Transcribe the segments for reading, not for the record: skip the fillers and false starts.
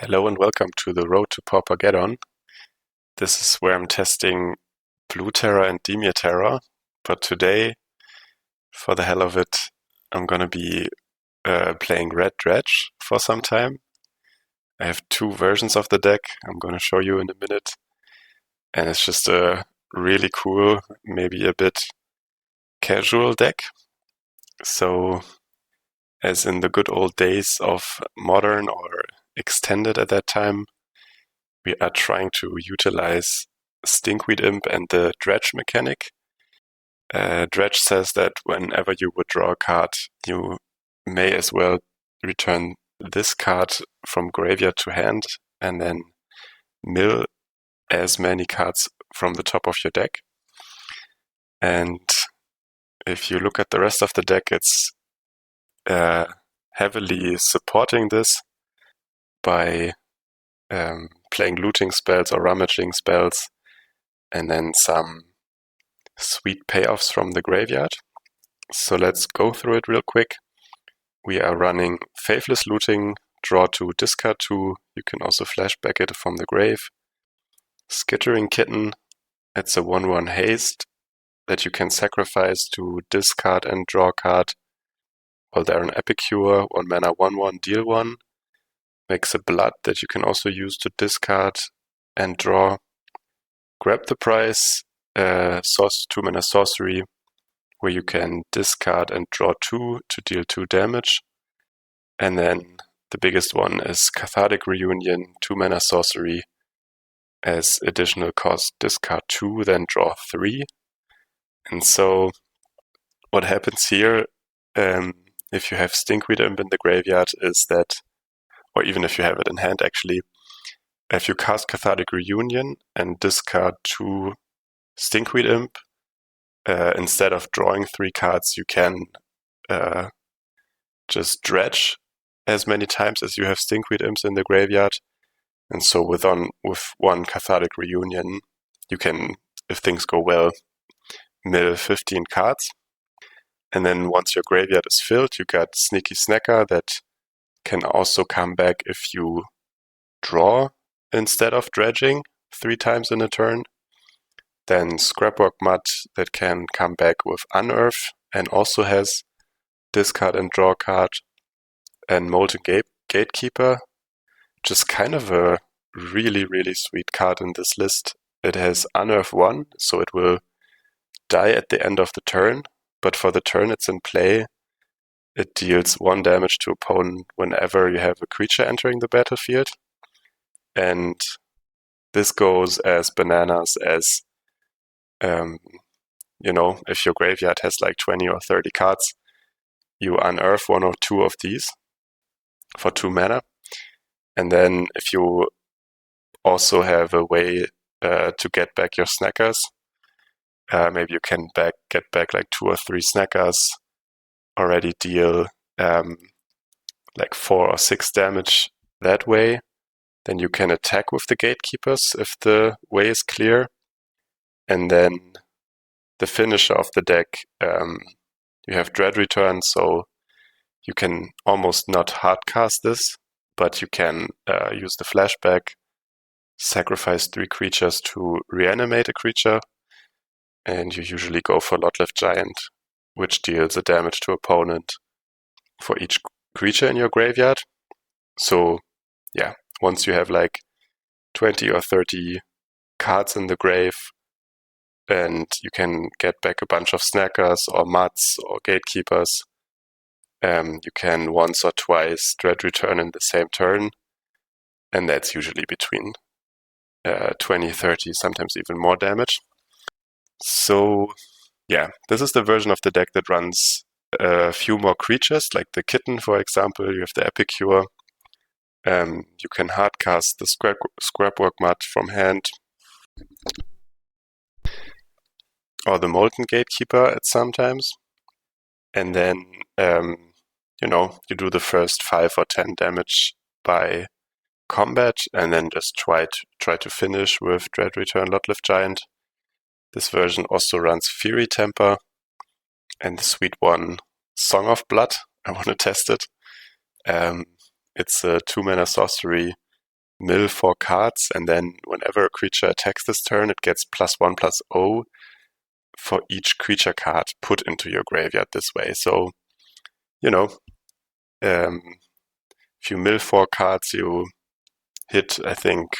Hello and welcome to the road to Paupergeddon. This is where I'm testing Blue Terror and Dimir Terror, but today, for the hell of it, I'm gonna be playing Red Dredge for some time. I have two versions of the deck I'm gonna show you in a minute, and it's just a really cool, maybe a bit casual deck. So, as in the good old days of Modern or Extended at that time, we are trying to utilize Stinkweed Imp and the Dredge mechanic. Dredge says that whenever you would draw a card, you may as well return this card from graveyard to hand and then mill as many cards from the top of your deck. And if you look at the rest of the deck, it's heavily supporting this by playing looting spells or rummaging spells, and then some sweet payoffs from the graveyard. So let's go through it real quick. We are running Faithless Looting, draw 2, discard 2. You can also flashback it from the grave. Skittering Kitten, it's a 1/1 haste that you can sacrifice to discard and draw a card. While they're an Epicure, 1 mana 1/1, deal 1. Makes a blood that you can also use to discard and draw. Grab the Prize, 2 mana sorcery, where you can discard and draw 2 to deal 2 damage. And then the biggest one is Cathartic Reunion, 2 mana sorcery. As additional cost, discard 2, then draw 3. And so what happens here, if you have Stinkweed Imp in the graveyard, is that, or even if you have it in hand actually, if you cast Cathartic Reunion and discard 2 Stinkweed Imp, instead of drawing 3 cards, you can just dredge as many times as you have Stinkweed Imps in the graveyard. And so with one Cathartic Reunion, you can, if things go well, mill 15 cards. And then once your graveyard is filled, you got Sneaky Snacker that can also come back if you draw instead of dredging 3 times in a turn. Then Scrapwork Mud that can come back with Unearth and also has discard and draw card. And Molten Gatekeeper, just kind of a really, really sweet card in this list. It has Unearth 1, so it will die at the end of the turn, but for the turn it's in play, it deals 1 damage to opponent whenever you have a creature entering the battlefield. And this goes as bananas as, if your graveyard has like 20 or 30 cards, you unearth 1 or 2 of these for 2 mana. And then if you also have a way to get back your snackers, maybe you can get back like 2 or 3 snackers, already deal like 4 or 6 damage that way. Then you can attack with the Gatekeepers if the way is clear. And then the finisher of the deck, you have Dread Return, so you can almost not hardcast this, but you can use the flashback, sacrifice 3 creatures to reanimate a creature, and you usually go for Lotleth Giant, which deals a damage to opponent for each creature in your graveyard. So yeah, once you have like 20 or 30 cards in the grave, and you can get back a bunch of snackers or muds or gatekeepers, you can once or twice Dread Return in the same turn, and that's usually between 20, 30, sometimes even more damage. So yeah, this is the version of the deck that runs a few more creatures, like the Kitten, for example. You have the Epicure. You can hardcast the Scrapwork Mud from hand, or the Molten Gatekeeper at some times. And then, you do the first 5 or 10 damage by combat, and then just try to finish with Dread Return Lotleth Giant. This version also runs Fury Temper and the sweet one, Song of Blood. I want to test it. It's a 2 mana sorcery mill 4 cards, and then whenever a creature attacks this turn, it gets +1/+0 for each creature card put into your graveyard this way. So, if you mill 4 cards, you hit, I think,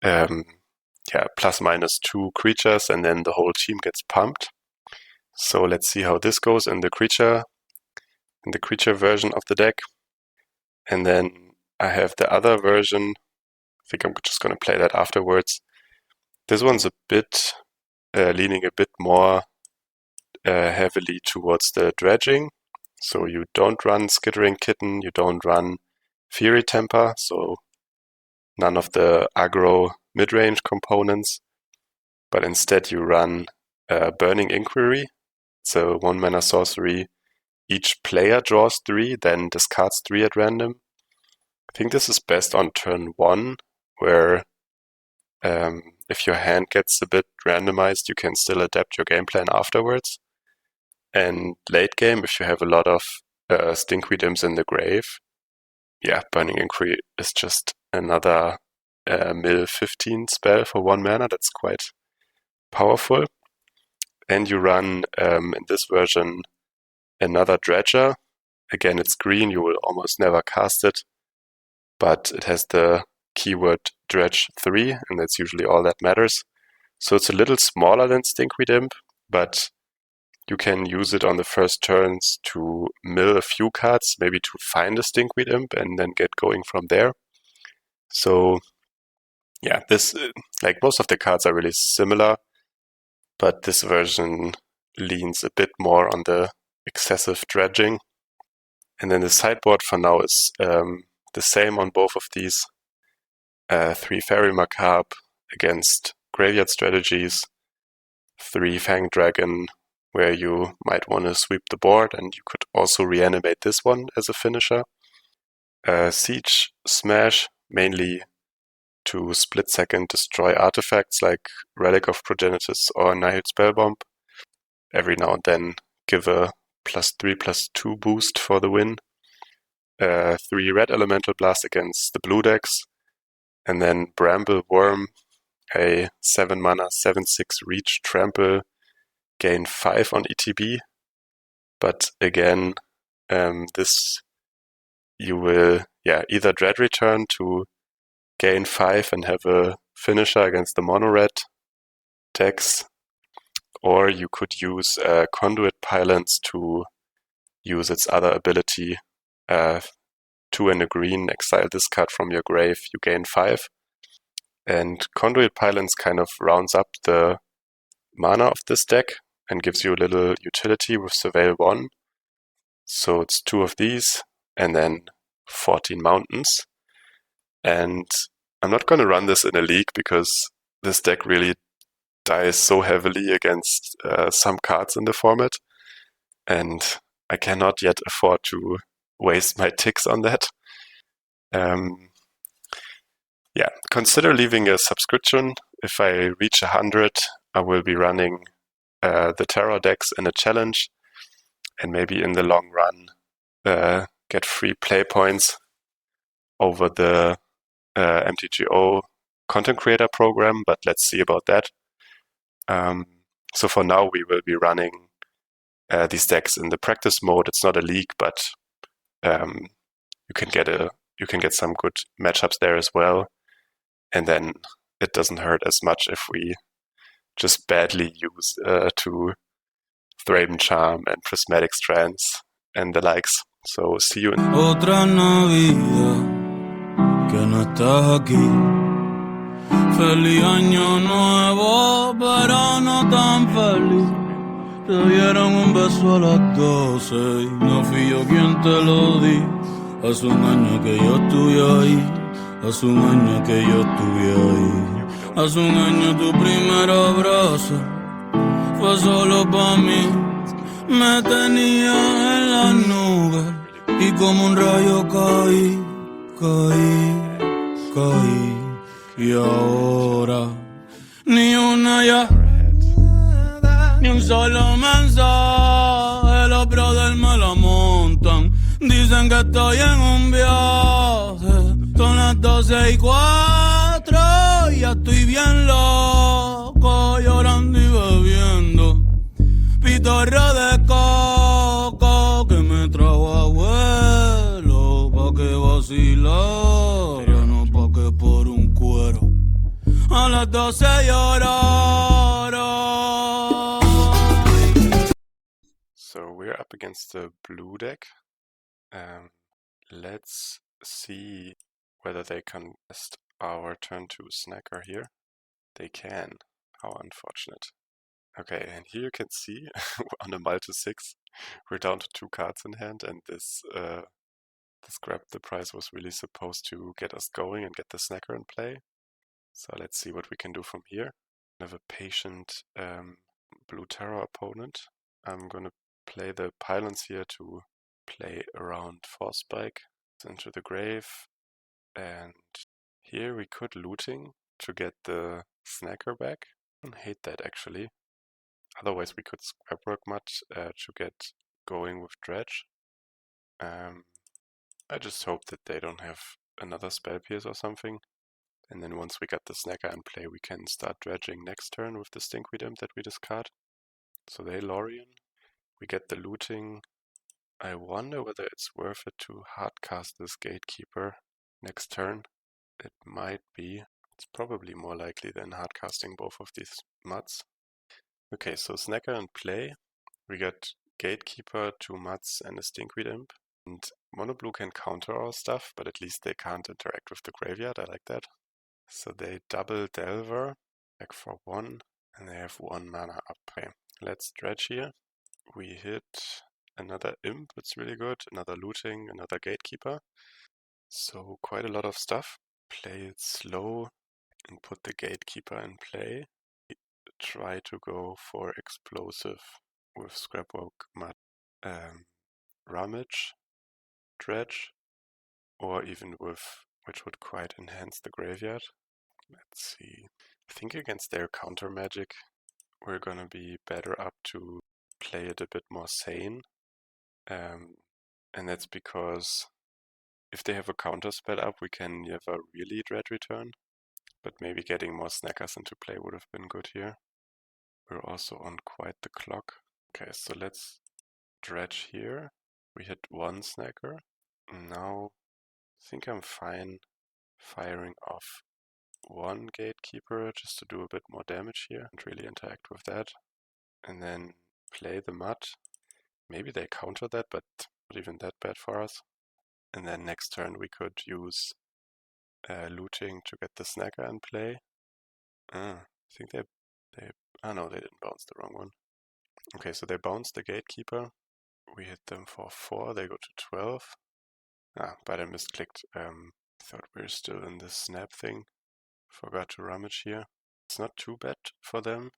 ±2 creatures, and then the whole team gets pumped. So let's see how this goes in the creature version of the deck. And then I have the other version. I think I'm just going to play that afterwards. This one's a bit leaning a bit more heavily towards the dredging. So you don't run Skittering Kitten, you don't run Fury Temper, so none of the aggro mid-range components, but instead you run Burning Inquiry. It's a 1-mana sorcery. Each player draws 3, then discards 3 at random. I think this is best on turn 1, where if your hand gets a bit randomized, you can still adapt your game plan afterwards. And late game, if you have a lot of Stinkweed Imps in the grave, Burning Inquiry is just another mill 15 spell for 1 mana. That's quite powerful. And you run, in this version, another Dredger. Again, it's green, you will almost never cast it, but it has the keyword Dredge 3, and that's usually all that matters. So it's a little smaller than Stinkweed Imp, but you can use it on the first turns to mill a few cards, maybe to find a Stinkweed Imp and then get going from there. So this, like most of the cards are really similar, but this version leans a bit more on the excessive dredging. And then the sideboard for now is the same on both of these. 3 Fairy Macabre against graveyard strategies, 3 Fang Dragon, where you might want to sweep the board, and you could also reanimate this one as a finisher. Siege Smash, mainly to split-second destroy artifacts like Relic of Progenitus or Annihilate Spellbomb. Every now and then give a +3/+2 boost for the win. 3 Red Elemental Blast against the blue decks. And then Bramble Worm, a 7-mana 7/6 reach trample, gain 5 on ETB. But again, this you will either Dread Return to gain 5 and have a finisher against the mono-red decks, or you could use Conduit Pylons to use its other ability, 2 and a green, exile this card from your grave, you gain 5. And Conduit Pylons kind of rounds up the mana of this deck and gives you a little utility with Surveil 1. So it's 2 of these, and then 14 mountains. And I'm not going to run this in a league because this deck really dies so heavily against some cards in the format, and I cannot yet afford to waste my ticks on that. Consider leaving a subscription. If I reach 100, I will be running the Terror decks in a challenge, and maybe in the long run get free play points over the MTGO content creator program, but let's see about that. So for now, we will be running these decks in the practice mode. It's not a league, but you can get some good matchups there as well. And then it doesn't hurt as much if we just badly use to Thraben Charm and Prismatic Strands and the likes. So see you in Otra Navidad que no estás aquí. Feliz año nuevo, pero no tan feliz. Te dieron un beso a las 12 y no fui yo quien te lo di. Hace un año que yo estuve ahí. Hace un año que yo estuve ahí. Hace un año tu primer abrazo fue solo pa' mí. Me tenía en las nubes y como un rayo caí. Y ahora ni una ya, ni un solo mensaje. Los brothers me la montan. Dicen que estoy en un viaje. Son las las 12:04 y ya estoy bien loco, llorando y bebiendo pitorro de coco que me trajo abuelo pa' que vacilara, no pa' que por un cuero a las 12 llorara. So we're up against the blue deck. Let's see whether they contest our turn 2 snacker here. They can. How unfortunate. Okay, and here you can see on a multi 6 we're down to 2 cards in hand, and this grab the prize was really supposed to get us going and get the snacker in play. So let's see what we can do from here. I have a patient blue terror opponent. I'm gonna play the pylons here to play around Force Spike into the grave, and here we could looting to get the snacker back. I don't hate that actually. Otherwise we could scrapwork much to get going with Dredge. I just hope that they don't have another spell pierce or something. And then once we got the snacker in play, we can start dredging next turn with the Stinkweed Imp that we discard. So they Lorien. We get the looting. I wonder whether it's worth it to hardcast this Gatekeeper next turn. It might be. It's probably more likely than hardcasting both of these muds. Okay, so snacker in play. We got Gatekeeper, 2 muds, and a Stinkweed Imp. And Mono Blue can counter our stuff, but at least they can't interact with the graveyard. I like that. So they double Delver, back for 1, and they have 1 mana up. Okay, let's dredge here. We hit another Imp, it's really good, another looting, another Gatekeeper. So quite a lot of stuff. Play it slow and put the Gatekeeper in play. Try to go for explosive with Scrapwork, Mud, Rummage, Dredge, or even with, which would quite enhance the graveyard. Let's see. I think against their counter magic, we're gonna be better up to play it a bit more sane. And that's because if they have a counter spell up, we can never really Dread Return. But maybe getting more snackers into play would have been good here. We're also on quite the clock. Okay, so let's dredge here. We hit 1 snacker. Now I think I'm fine firing off 1 Gatekeeper just to do a bit more damage here and really interact with that. And then play the mud. Maybe they counter that, but not even that bad for us. And then next turn we could use looting to get the snacker in play. I think they no, they didn't bounce the wrong one. Okay, so they bounced the Gatekeeper. We hit them for 4, they go to 12. But I misclicked. Thought we were still in this snap thing. Forgot to rummage here. It's not too bad for them.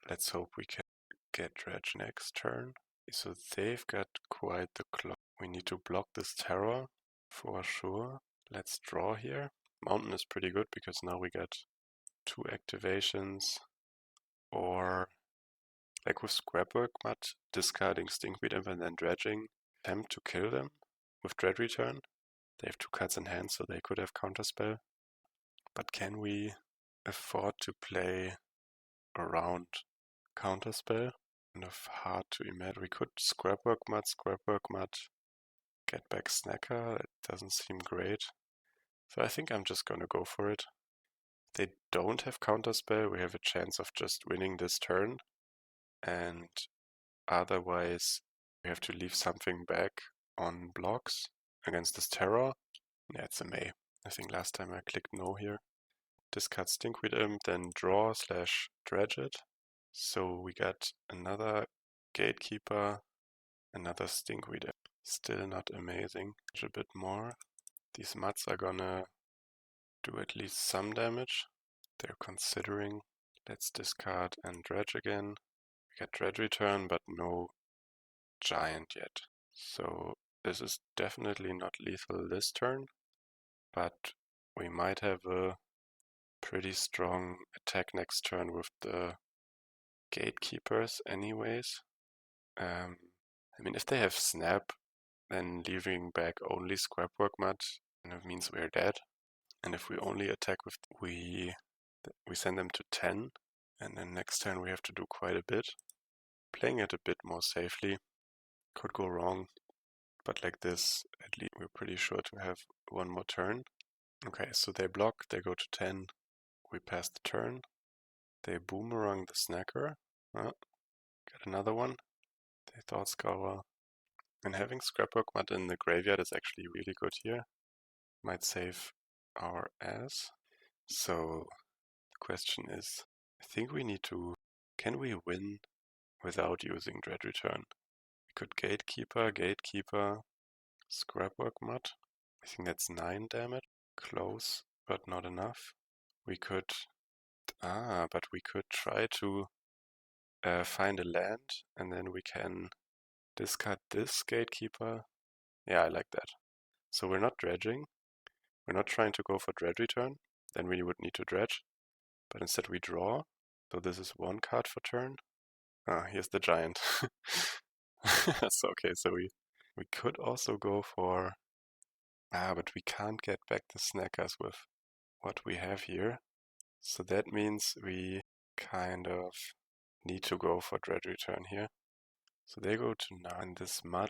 Let's hope we can get Dredge next turn. So they've got quite the clock. We need to block this terror for sure. Let's draw here. Mountain is pretty good because now we get 2 activations, or like with Scrapwork Mud, discarding Stinkweed Imp and then dredging. Attempt to kill them with Dread Return. They have 2 cards in hand, so they could have counterspell. But can we afford to play around counterspell? Kind of hard to imagine. We could Scrapwork Mud, get back Snacker. That doesn't seem great. So I think I'm just gonna go for it. If they don't have counterspell, we have a chance of just winning this turn. And otherwise, we have to leave something back on blocks against this terror. Yeah, it's a May. I think last time I clicked no here. Discard Stinkweed Imp, then draw / dredge it. So we got another Gatekeeper, another Stinkweed Imp. Still not amazing. A bit more. These muds are gonna do at least some damage. They're considering. Let's discard and dredge again. We get Dread Return, but no giant yet. So this is definitely not lethal this turn, but we might have a pretty strong attack next turn with the Gatekeepers anyways. I mean, if they have Snap, then leaving back only Scrapwork Mud kind of means we're dead. And if we only attack with, we send them to 10, and then next turn we have to do quite a bit. Playing it a bit more safely could go wrong, but like this, at least we're pretty sure to have one more turn. Okay, so they block, they go to 10, we pass the turn, they boomerang the snacker, get another one, they thought scour, and having Scrapwork Mud in the graveyard is actually really good here. Might save our ass. So the question is, I think we need to, can we win without using Dread Return? We could Gatekeeper, Scrapwork Mud. I think that's 9 damage. Close, but not enough. We could, but we could try to find a land, and then we can discard this Gatekeeper. Yeah, I like that. So we're not dredging. We're not trying to go for Dread Return. Then we would need to dredge. But instead we draw. So this is 1 card for turn. Here's the giant. So okay, so we could also go for, but we can't get back the snackers with what we have here. So that means we kind of need to go for Dread Return here. So they go to 9. This mud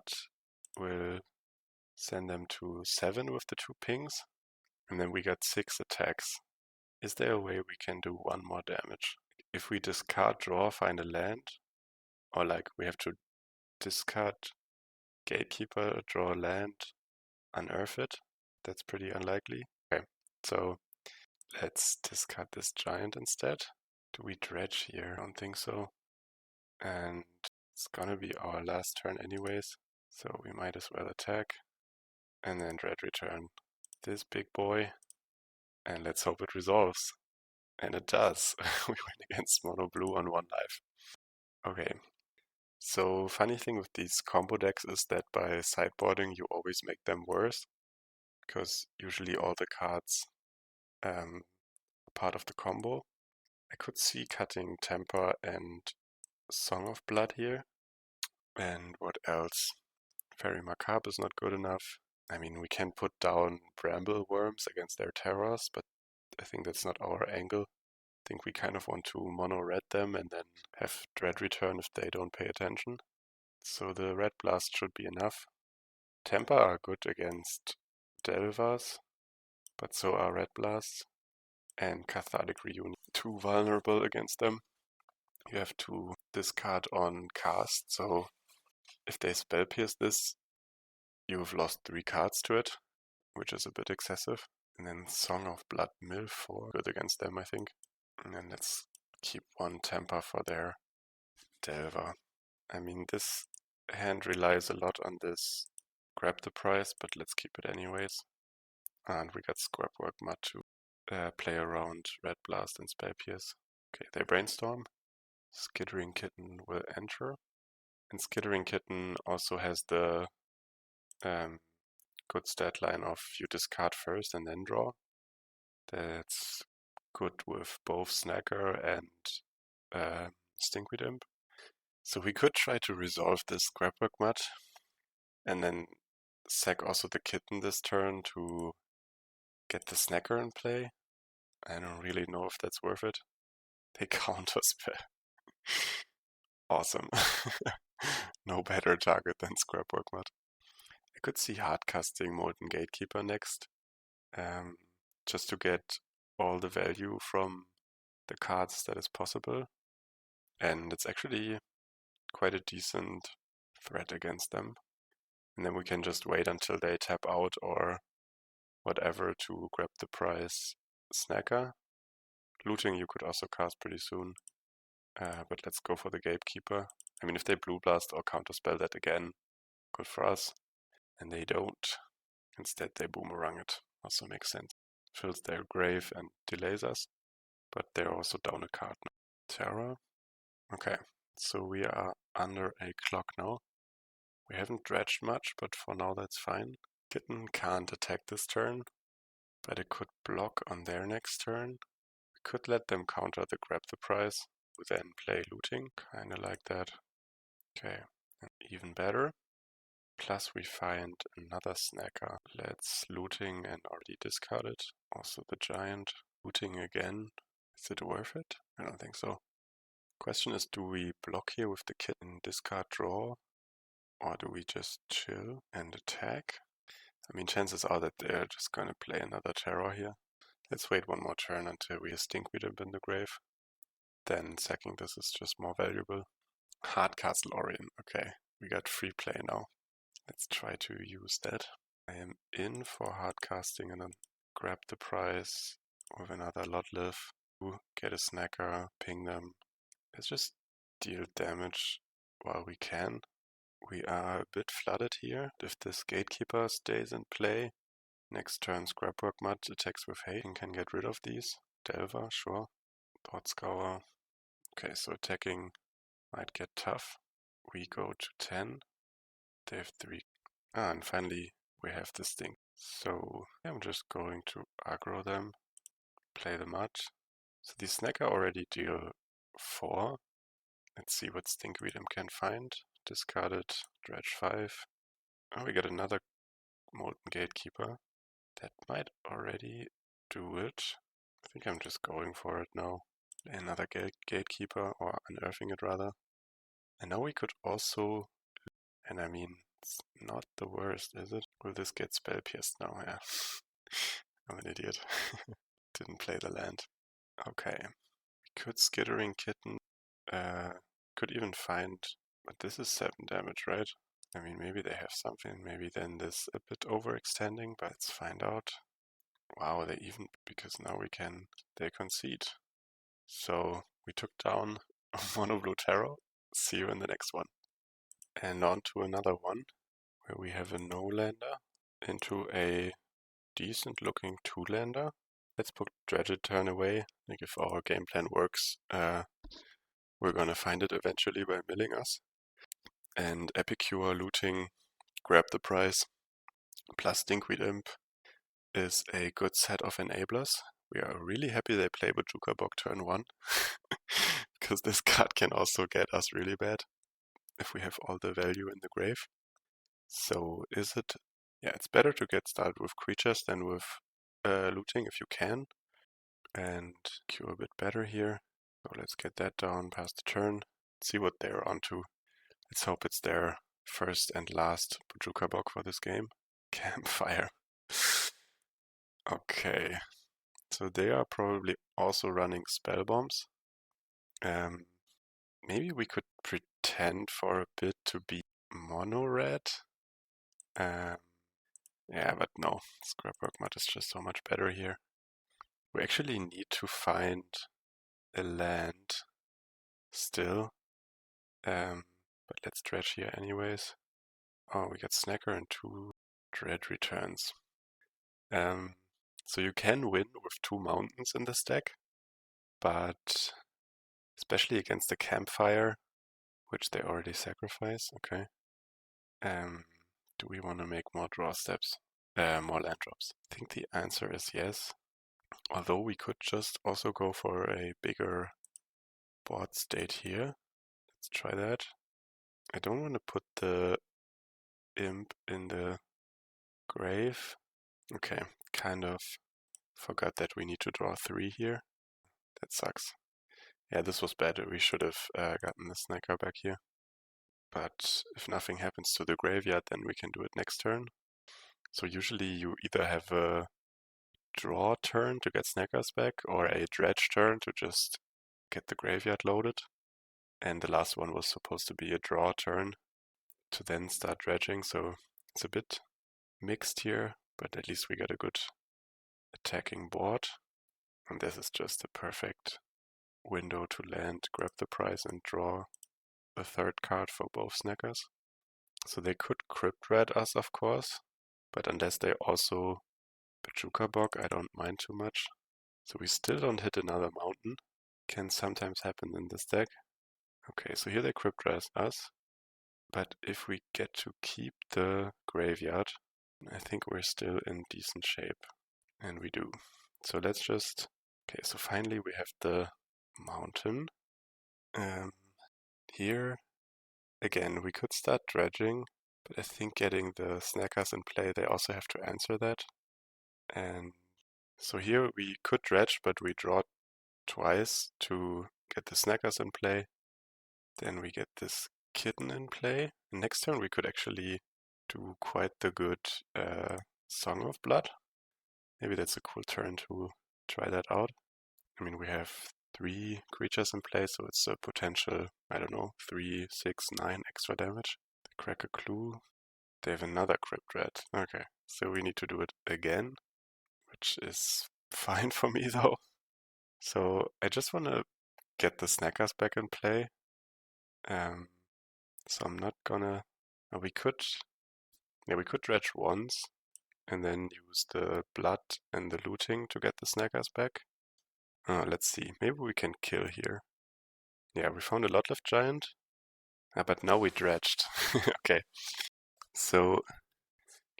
will send them to 7 with the 2 pings. And then we got 6 attacks. Is there a way we can do 1 more damage? If we discard draw, find a land, or like we have to discard Gatekeeper, draw a land, unearth it, that's pretty unlikely. Okay, so let's discard this giant instead. Do we dredge here? I don't think so. And it's gonna be our last turn anyways, so we might as well attack. And then Dread Return this big boy. And let's hope it resolves. And it does. We win against mono blue on 1 life. Okay. So funny thing with these combo decks is that by sideboarding you always make them worse, because usually all the cards are part of the combo. I could see cutting Temper and Song of Blood here. And what else? Fairy Macabre is not good enough. I mean, we can put down Bramble Worms against their terrors, but I think that's not our angle. I think we kind of want to mono-red them and then have Dread Return if they don't pay attention. So the Red Blast should be enough. Temper are good against Delvers, but so are Red Blasts. And Cathartic Reunion, too vulnerable against them. You have to discard on cast, so if they Spell Pierce this, you've lost 3 cards to it, which is a bit excessive. And then Song of Blood Mill 4, good against them, I think. And then let's keep 1 Temper for their Delver. I mean, this hand relies a lot on this grab the prize, but let's keep it anyways. And we got Scrapwork Mud to play around Red Blast and Spell Pierce. Okay, they brainstorm. Skittering Kitten will enter. And Skittering Kitten also has the good stat line of you discard first and then draw. That's good with both Snacker and Stinkweed Imp. So we could try to resolve this Scrapwork Mud and then sack also the Kitten this turn to get the Snacker in play. I don't really know if that's worth it. They counter spell. Awesome. No better target than Scrapwork Mud. I could see hardcasting Molten Gatekeeper next, just to get all the value from the cards that is possible. And it's actually quite a decent threat against them. And then we can just wait until they tap out or whatever to grab the prize Snacker. Looting you could also cast pretty soon. But let's go for the Gatekeeper. I mean, if they Blue Blast or Counterspell that again, good for us. And they don't. Instead, they Boomerang it. Also makes sense. Fills their grave and delays us. But they're also down a card now. Terror. Okay, so we are under a clock now. We haven't dredged much, but for now that's fine. Kitten can't attack this turn, but it could block on their next turn. We could let them counter the grab the prize, who then play looting. Kinda like that. Okay, even better. Plus we find another snacker. Let's looting and already discarded. Also the giant. Looting again. Is it worth it? I don't think so. Question is, do we block here with the kit and discard draw? Or do we just chill and attack? I mean, chances are that they're just gonna play another terror here. Let's wait one more turn until we stink with in the grave. Then sacking this is just more valuable. Hardcastle Orion. Okay, we got free play now. Let's try to use that. I am in for hardcasting and then grab the prize with another lot live. Get a snacker, ping them. Let's just deal damage while we can. We are a bit flooded here. If this gatekeeper stays in play, next turn Scrapwork Mud attacks with hate and can get rid of these. Delver, sure. Thought Scour. Okay, so attacking might get tough. We go to 10. They have 3. And finally we have this thing. So I'm just going to aggro them, play the mud. So the snacker already deal 4. Let's see what Stinkweedum can find. Discarded Dredge 5. Oh, we got another Molten Gatekeeper. That might already do it. I think I'm just going for it now. Another Gatekeeper, or unearthing it rather. And now we could also, and I mean, it's not the worst, is it? Will this get spell pierced now? Yeah. I'm an idiot. Didn't play the land. Okay. We could Skittering Kitten. Could even find, but this is 7 damage, right? I mean, maybe they have something. Maybe then this a bit overextending, but let's find out. Wow, they even, because now they concede. So we took down Mono Blue Tarot. See you in the next one. And on to another one, where we have a no-lander into a decent looking 2-lander. Let's put Dredge turn away. Like if our game plan works, we're gonna find it eventually by milling us. And Epicure looting, grab the prize, plus Stinkweed Imp is a good set of enablers. We are really happy they play Bojuka Bog turn 1, because this card can also get us really bad if we have all the value in the grave. So is it... Yeah, it's better to get started with creatures than with looting if you can. And cure a bit better here. So let's get that down past the turn. See what they're onto. Let's hope it's their first and last Bojuka Bog for this game. Campfire. Okay. So they are probably also running spell bombs. Maybe we could pretend for a bit to be mono red. Yeah, but no. Scrapwork Mud is just so much better here. We actually need to find a land still. But let's dredge here anyways. Oh, we got Snacker and 2 Dread returns. So you can win with 2 mountains in the stack, but especially against the campfire, which they already sacrifice, okay. Do we want to make more draw steps? More land drops? I think the answer is yes. Although we could just also go for a bigger board state here. Let's try that. I don't want to put the imp in the grave. Okay, kind of forgot that we need to draw 3 here. That sucks. Yeah, this was bad. We should have gotten the snacker back here. But if nothing happens to the graveyard, then we can do it next turn. So usually you either have a draw turn to get snackers back, or a dredge turn to just get the graveyard loaded. And the last one was supposed to be a draw turn to then start dredging, so it's a bit mixed here, but at least we got a good attacking board. And this is just a perfect window to land, grab the prize, and draw a 3rd card for both snackers. So they could Crypt Red us, of course, but unless they also Bojuka Bog, I don't mind too much. So we still don't hit another mountain. Can sometimes happen in this deck. Okay, so here they Crypt Red us, but if we get to keep the graveyard, I think we're still in decent shape. And we do. So let's just... Okay, so finally we have the mountain. Here, again, we could start dredging, But I think getting the snackers in play, they also have to answer that. And so here we could dredge, but we draw twice to get the snackers in play. Then we get this kitten in play. Next turn we could actually do quite the good Song of Blood. Maybe that's a cool turn to try that out. I mean, we have 3 creatures in play, so it's a potential, I don't know, 3, 6, 9 extra damage. They crack a clue. They have another Crypt Red. Okay, so we need to do it again, which is fine for me though. So I just want to get the snackers back in play. So I'm not gonna. We could dredge once and then use the blood and the looting to get the snackers back. Let's see. Maybe we can kill here. Yeah, we found a lot-lived giant. But now we dredged. Okay. So,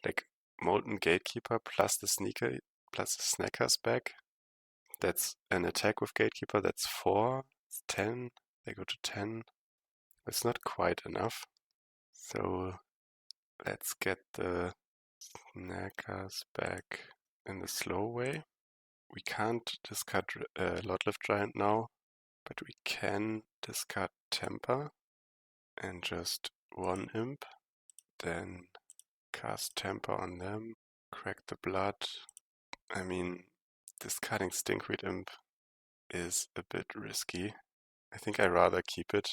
like, Molten Gatekeeper plus the sneaker plus the snackers back. That's an attack with Gatekeeper. That's 4. It's 10. They go to 10. It's not quite enough. So let's get the snackers back in the slow way. We can't discard Lot-lived Giant now, but we can discard Temper and just 1 imp. Then cast Temper on them, crack the blood. I mean, discarding Stinkweed Imp is a bit risky. I think I'd rather keep it.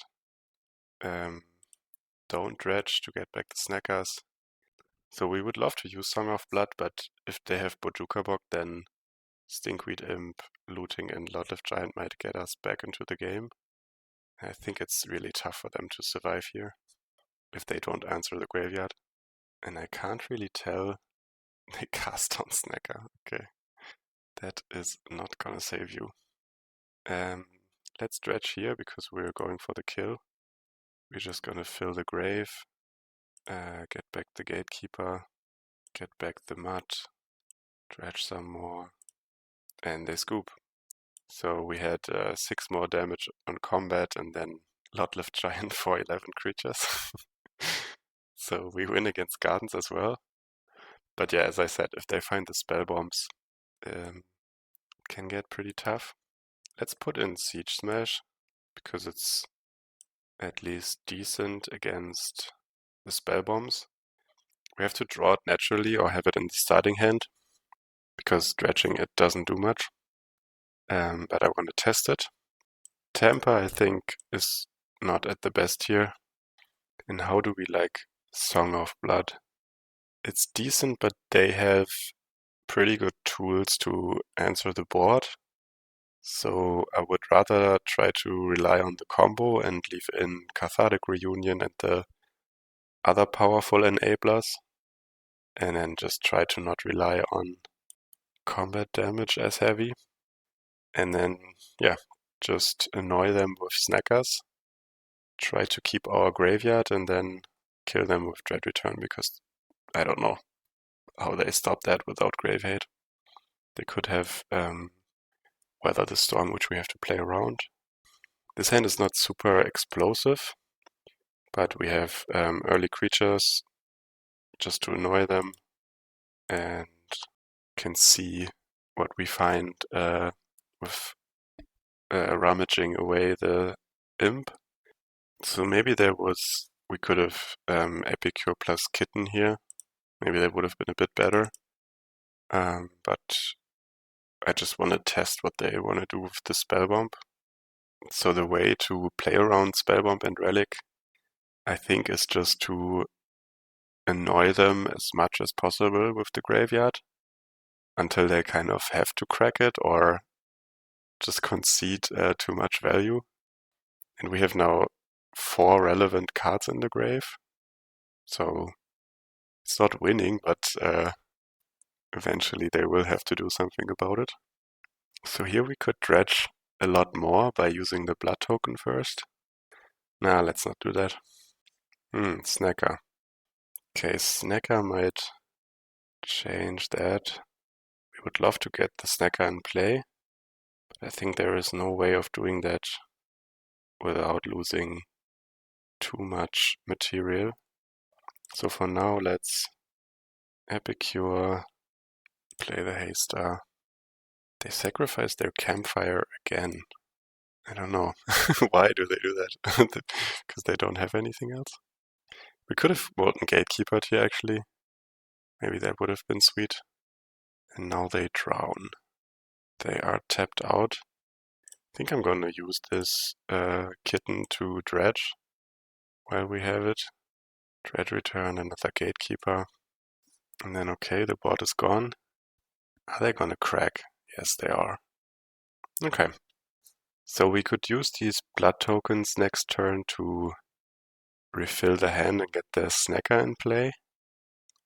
Don't dredge to get back the snackers. So we would love to use Song of Blood, but if they have Bojuka Bog, then Stinkweed Imp, looting, and Lot-lived Giant might get us back into the game. I think it's really tough for them to survive here if they don't answer the graveyard. And I can't really tell. They cast on Snacker. Okay. That is not gonna save you. Let's dredge here because we're going for the kill. We're just gonna fill the grave, get back the Gatekeeper, get back the mud, dredge some more, and they scoop. So we had 6 more damage on combat and then Lot-lived Giant for 11 creatures. So we win against Gardens as well. But yeah, as I said, if they find the spell bombs, can get pretty tough. Let's put in Siege Smash because it's at least decent against the spell bombs. We have to draw it naturally or have it in the starting hand because dredging it doesn't do much. But I want to test it. Tampa, I think, is not at the best here. And how do we like Song of Blood? It's decent, but they have pretty good tools to answer the board. So I would rather try to rely on the combo and leave in Cathartic Reunion and the other powerful enablers. And then just try to not rely on combat damage as heavy. And then, yeah, just annoy them with snackers. Try to keep our graveyard and then kill them with Dread Return because I don't know how they stop that without Grave Hate. They could have Weather the Storm, which we have to play around. This hand is not super explosive, but we have early creatures just to annoy them and can see what we find with rummaging away the imp. So maybe we could have Epicure plus Kitten here. Maybe that would have been a bit better. But I just want to test what they want to do with the Spellbomb. So the way to play around Spellbomb and Relic, I think, is just to annoy them as much as possible with the graveyard until they kind of have to crack it or just concede too much value. And we have now 4 relevant cards in the grave. So it's not winning, but eventually they will have to do something about it. So here we could dredge a lot more by using the blood token first. Nah, let's not do that. Snacker. Okay, Snacker might change that. We would love to get the Snacker in play, but I think there is no way of doing that without losing too much material. So for now, let's Epicure, play the Haystar. They sacrifice their campfire again. I don't know. Why do they do that? Because they don't have anything else? We could have Molten Gatekeeper here, actually. Maybe that would have been sweet. And now they drown. They are tapped out. I think I'm gonna use this kitten to Dredge while we have it. Dredge return, another Gatekeeper. And then, okay, the board is gone. Are they gonna crack? Yes, they are. Okay. So we could use these blood tokens next turn to refill the hand and get the snacker in play.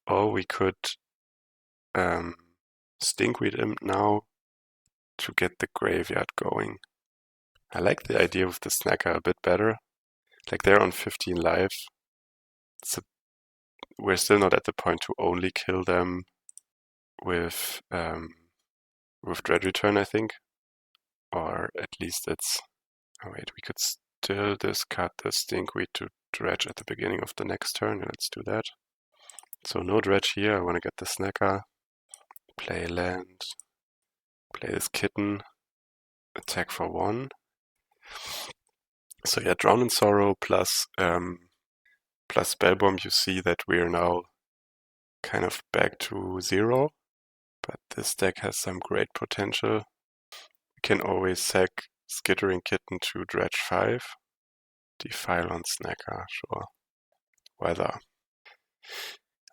Or we could Stinkweed Imp now to get the graveyard going. I like the idea of the snacker a bit better. Like they're on 15 life. We're still not at the point to only kill them with Dread Return, I think. Or at least it's... Oh wait, we could still discard the Stinkweed to Dredge at the beginning of the next turn. Let's do that. So no Dredge here, I want to get the snacker. Play land. Play this kitten. Attack for 1. So yeah, Drown in Sorrow plus Spellbomb, you see that we're now kind of back to 0. But this deck has some great potential. We can always sack Skittering Kitten to Dredge 5. Defile on Snacker, sure. Weather.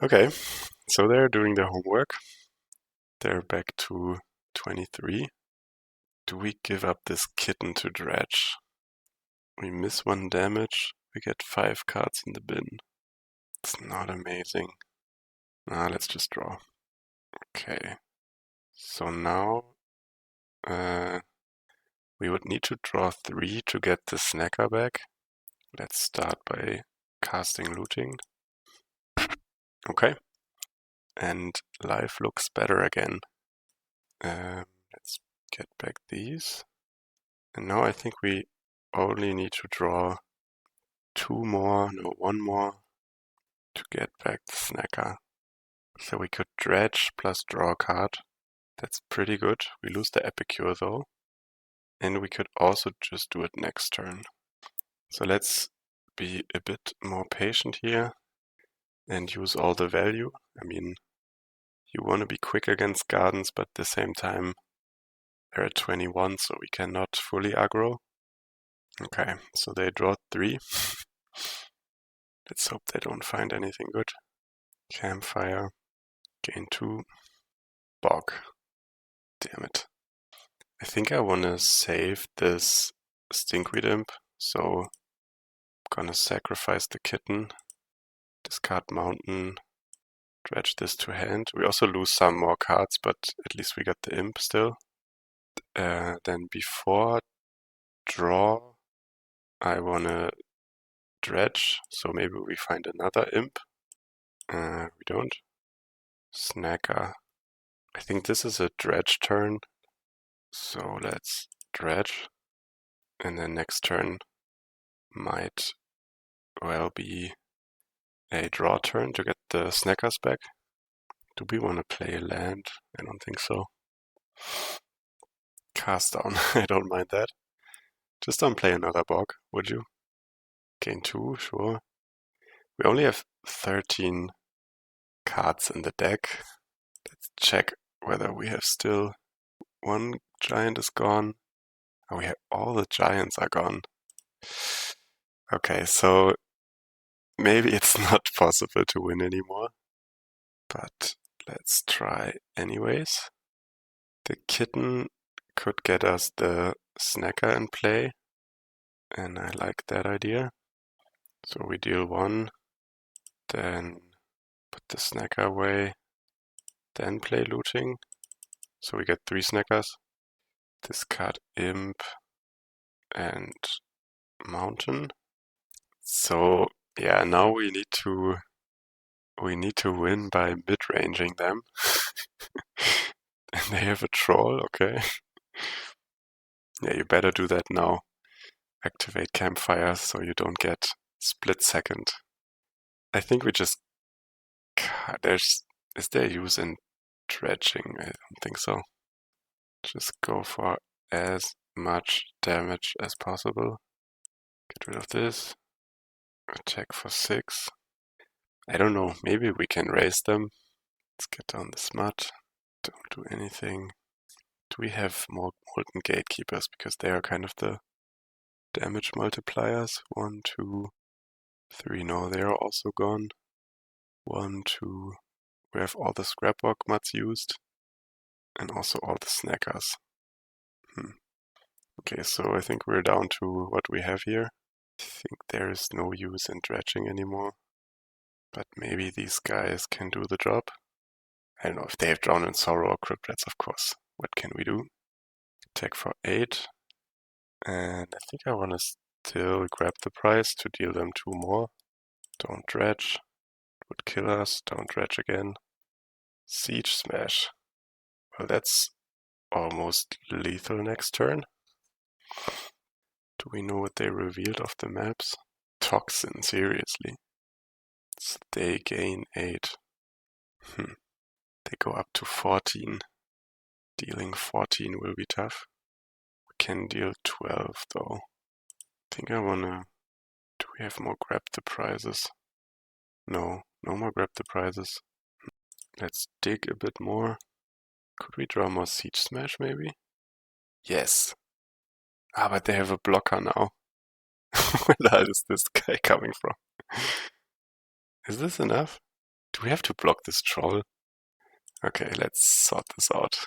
Okay, so they're doing their homework. They're back to 23. Do we give up this kitten to Dredge? We miss 1 damage. We get 5 cards in the bin. It's not amazing. Let's just draw. Okay. So now we would need to draw 3 to get the snacker back. Let's start by casting Looting. Okay. And life looks better again. Let's get back these. And now I think we only need to draw 1 more to get back the snacker. So we could Dredge plus draw a card. That's pretty good. We lose the Epicure though. And we could also just do it next turn. So let's be a bit more patient here and use all the value. I mean, you want to be quick against Gardens, but at the same time, they're at 21, so we cannot fully aggro. Okay, so they draw 3. Let's hope they don't find anything good. Campfire, gain 2, bog. Damn it. I think I want to save this Stinkweed Imp, so I'm gonna sacrifice the kitten, discard Mountain, Dredge this to hand. We also lose some more cards, but at least we got the Imp still. Then before draw, I wanna Dredge, so maybe we find another Imp. We don't. Snacker. I think this is a Dredge turn, so let's Dredge. And then next turn might well be a draw turn to get the snackers back. Do we want to play a land? I don't think so. Cast down, I don't mind that. Just don't play another bog, would you? Gain 2, sure. We only have 13 cards in the deck. Let's check whether we have still 1 giant is gone. Oh, we have all the giants are gone. Okay, so maybe it's not possible to win anymore, but let's try anyways. The kitten could get us the snacker in play, and I like that idea. So we deal 1, then put the snacker away, then play Looting. So we get 3 snackers. Discard Imp and Mountain. So yeah, now we need to win by mid-ranging them. And they have a troll, okay. Yeah, you better do that now. Activate Campfire so you don't get split second. I think we just God, is there use in dredging? I don't think so. Just go for as much damage as possible. Get rid of this. Attack for 6. I don't know, maybe we can raise them. Let's get down the smut. Don't do anything. Do we have more Molten Gatekeepers? Because they are kind of the damage multipliers. 1, 2, 3. No, they are also gone. 1, 2. We have all the Scrapbook mods used. And also all the snackers. Okay, so I think we're down to what we have here. I think there is no use in dredging anymore. But maybe these guys can do the job. I don't know if they have Drown in Sorrow or Crypt Rats, of course. What can we do? Attack for 8. And I think I want to still grab the prize to deal them 2 more. Don't dredge. Would kill us. Don't dredge again. Siege Smash. Well, that's almost lethal next turn. Do we know what they revealed off the maps? Toxin, seriously. So they gain 8. They go up to 14. Dealing 14 will be tough. We can deal 12 though. I think I wanna... Do we have more grab the prizes? No, no more grab the prizes. Let's dig a bit more. Could we draw more Siege Smash maybe? Yes. Ah, but they have a blocker now. Where the hell is this guy coming from? Is this enough? Do we have to block this troll? Okay, let's sort this out.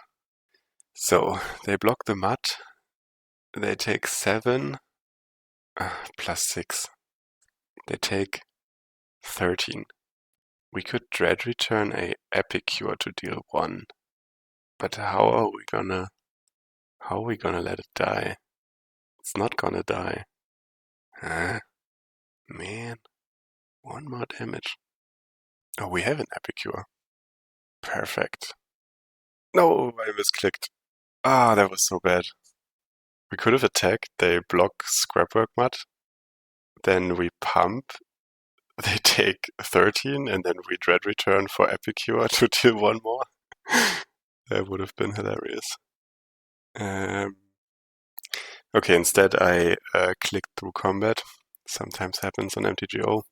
So, they block the mud. They take 7 plus 6. They take 13. We could Dread return a Epic Cure to deal 1. But how are we gonna let it die? It's not gonna die. Huh? Man. 1 more damage. Oh, we have an Epic Cure. Perfect. No, I misclicked. Ah, that was so bad. We could have attacked, they block Scrapwork Mud, then we pump, they take 13, and then we Dread return for Epic Cure to deal 1 more. That would have been hilarious. Okay, instead I clicked through combat. Sometimes happens on MTGO.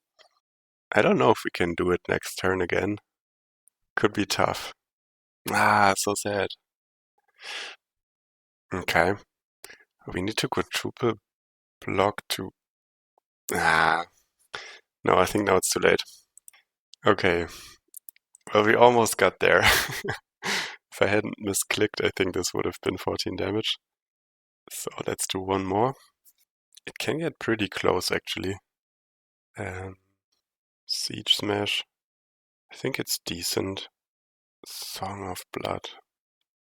I don't know if we can do it next turn again. Could be tough. Ah, so sad. Okay. We need to quadruple block to... Ah. No, I think now it's too late. Okay. Well, we almost got there. If I hadn't misclicked, I think this would have been 14 damage. So let's do 1 more. It can get pretty close, actually. Siege Smash. I think it's decent. Song of Blood.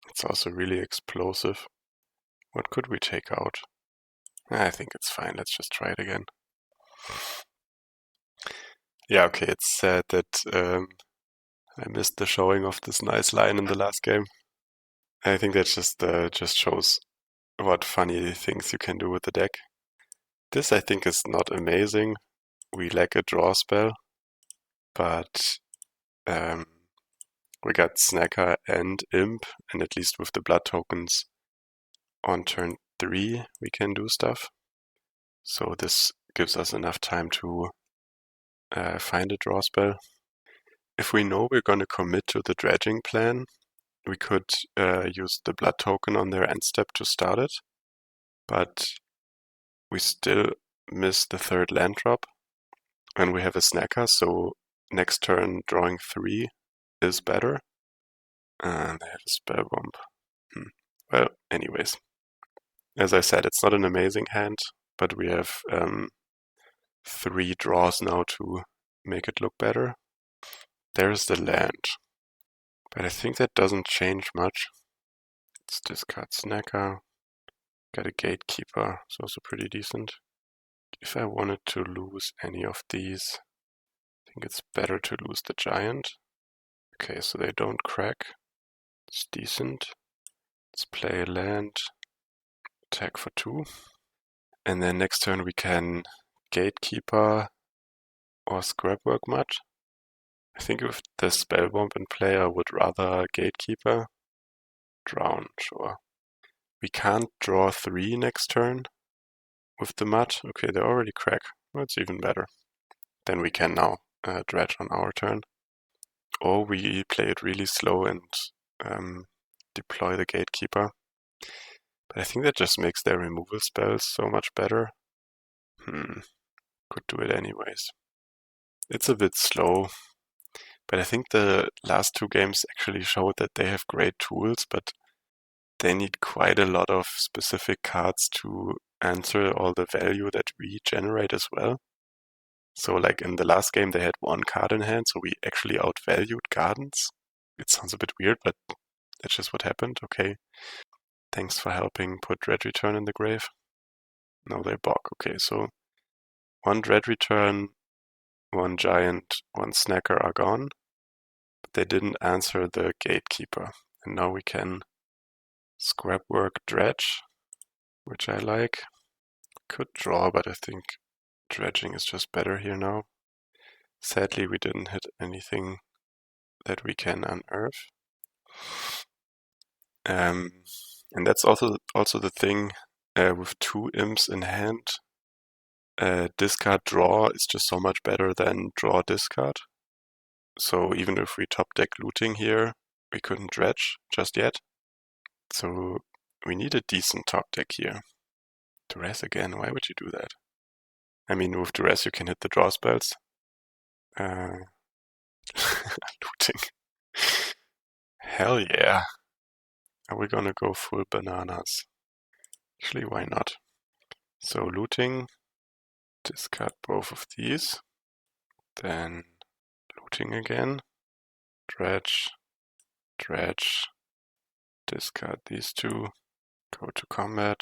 It's also really explosive. What could we take out? I think it's fine. Let's just try it again. Yeah, okay. It's sad that I missed the showing of this nice line in the last game. I think that just shows what funny things you can do with the deck. This, I think, is not amazing. We lack a draw spell, but we got Snacker and Imp, and at least with the blood tokens on turn 3 we can do stuff. So this gives us enough time to find a draw spell. If we know we're going to commit to the dredging plan, we could use the blood token on their end step to start it, but we still miss the 3rd land drop, and we have a Snacker, so next turn drawing 3 is better. And they have a spell bomb. Well, anyways. As I said, it's not an amazing hand, but we have 3 draws now to make it look better. There's the land. But I think that doesn't change much. Let's discard Snacker. Got a Gatekeeper, it's also pretty decent. If I wanted to lose any of these, I think it's better to lose the Giant. Okay, so they don't crack. It's decent. Let's play a land. Attack for 2. And then next turn we can Gatekeeper or Scrapwork Mud. I think with the Spellbomb in play, I would rather Gatekeeper. Drown, sure. We can't draw 3 next turn with the mud. Okay, they already crack. That's even better. Then we can now dredge on our turn. Or we play it really slow and deploy the Gatekeeper. But I think that just makes their removal spells so much better. Could do it anyways. It's a bit slow, but I think the last 2 games actually showed that they have great tools, but they need quite a lot of specific cards to answer all the value that we generate as well. So like in the last game, they had 1 card in hand, so we actually outvalued Gardens. It sounds a bit weird, but that's just what happened. Okay. Thanks for helping put Dread Return in the grave. No, they bog. Okay, so 1 Dread Return, 1 Giant, 1 Snacker are gone. But they didn't answer the Gatekeeper. And now we can Scrapwork Dredge, which I like. Could draw, but I think dredging is just better here now. Sadly, we didn't hit anything that we can unearth. And that's also the thing with 2 imps in hand. Discard draw is just so much better than draw discard. So even if we top deck looting here, we couldn't dredge just yet. So we need a decent top deck here. Duress again, why would you do that? I mean, with Duress you can hit the draw spells. Looting. Hell yeah. Are we gonna go full bananas? Actually, why not? So looting, discard both of these. Then looting again. Dredge, dredge, discard these 2. Go to combat.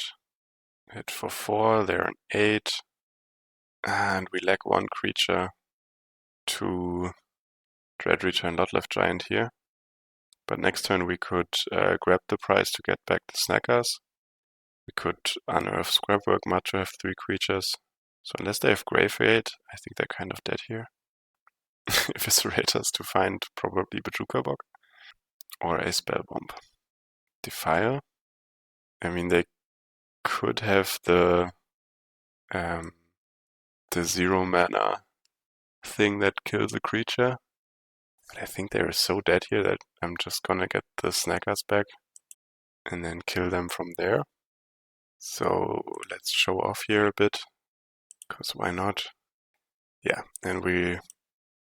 Hit for 4, they're an 8. And we lack 1 creature to Dread Return Lot Left Giant here. But next turn we could grab the prize to get back the Snackers. We could unearth Scrapwork Mud to have 3 creatures. So unless they have Graveyard, I think they're kind of dead here. Eviscerators to find probably Bazooka Bog. Or a Spellbomb. Defile. I mean, they could have the 0 mana thing that kills a creature. But I think they're so dead here that I'm just gonna get the Snackers back and then kill them from there. So let's show off here a bit, because why not? Yeah, and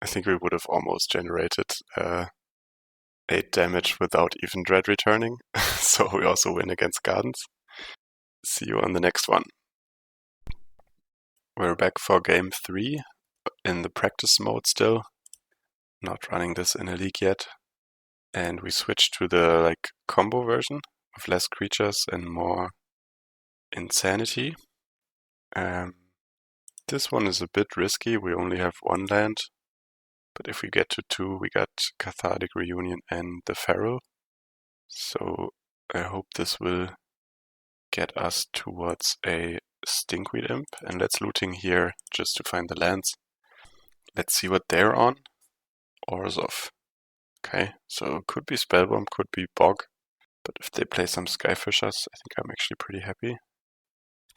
I think we would have almost generated 8 damage without even Dread returning. So we also win against Gardens. See you on the next one. We're back for game 3 in the practice mode still. Not running this in a league yet. And we switched to the combo version with less creatures and more insanity. This one is a bit risky. We only have 1 land. But if we get to 2, we got Cathartic Reunion and the Feral. So I hope this will get us towards a Stinkweed Imp. And let's looting here just to find the lands. Let's see what they're on. Orzhov. Okay, so could be Spellbomb, could be Bog. But if they play some Skyfishers, I think I'm actually pretty happy.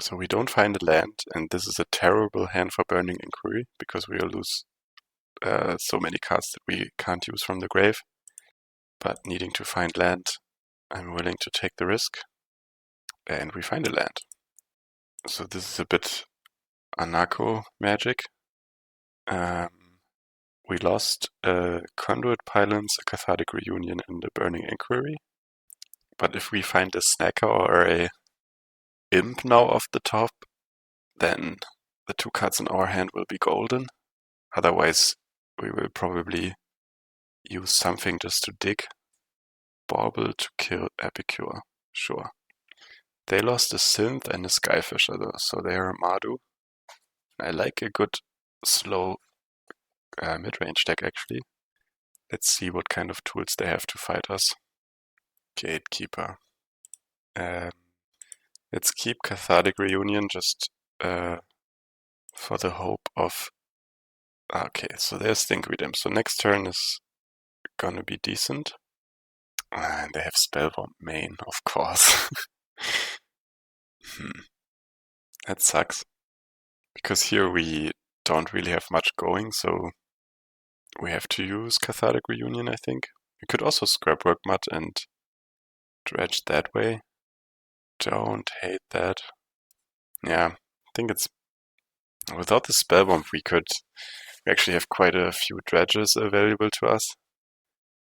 So we don't find a land, and this is a terrible hand for Burning Inquiry, because we'll lose so many cards that we can't use from the grave. But needing to find land, I'm willing to take the risk. And we find a land. So this is a bit Anako magic. We lost Conduit Pylons, a Cathartic Reunion, and a Burning Inquiry. But if we find a Snacker or a Imp now off the top, then the 2 cards in our hand will be golden. Otherwise, we will probably use something just to dig. Bauble to kill Epicure, sure. They lost a Synth and a Skyfisher though, so they are Mardu. I like a good slow mid-range deck actually. Let's see what kind of tools they have to fight us. Gatekeeper. Let's keep Cathartic Reunion just for the hope of Okay, so there's Stinkweed Imp. So next turn is gonna be decent. And they have Spellbomb main, of course. That sucks. Because here we don't really have much going, so we have to use Cathartic Reunion, I think. We could also Scrapwork Mud and Dredge that way. Don't hate that. Yeah, I think it's... Without the Spellbomb, we actually have quite a few Dredges available to us.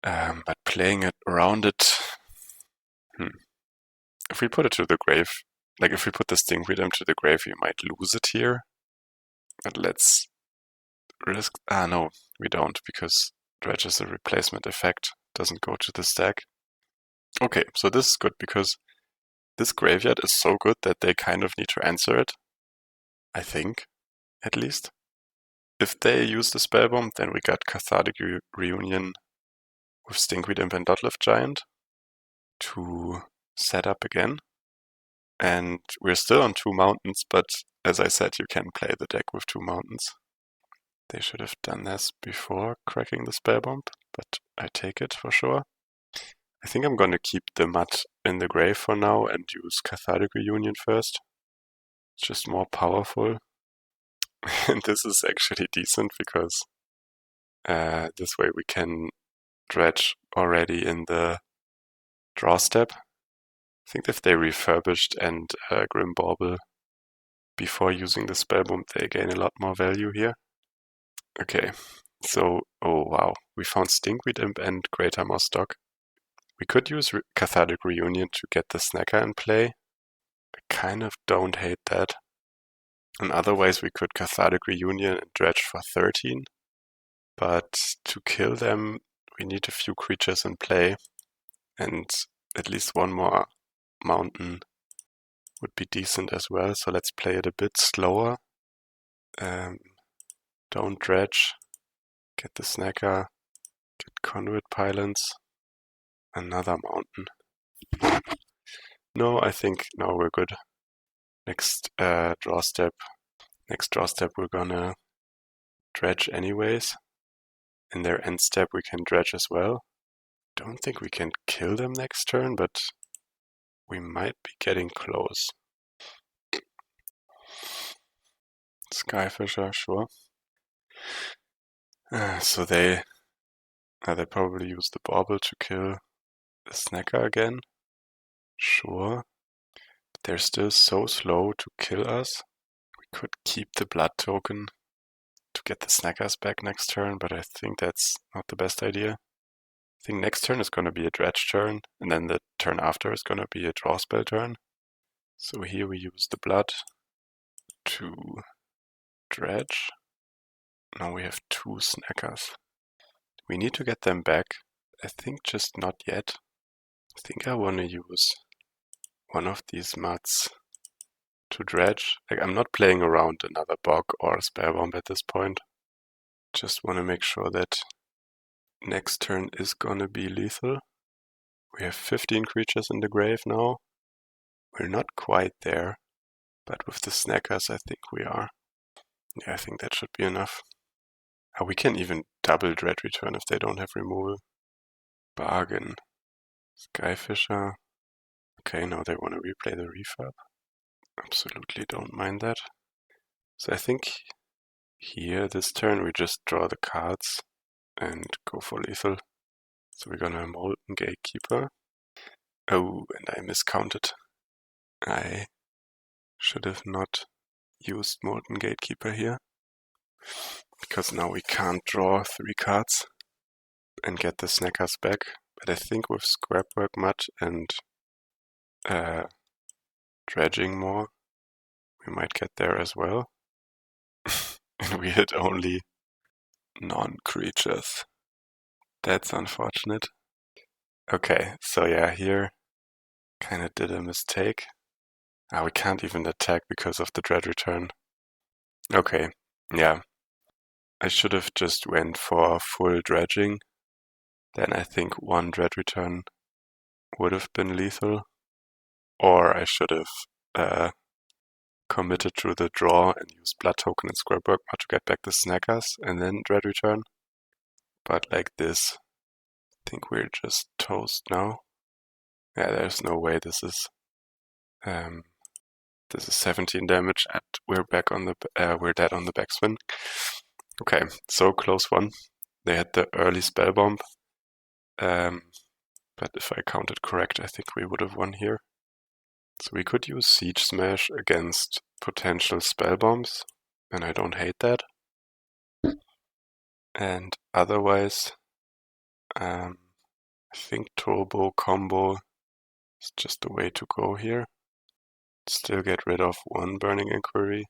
But playing it around it... If we put it to the grave, like if we put the Stinkweed Imp to the grave, we might lose it here. But let's risk... no, we don't, because Dredge is a replacement effect. Doesn't go to the stack. Okay, so this is good, because this graveyard is so good that they kind of need to answer it. I think, at least. If they use the Spellbomb, then we got Cathartic Reunion with Stinkweed Imp and Dotlift Giant to set up again. And we're still on 2 mountains, but as I said, you can play the deck with 2 mountains. They should have done this before cracking the Spellbomb, but I take it for sure. I think I'm going to keep the Mud in the grave for now and use Cathartic Reunion first. It's just more powerful. And this is actually decent because this way we can Dredge already in the draw step. I think if they refurbished and Grim Bauble before using the Spellbomb, they gain a lot more value here. Okay, so, oh wow, we found Stinkweed Imp and Greater Mostock. We could use Cathartic Reunion to get the Snacker in play. I kind of don't hate that. And otherwise we could Cathartic Reunion and Dredge for 13. But to kill them, we need a few creatures in play. And at least one more mountain would be decent as well. So let's play it a bit slower. Don't Dredge. Get the Snacker. Get Conduit Pylons. Another mountain. No, I think now we're good. Next draw step. Next draw step we're gonna Dredge anyways. In their end step we can Dredge as well. Don't think we can kill them next turn, but we might be getting close. Skyfisher, sure. So they probably use the Bauble to kill the Snacker again. Sure. But they're still so slow to kill us. We could keep the blood token to get the Snackers back next turn, but I think that's not the best idea. I think next turn is going to be a Dredge turn, and then the turn after is going to be a draw spell turn. So here we use the blood to Dredge. Now we have 2 Snackers. We need to get them back. I think just not yet. I think I want to use one of these muds to Dredge. Like, I'm not playing around another bog or a Spellbomb at this point. Just want to make sure that next turn is gonna be lethal. We have 15 creatures in the grave now. We're not quite there, but with the Snackers I think we are. Yeah, I think that should be enough. We can even double Dread Return if they don't have removal. Bargain. Skyfisher. Okay, now they want to replay the refurb. Absolutely don't mind that. So I think here, this turn, we just draw the cards and go for lethal. So we're gonna Molten Gatekeeper. Oh, and I miscounted. I should have not used Molten Gatekeeper here. Because now we can't draw 3 cards and get the Snackers back. But I think with Scrapwork Mud and dredging more, we might get there as well. And we hit only non-creatures. That's unfortunate. Okay, so yeah, here kinda did a mistake. We can't even attack because of the Dread Return. Okay, yeah. I should have just went for full dredging. Then I think 1 Dread Return would have been lethal. Or I should have committed to the draw and use Blood Token and Scrapwork to get back the Snackers and then Dread Return. But like this, I think we're just toast now. Yeah, there's no way this is 17 damage and we're back on the we're dead on the backswing. Okay, so close one. They had the early spell bomb. But if I counted correct, I think we would have won here. So we could use Siege Smash against potential spell bombs, and I don't hate that. And otherwise, I think Turbo Combo is just the way to go here. Still get rid of one Burning Inquiry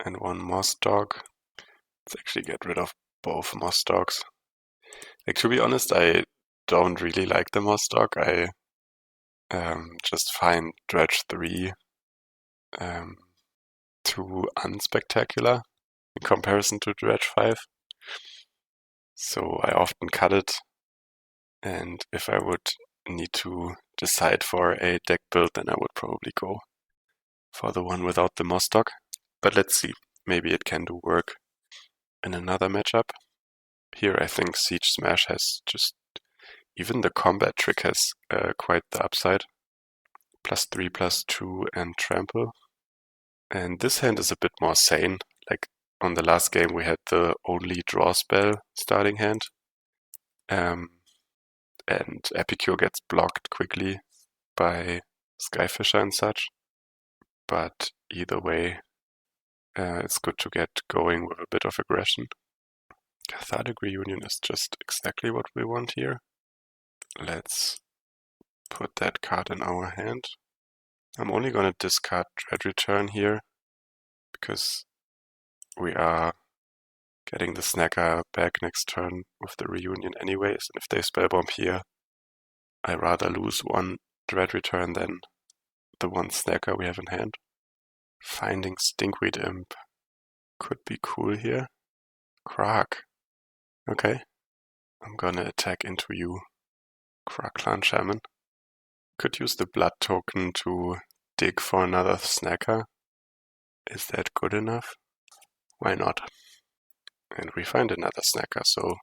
and one Moss Dog. Let's actually get rid of both Moss Dogs. Like, to be honest, I don't really like the Moss Dog. I just find Dredge 3 too unspectacular in comparison to Dredge 5. So I often cut it, and if I would need to decide for a deck build, then I would probably go for the one without the Moss Dog. But let's see, maybe it can do work in another matchup. Here I think Siege Smash has just, even the combat trick has quite the upside. +3, +2 and Trample. And this hand is a bit more sane. Like on the last game we had the only draw spell starting hand. And Epicure gets blocked quickly by Skyfisher and such. But either way, it's good to get going with a bit of aggression. Cathartic Reunion is just exactly what we want here. Let's put that card in our hand. I'm only going to discard Dread Return here because we are getting the Snacker back next turn with the Reunion anyways, and if they Spellbomb here, I rather lose one Dread Return than the one Snacker we have in hand. Finding Stinkweed Imp could be cool here. Krak. Okay. I'm gonna attack into you, Krak Clan Shaman. Could use the Blood Token to dig for another Snacker. Is that good enough? Why not? And we find another Snacker, so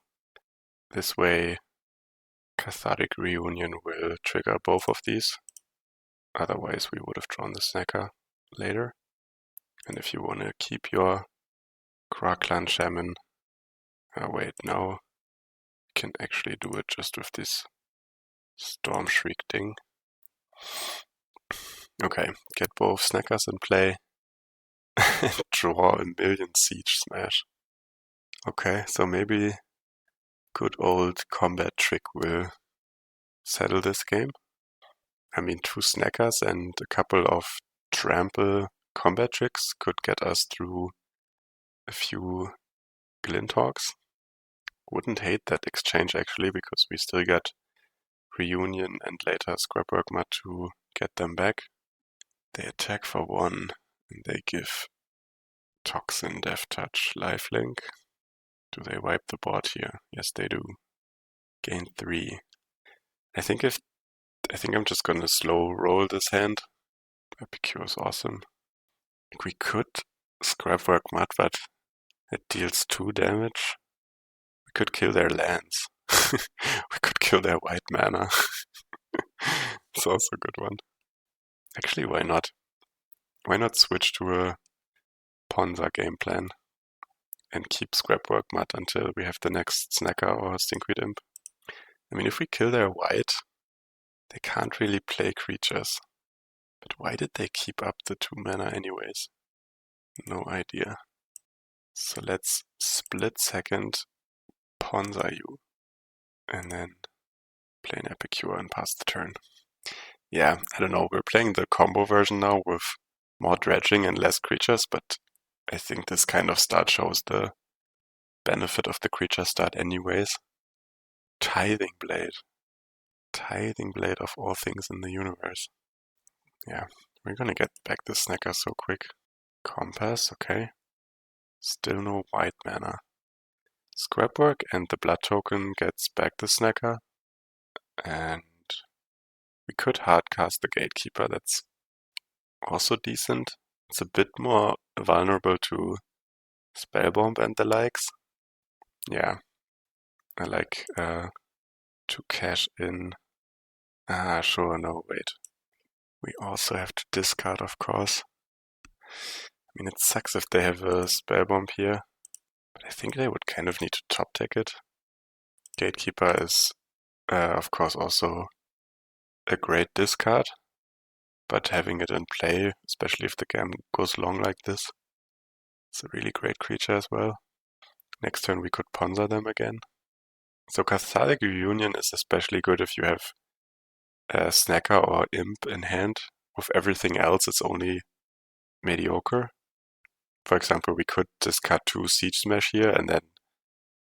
this way Cathartic Reunion will trigger both of these. Otherwise we would have drawn the Snacker later. And if you want to keep your Krak Clan Shaman, wait, no, you can actually do it just with this Storm Shriek thing. Okay, get both Snackers in play and draw a million Siege Smash. Okay, so maybe good old combat trick will settle this game. I mean, 2 Snackers and a couple of trample combat tricks could get us through a few Glinthawks. Wouldn't hate that exchange actually, because we still get Reunion and later Scrapwork to get them back. They attack for 1 and they give Toxin, Death Touch, Lifelink. Do they wipe the board here? Yes, they do. Gain 3. I think I'm just gonna slow roll this hand. Epicure is awesome. We could Scrapwork Mud, but it deals 2 damage. We could kill their lands. We could kill their white mana. It's also a good one. Actually, why not? Why not switch to a Ponza game plan and keep Scrapwork Mud until we have the next Snacker or Stinkweed Imp? I mean, if we kill their white, they can't really play creatures. But why did they keep up the 2 mana anyways? No idea. So let's split second, Ponza you, and then play an Epicure and pass the turn. Yeah, I don't know, we're playing the combo version now with more dredging and less creatures, but I think this kind of start shows the benefit of the creature start anyways. Tithing Blade. Tithing Blade of all things in the universe. Yeah, we're gonna get back the Snacker so quick. Compass, okay. Still no white mana. Scrapwork and the Blood Token gets back the Snacker. And we could hardcast the Gatekeeper, that's also decent. It's a bit more vulnerable to Spellbomb and the likes. Yeah, I like to cash in. Sure, no, wait. We also have to discard, of course. I mean, it sucks if they have a Spellbomb here, but I think they would kind of need to top deck it. Gatekeeper is, of course, also a great discard, but having it in play, especially if the game goes long like this, it's a really great creature as well. Next turn we could Ponza them again. So Cathartic Reunion is especially good if you have a Snacker or Imp in hand. With everything else, it's only mediocre. For example, we could discard 2 Siege Smash here and then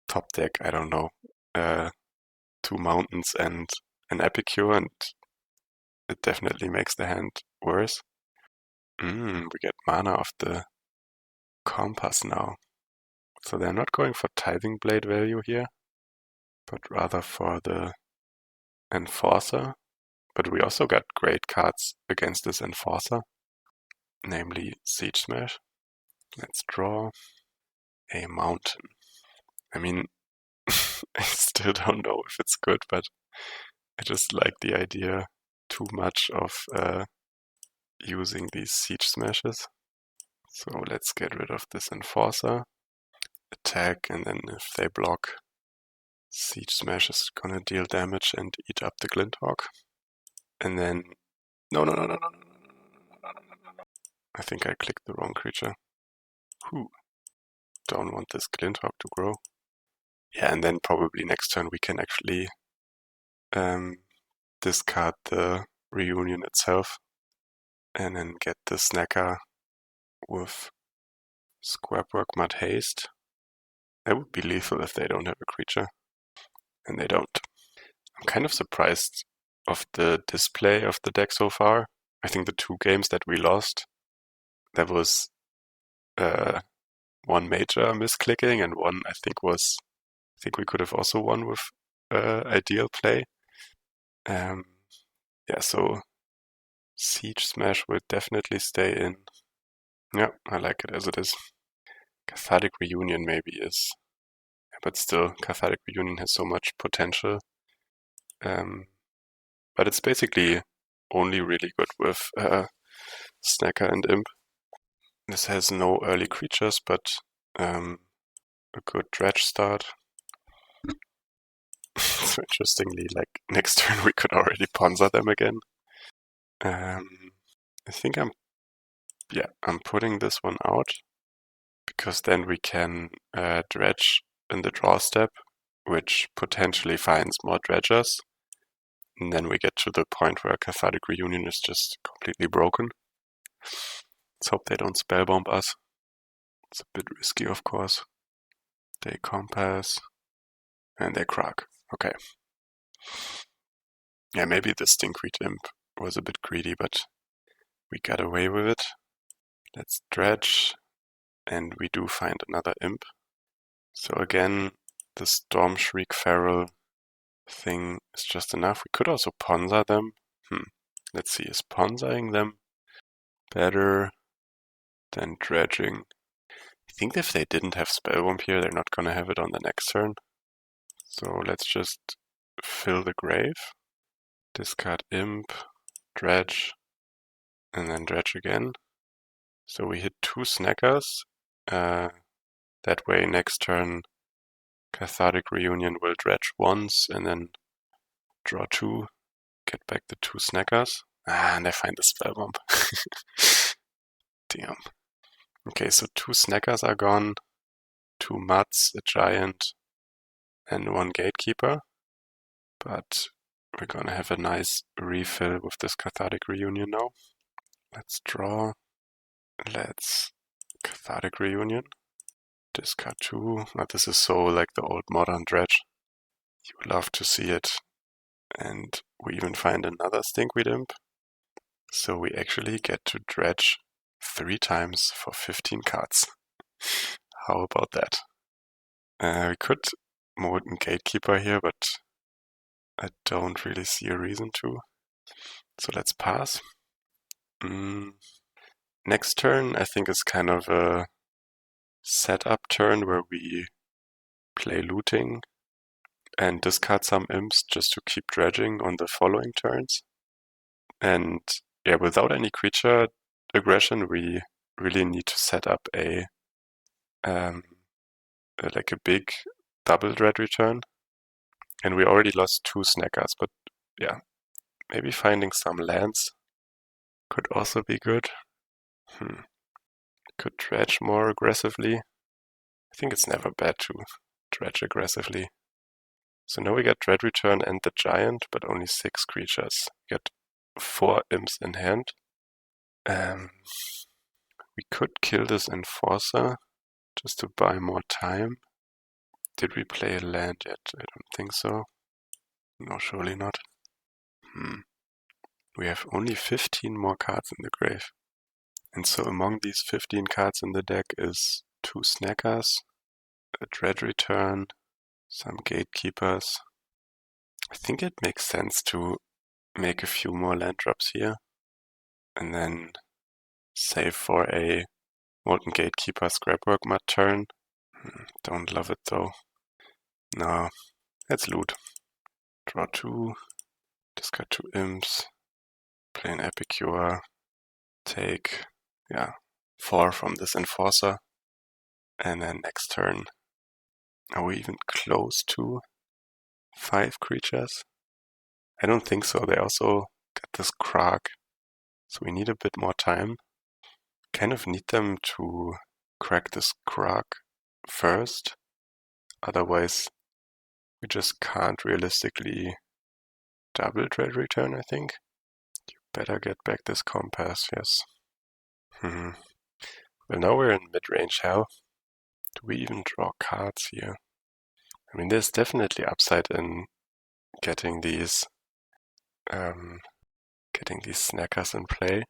top deck, I don't know, 2 Mountains and an Epicure, and it definitely makes the hand worse. We get mana of the Compass now. So they're not going for Tithing Blade value here, but rather for the Enforcer. But we also got great cards against this Enforcer, namely Siege Smash. Let's draw a Mountain. I mean, I still don't know if it's good, but I just like the idea too much of using these Siege Smashes. So let's get rid of this Enforcer. Attack, and then if they block, Siege Smash is gonna deal damage and eat up the Glinthawk. And then... No. I think I clicked the wrong creature. Don't want this Glinthawk to grow. Yeah, and then probably next turn we can actually discard the Reunion itself and then get the Snacker with Scrapwork Mud Haste. That would be lethal if they don't have a creature. And they don't. I'm kind of surprised of the display of the deck so far. I think the 2 games that we lost, there was one major misclicking and one I think we could have also won with ideal play. Yeah, so Siege Smash will definitely stay in. Yeah, I like it as it is. Cathartic Reunion maybe is, but still, Cathartic Reunion has so much potential. But it's basically only really good with Snacker and Imp. This has no early creatures, but a good Dredge start. So interestingly, like next turn we could already Ponza them again. I think I'm putting this one out because then we can Dredge in the draw step, which potentially finds more Dredgers. And then we get to the point where Cathartic Reunion is just completely broken. Let's hope they don't Spellbomb us. It's a bit risky, of course. They Compass, and they Crack. Okay. Yeah, maybe the Stinkweed Imp was a bit greedy, but we got away with it. Let's Dredge, and we do find another Imp. So again, the Storm Shriek Feral thing is just enough. We could also Ponza them. Let's see, is Ponzaing them better than Dredging? I think if they didn't have Spellbomb here, they're not gonna have it on the next turn. So let's just fill the grave, discard Imp, Dredge, and then Dredge again. So we hit 2 Snackers. That way next turn Cathartic Reunion will Dredge once and then draw 2, get back the 2 Snackers. And I find the Spellbomb. Damn. Okay, so 2 Snackers are gone, 2 Muds, a Giant, and 1 Gatekeeper. But we're gonna have a nice refill with this Cathartic Reunion now. Let's draw. Let's Cathartic Reunion. Discard 2. This is so like the old modern Dredge. You would love to see it. And we even find another Stinkweed Imp. So we actually get to Dredge 3 times for 15 cards. How about that? We could Molten Gatekeeper here, but I don't really see a reason to. So let's pass. Next turn, I think, is kind of a setup turn where we play looting and discard some imps just to keep dredging on the following turns. And yeah, without any creature aggression, we really need to set up like a big double dread return. And we already lost 2 snackers, but yeah, maybe finding some lands could also be good. Could dredge more aggressively. I think it's never bad to dredge aggressively. So now we got dread return and the giant, but only 6 creatures. We got 4 imps in hand. We could kill this enforcer just to buy more time. Did we play a land yet? I don't think so. No, surely not. We have only 15 more cards in the grave. And so among these 15 cards in the deck is 2 snackers, a dread return, some gatekeepers. I think it makes sense to make a few more land drops here and then save for a Molten Gatekeeper Scrapwork Mud turn. Don't love it though. No, let's loot. Draw 2, discard 2 imps, play an Epicure, take 4 from this enforcer, and then next turn, are we even close to 5 creatures? I don't think so. They also got this Krog, so we need a bit more time. Kind of need them to crack this Krog first, otherwise we just can't realistically double dread return, I think. You better get back this compass, yes. Well, now we're in mid-range hell. Do we even draw cards here? I mean, there's definitely upside in getting these snackers in play,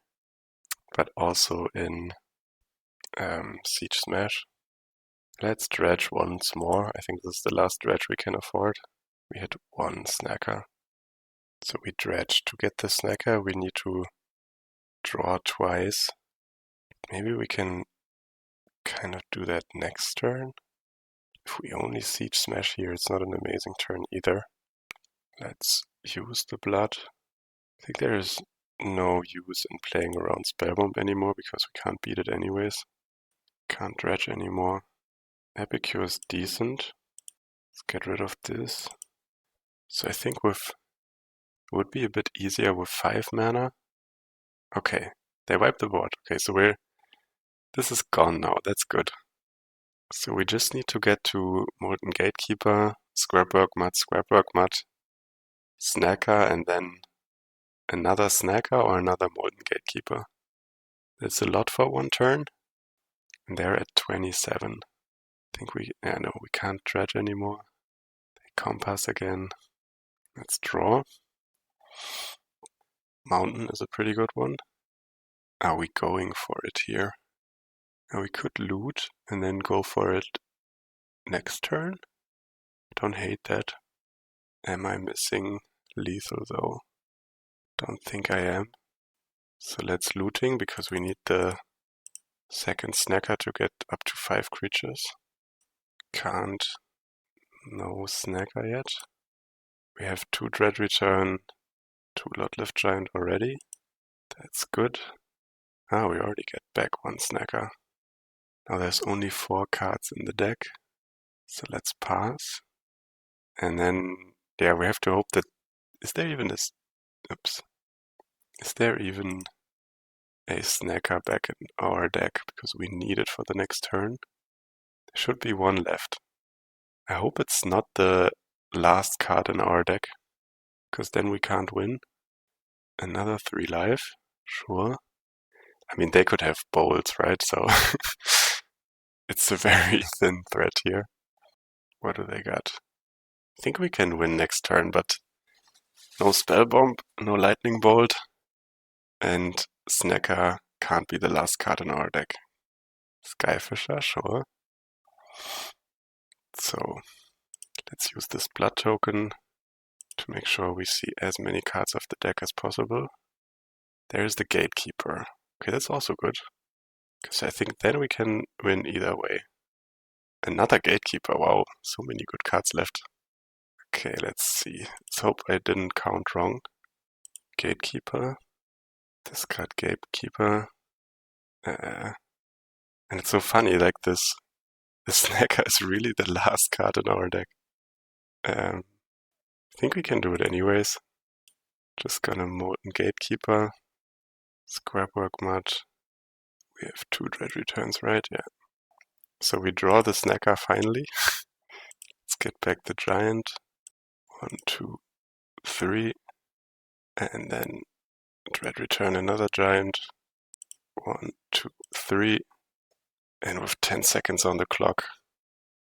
but also in Siege Smash. Let's dredge once more. I think this is the last dredge we can afford. We had 1 snacker. So we dredge. To get the snacker, we need to draw twice. Maybe we can kind of do that next turn. If we only Siege Smash here, it's not an amazing turn either. Let's use the blood. I think there is no use in playing around Spellbomb anymore because we can't beat it anyways. Can't dredge anymore. Epicure is decent. Let's get rid of this. So I think it would be a bit easier with 5 mana. Okay, they wiped the board. Okay, so this is gone now. That's good. So we just need to get to Molten Gatekeeper, Scrapwork Mud, Snacker, and then another Snacker or another Molten Gatekeeper. That's a lot for 1 turn. And they're at 27. I think we can't dredge anymore. They compass again. Let's draw. Mountain is a pretty good one. Are we going for it here? Now we could loot and then go for it next turn. Don't hate that. Am I missing lethal though? Don't think I am. So let's looting because we need the second snacker to get up to 5 creatures. Can't. No snacker yet. We have 2 dread return, 2 Lot-Lift Giant already. That's good. We already get back 1 snacker. Now there's only 4 cards in the deck. So let's pass. And then, we have to hope that... Is there even a snacker back in our deck? Because we need it for the next turn. There should be 1 left. I hope it's not the last card in our deck, because then we can't win. Another 3 life, sure. I mean, they could have bowls, right? So it's a very thin threat here. What do they got? I think we can win next turn, but no Spell Bomb, no Lightning Bolt, and Snacker can't be the last card in our deck. Skyfisher, sure. So let's use this blood token to make sure we see as many cards of the deck as possible. There's the Gatekeeper. Okay, that's also good. Because I think then we can win either way. Another Gatekeeper, wow, so many good cards left. Okay, let's see. Let's hope I didn't count wrong. Gatekeeper. Discard Gatekeeper. And it's so funny, like this Snacker is really the last card in our deck. I think we can do it anyways. Just gonna Molten Gatekeeper. Scrapwork Mud. We have 2 Dredge returns, right? Yeah. So we draw the Snacker finally. Let's get back the Giant. 1, 2, 3. And then Dredge return another Giant. 1, 2, 3. And with 10 seconds on the clock,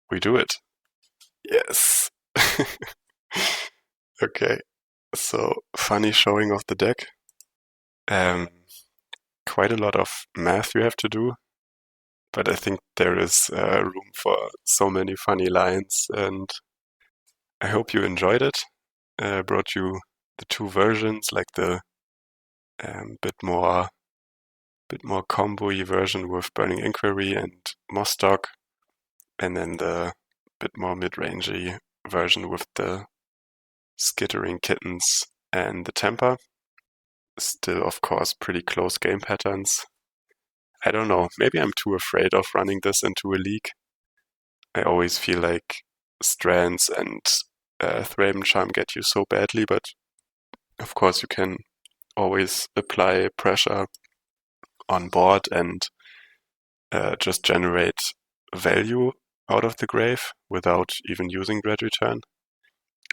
we do it. Yes! Okay, so funny showing of the deck. Quite a lot of math you have to do, but I think there is room for so many funny lines, and I hope you enjoyed it. Brought you the 2 versions, like the bit more combo-y version with Burning Inquiry and Mostock, and then the bit more mid-rangey version with the Skittering Kittens and the Temper. Still, of course, pretty close game patterns. I don't know, maybe I'm too afraid of running this into a league. I always feel like Strands and Thraben Charm get you so badly, but of course you can always apply pressure on board and just generate value out of the grave without even using Dread Return.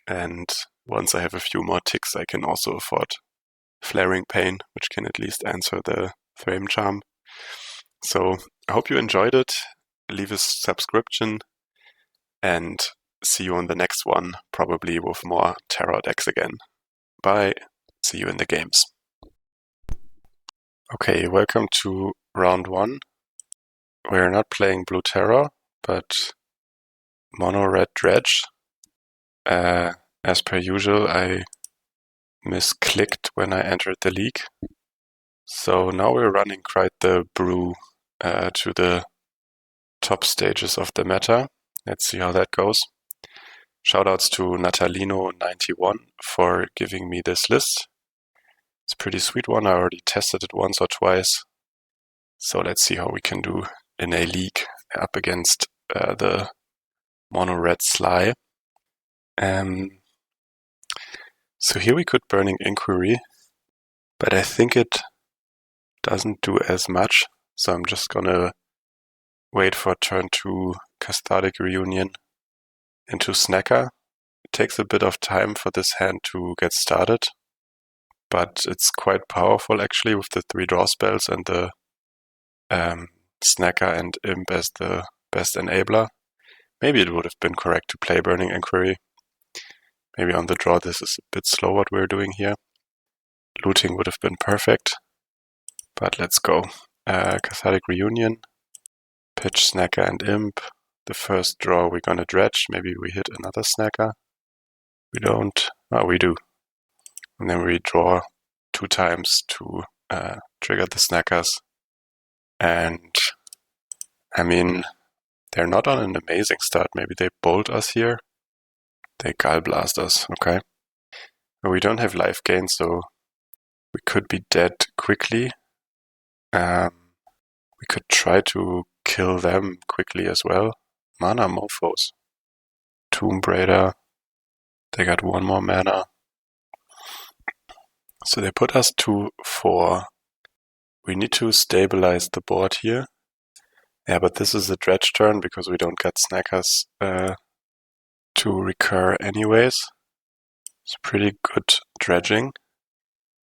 And once I have a few more ticks, I can also afford Flaring Pain, which can at least answer the Thraben Charm. So I hope you enjoyed it. Leave a subscription and see you on the next one, probably with more Terror decks again. Bye. See you in the games. Okay, welcome to round 1. We're not playing Blue Terror, but Mono Red Dredge. As per usual, I misclicked when I entered the league. So now we're running quite the brew to the top stages of the meta. Let's see how that goes. Shoutouts to Natalino91 for giving me this list. It's a pretty sweet one. I already tested it once or twice. So let's see how we can do in a league up against the Mono Red Sligh. So here we could Burning Inquiry, but I think it doesn't do as much. So I'm just gonna wait for turn 2 Cathartic Reunion into Snacker. It takes a bit of time for this hand to get started, but it's quite powerful actually with the 3 draw spells and the Snacker and Imp as the best enabler. Maybe it would have been correct to play Burning Inquiry. Maybe on the draw this is a bit slow what we're doing here. Looting would have been perfect, but let's go. Cathartic Reunion, pitch Snacker and Imp. The first draw we're gonna Dredge. Maybe we hit another Snacker. We don't. Oh, we do. And then we draw 2 times to trigger the Snackers. And I mean, they're not on an amazing start. Maybe they bolt us here. They Gull Blast us, okay. But we don't have life gain, so we could be dead quickly. We could try to kill them quickly as well. Mana Mofos. Tomb Raider. They got 1 more mana. So they put us to 4. We need to stabilize the board here. Yeah, but this is a Dredge turn because we don't get Snackers to recur anyways. It's pretty good dredging.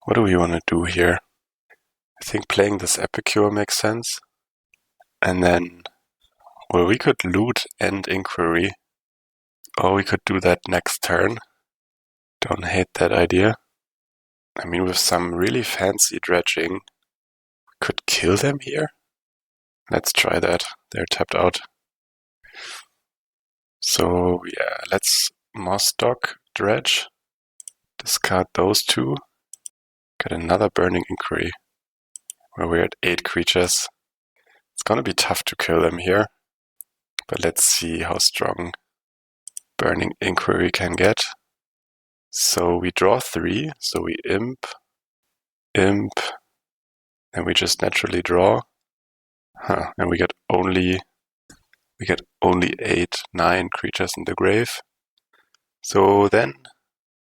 What do we want to do here? I think playing this Epicure makes sense. And then, well, we could loot and Inquiry. Or we could do that next turn. Don't hate that idea. I mean, with some really fancy dredging, we could kill them here. Let's try that. They're tapped out. So yeah, let's Mostock Dredge. Discard those 2. Get another Burning Inquiry. Where we're at 8 creatures. It's gonna be tough to kill them here, but let's see how strong Burning Inquiry can get. So we draw 3, so we imp, and we just naturally draw. And we get only 8, 9 creatures in the grave. So then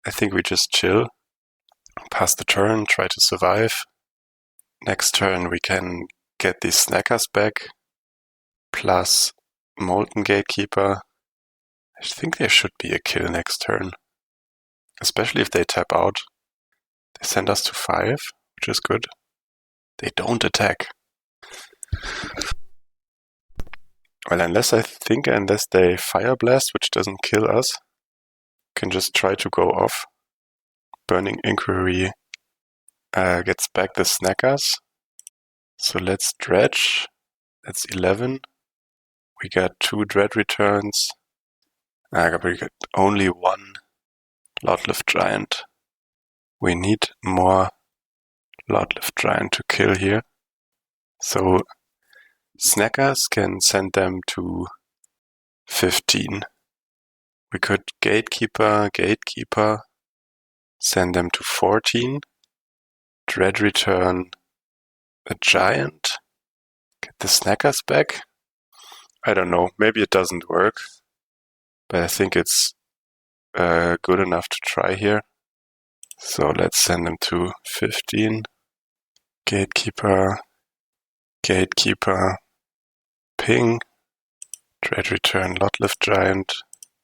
I think we just chill, pass the turn, try to survive. Next turn we can get these snackers back, plus Molten Gatekeeper. I think there should be a kill next turn, especially if they tap out. They send us to 5, which is good. They don't attack. Well, unless they Fire Blast, which doesn't kill us, can just try to go off. Burning Inquiry gets back the snackers. So let's Dredge. That's 11. We got 2 Dread returns. We got only 1 Lot-Lived Giant. We need more Lot-Lived Giant to kill here. So snackers can send them to 15. We could Gatekeeper, send them to 14. Dread return a Giant. Get the snackers back. I don't know, maybe it doesn't work, but I think it's good enough to try here. So let's send them to 15. Gatekeeper, ping, Dread return, Lot-Lived Giant.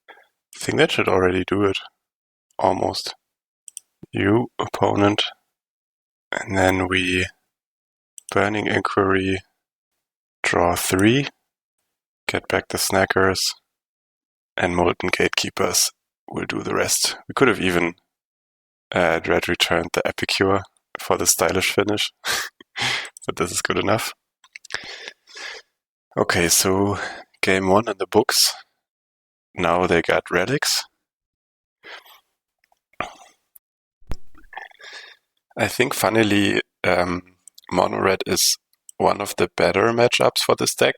I think that should already do it. Almost. You, opponent. And then we Burning Inquiry, draw 3, get back the snackers, and Molten Gatekeepers will do the rest. We could have even Dread returned the Epicure for the stylish finish, but this is good enough. Okay, so game 1 in the books. Now they got relics. I think funnily Mono Red is one of the better matchups for this deck.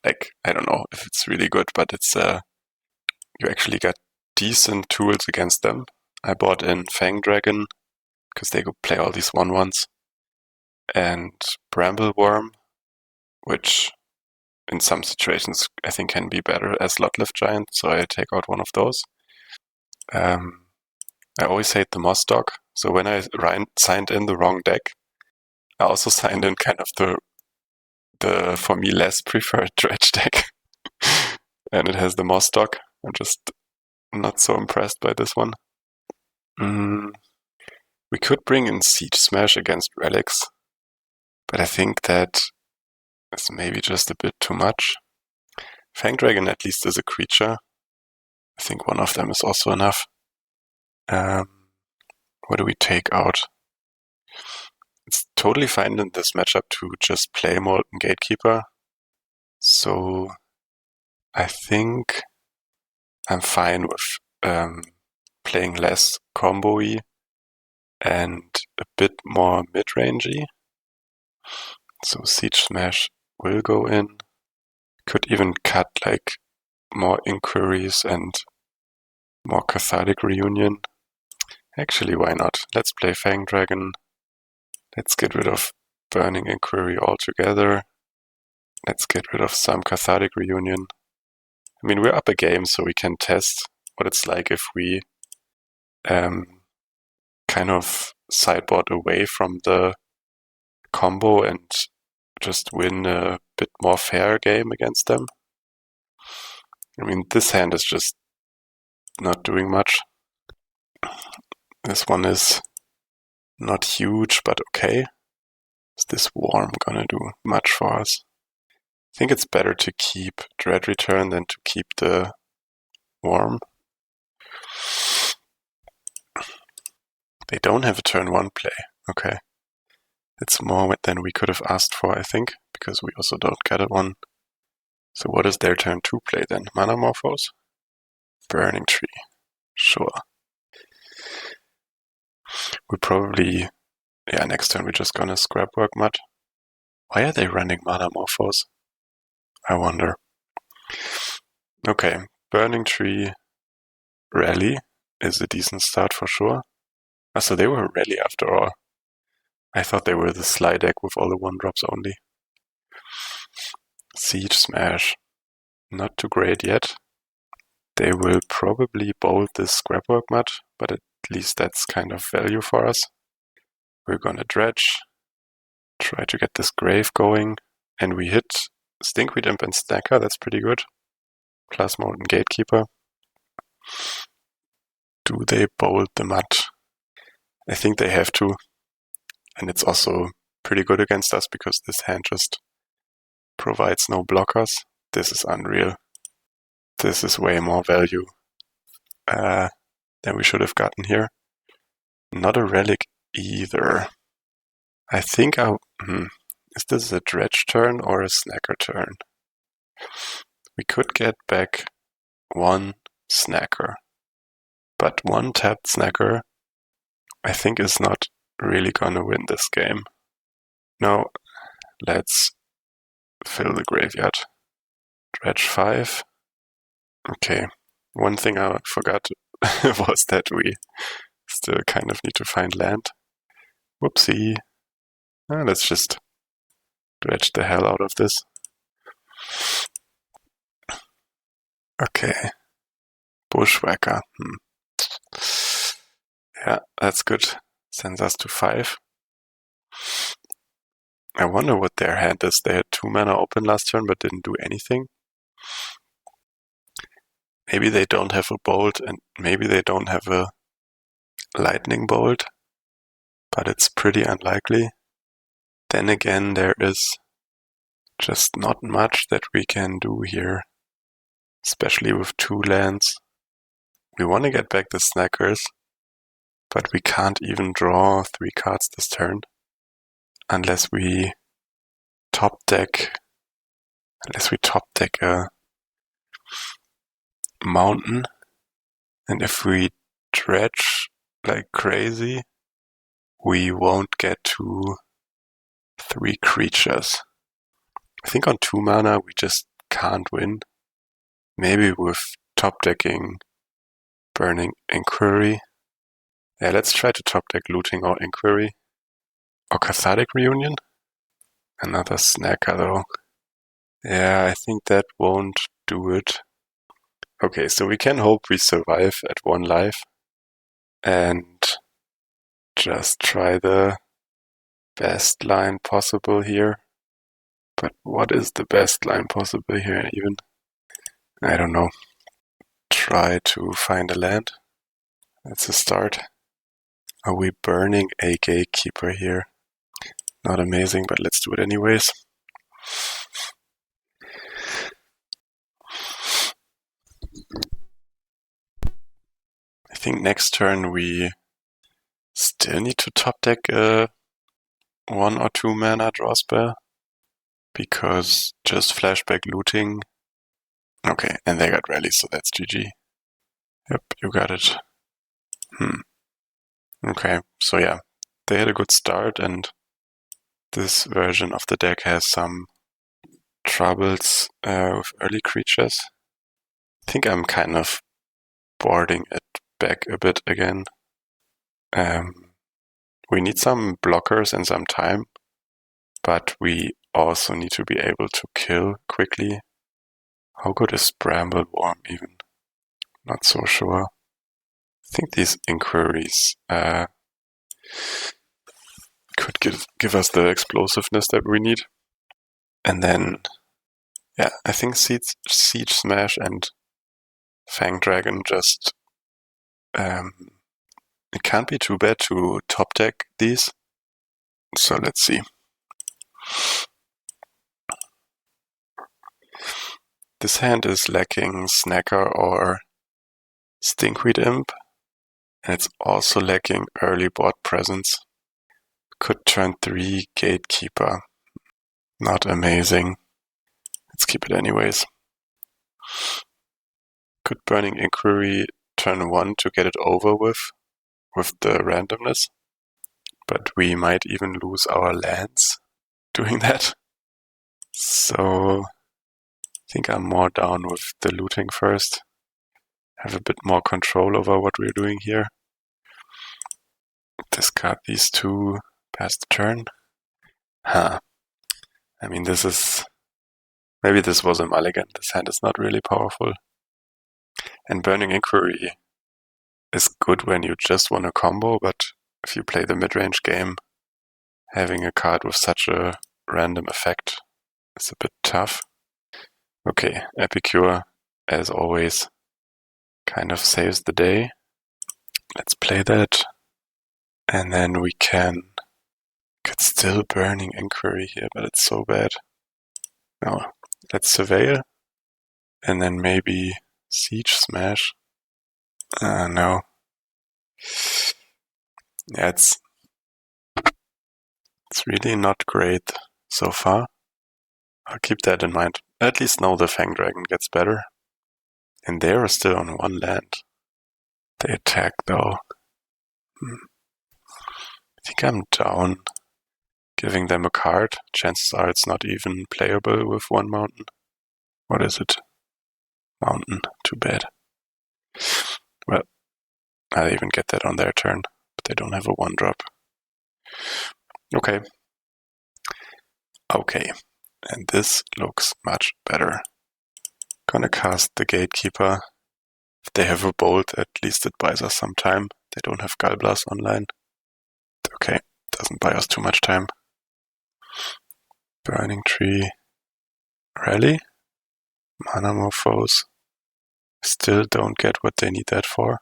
Like, I don't know if it's really good, but it's you actually got decent tools against them. I bought in Fang Dragon because they could play all these 1/1s, and Bramble Worm, which in some situations I think can be better as Lot-Lived Giant, so I take out one of those. I always hate the Moss Dog, so when I signed in the wrong deck, I also signed in kind of the for me less preferred Dredge deck, and it has the Moss Dog. I'm just not so impressed by this one. We could bring in Siege Smash against relics, but I think that is maybe just a bit too much. Fang Dragon at least is a creature. I think one of them is also enough. What do we take out? It's totally fine in this matchup to just play Molten Gatekeeper. So I think I'm fine with playing less combo-y and a bit more mid-rangey. So Siege Smash will go in. Could even cut like more Inquiries and more Cathartic Reunion. Actually, why not? Let's play Fang Dragon. Let's get rid of Burning Inquiry altogether. Let's get rid of some Cathartic Reunion. I mean, we're up a game, so we can test what it's like if we kind of sideboard away from the combo and just win a bit more fair game against them. I mean, this hand is just not doing much. This one is not huge, but okay. Is this Worm gonna do much for us? I think it's better to keep Dread Return than to keep the Worm. They don't have a turn 1 play. Okay. It's more than we could have asked for, I think, because we also don't get it one. So what is their turn 2 play then? Mana Morphos? Burning Tree. Sure. We probably... Yeah, next turn we're just gonna Scrapwork Mud. Why are they running Mana Morphos? I wonder. Okay, Burning Tree Rally is a decent start for sure. So they were Rally after all. I thought they were the Sligh deck with all the 1-drops only. Siege Smash. Not too great yet. They will probably bolt this Scrapwork Mud, but at least that's kind of value for us. We're gonna Dredge, try to get this Grave going, and we hit Stinkweed Imp and Snacker, that's pretty good. Plus Molten Gatekeeper. Do they bolt the Mud? I think they have to. And it's also pretty good against us because this hand just provides no blockers. This is unreal. This is way more value than we should have gotten here. Not a relic either. I think is this a Dredge turn or a Snacker turn? We could get back one Snacker. But one tapped Snacker I think is not really gonna win this game. No, let's fill the graveyard. Dredge 5. Okay, one thing I forgot was that we still kind of need to find land. Whoopsie. Let's just dredge the hell out of this. Okay. Bushwhacker. Yeah, that's good. Sends us to 5. I wonder what their hand is. They had 2 mana open last turn but didn't do anything. Maybe they don't have a bolt and maybe they don't have a lightning bolt, but it's pretty unlikely. Then again, there is just not much that we can do here, especially with 2 lands. We want to get back the Snackers, but we can't even draw 3 cards this turn unless we top deck a mountain. And if we dredge like crazy, we won't get to 3 creatures. I think on 2 mana we just can't win. Maybe with top decking Burning Inquiry. Yeah, let's try to top deck Looting or Inquiry. Or Cathartic Reunion? Another Snacker though. Yeah, I think that won't do it. Okay, so we can hope we survive at 1 life. And just try the best line possible here. But what is the best line possible here even? I don't know. Try to find a land. That's a start. Are we burning a Gatekeeper here? Not amazing, but let's do it anyways. I think next turn we still need to top deck a 1 or 2 mana draw spell, because just flashback Looting. Okay, and they got Rally, so that's GG. Yep, you got it. Okay, so yeah, they had a good start, and this version of the deck has some troubles with early creatures. I think I'm kind of boarding it back a bit again. We need some blockers and some time, but we also need to be able to kill quickly. How good is Bramble Worm even? Not so sure. I think these Inquiries could give us the explosiveness that we need. And then, yeah, I think Siege Smash and Fang Dragon just... it can't be too bad to top deck these. So let's see. This hand is lacking Snacker or Stinkweed Imp, and it's also lacking early board presence. Could turn 3 Gatekeeper. Not amazing. Let's keep it anyways. Could Burning Inquiry turn 1 to get it over with the randomness, but we might even lose our lands doing that. So think I'm more down with the looting first. Have a bit more control over what we're doing here. Discard these two, pass the turn. I mean, this is... Maybe this was a mulligan. This hand is not really powerful. And Burning Inquiry is good when you just want a combo, but if you play the mid-range game, having a card with such a random effect is a bit tough. Okay, Epicure, as always, kind of saves the day. Let's play that. And then we could still Burning Inquiry here, but it's so bad. No, let's Surveil. And then maybe Siege Smash. No. Yeah, it's really not great so far. I'll keep that in mind. At least now the Fang Dragon gets better. And they are still on one land. They attack though. I think I'm down giving them a card. Chances are it's not even playable with one mountain. What is it? Mountain. Too bad. Well, I'll even get that on their turn, but they don't have a 1-drop. Okay. Okay. And this looks much better. Gonna cast the Gatekeeper. If they have a Bolt, at least it buys us some time. They don't have Galblas online. Okay, doesn't buy us too much time. Burning Tree. Rally? Mana Morphose. Still don't get what they need that for.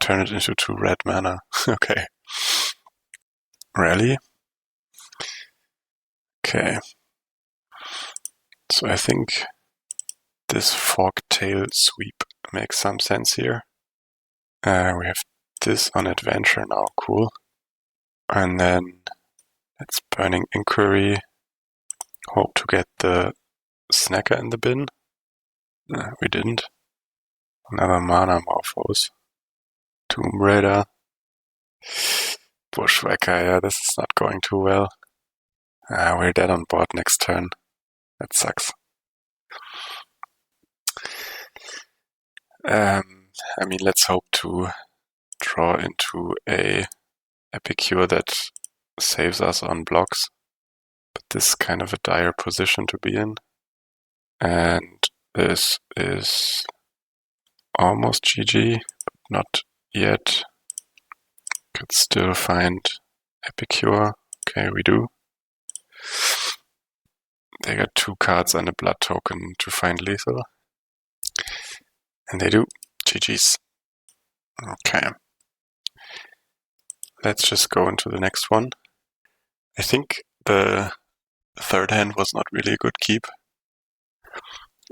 Turn it into 2 red mana. Okay. Rally? Okay. So I think this Forktail Sweep makes some sense here. We have this on Adventure now, cool. And then let's Burning Inquiry. Hope to get the Snacker in the bin. We didn't. Another Mana Morphose. Tomb Raider. Bushwhacker, yeah, this is not going too well. We're dead on board next turn. That sucks. I mean, let's hope to draw into a Epicure that saves us on blocks. But this is kind of a dire position to be in. And this is almost GG, but not yet. Could still find Epicure. Okay, we do. They got 2 cards and a blood token to find lethal. And they do. GG's. Okay. Let's just go into the next one. I think the third hand was not really a good keep.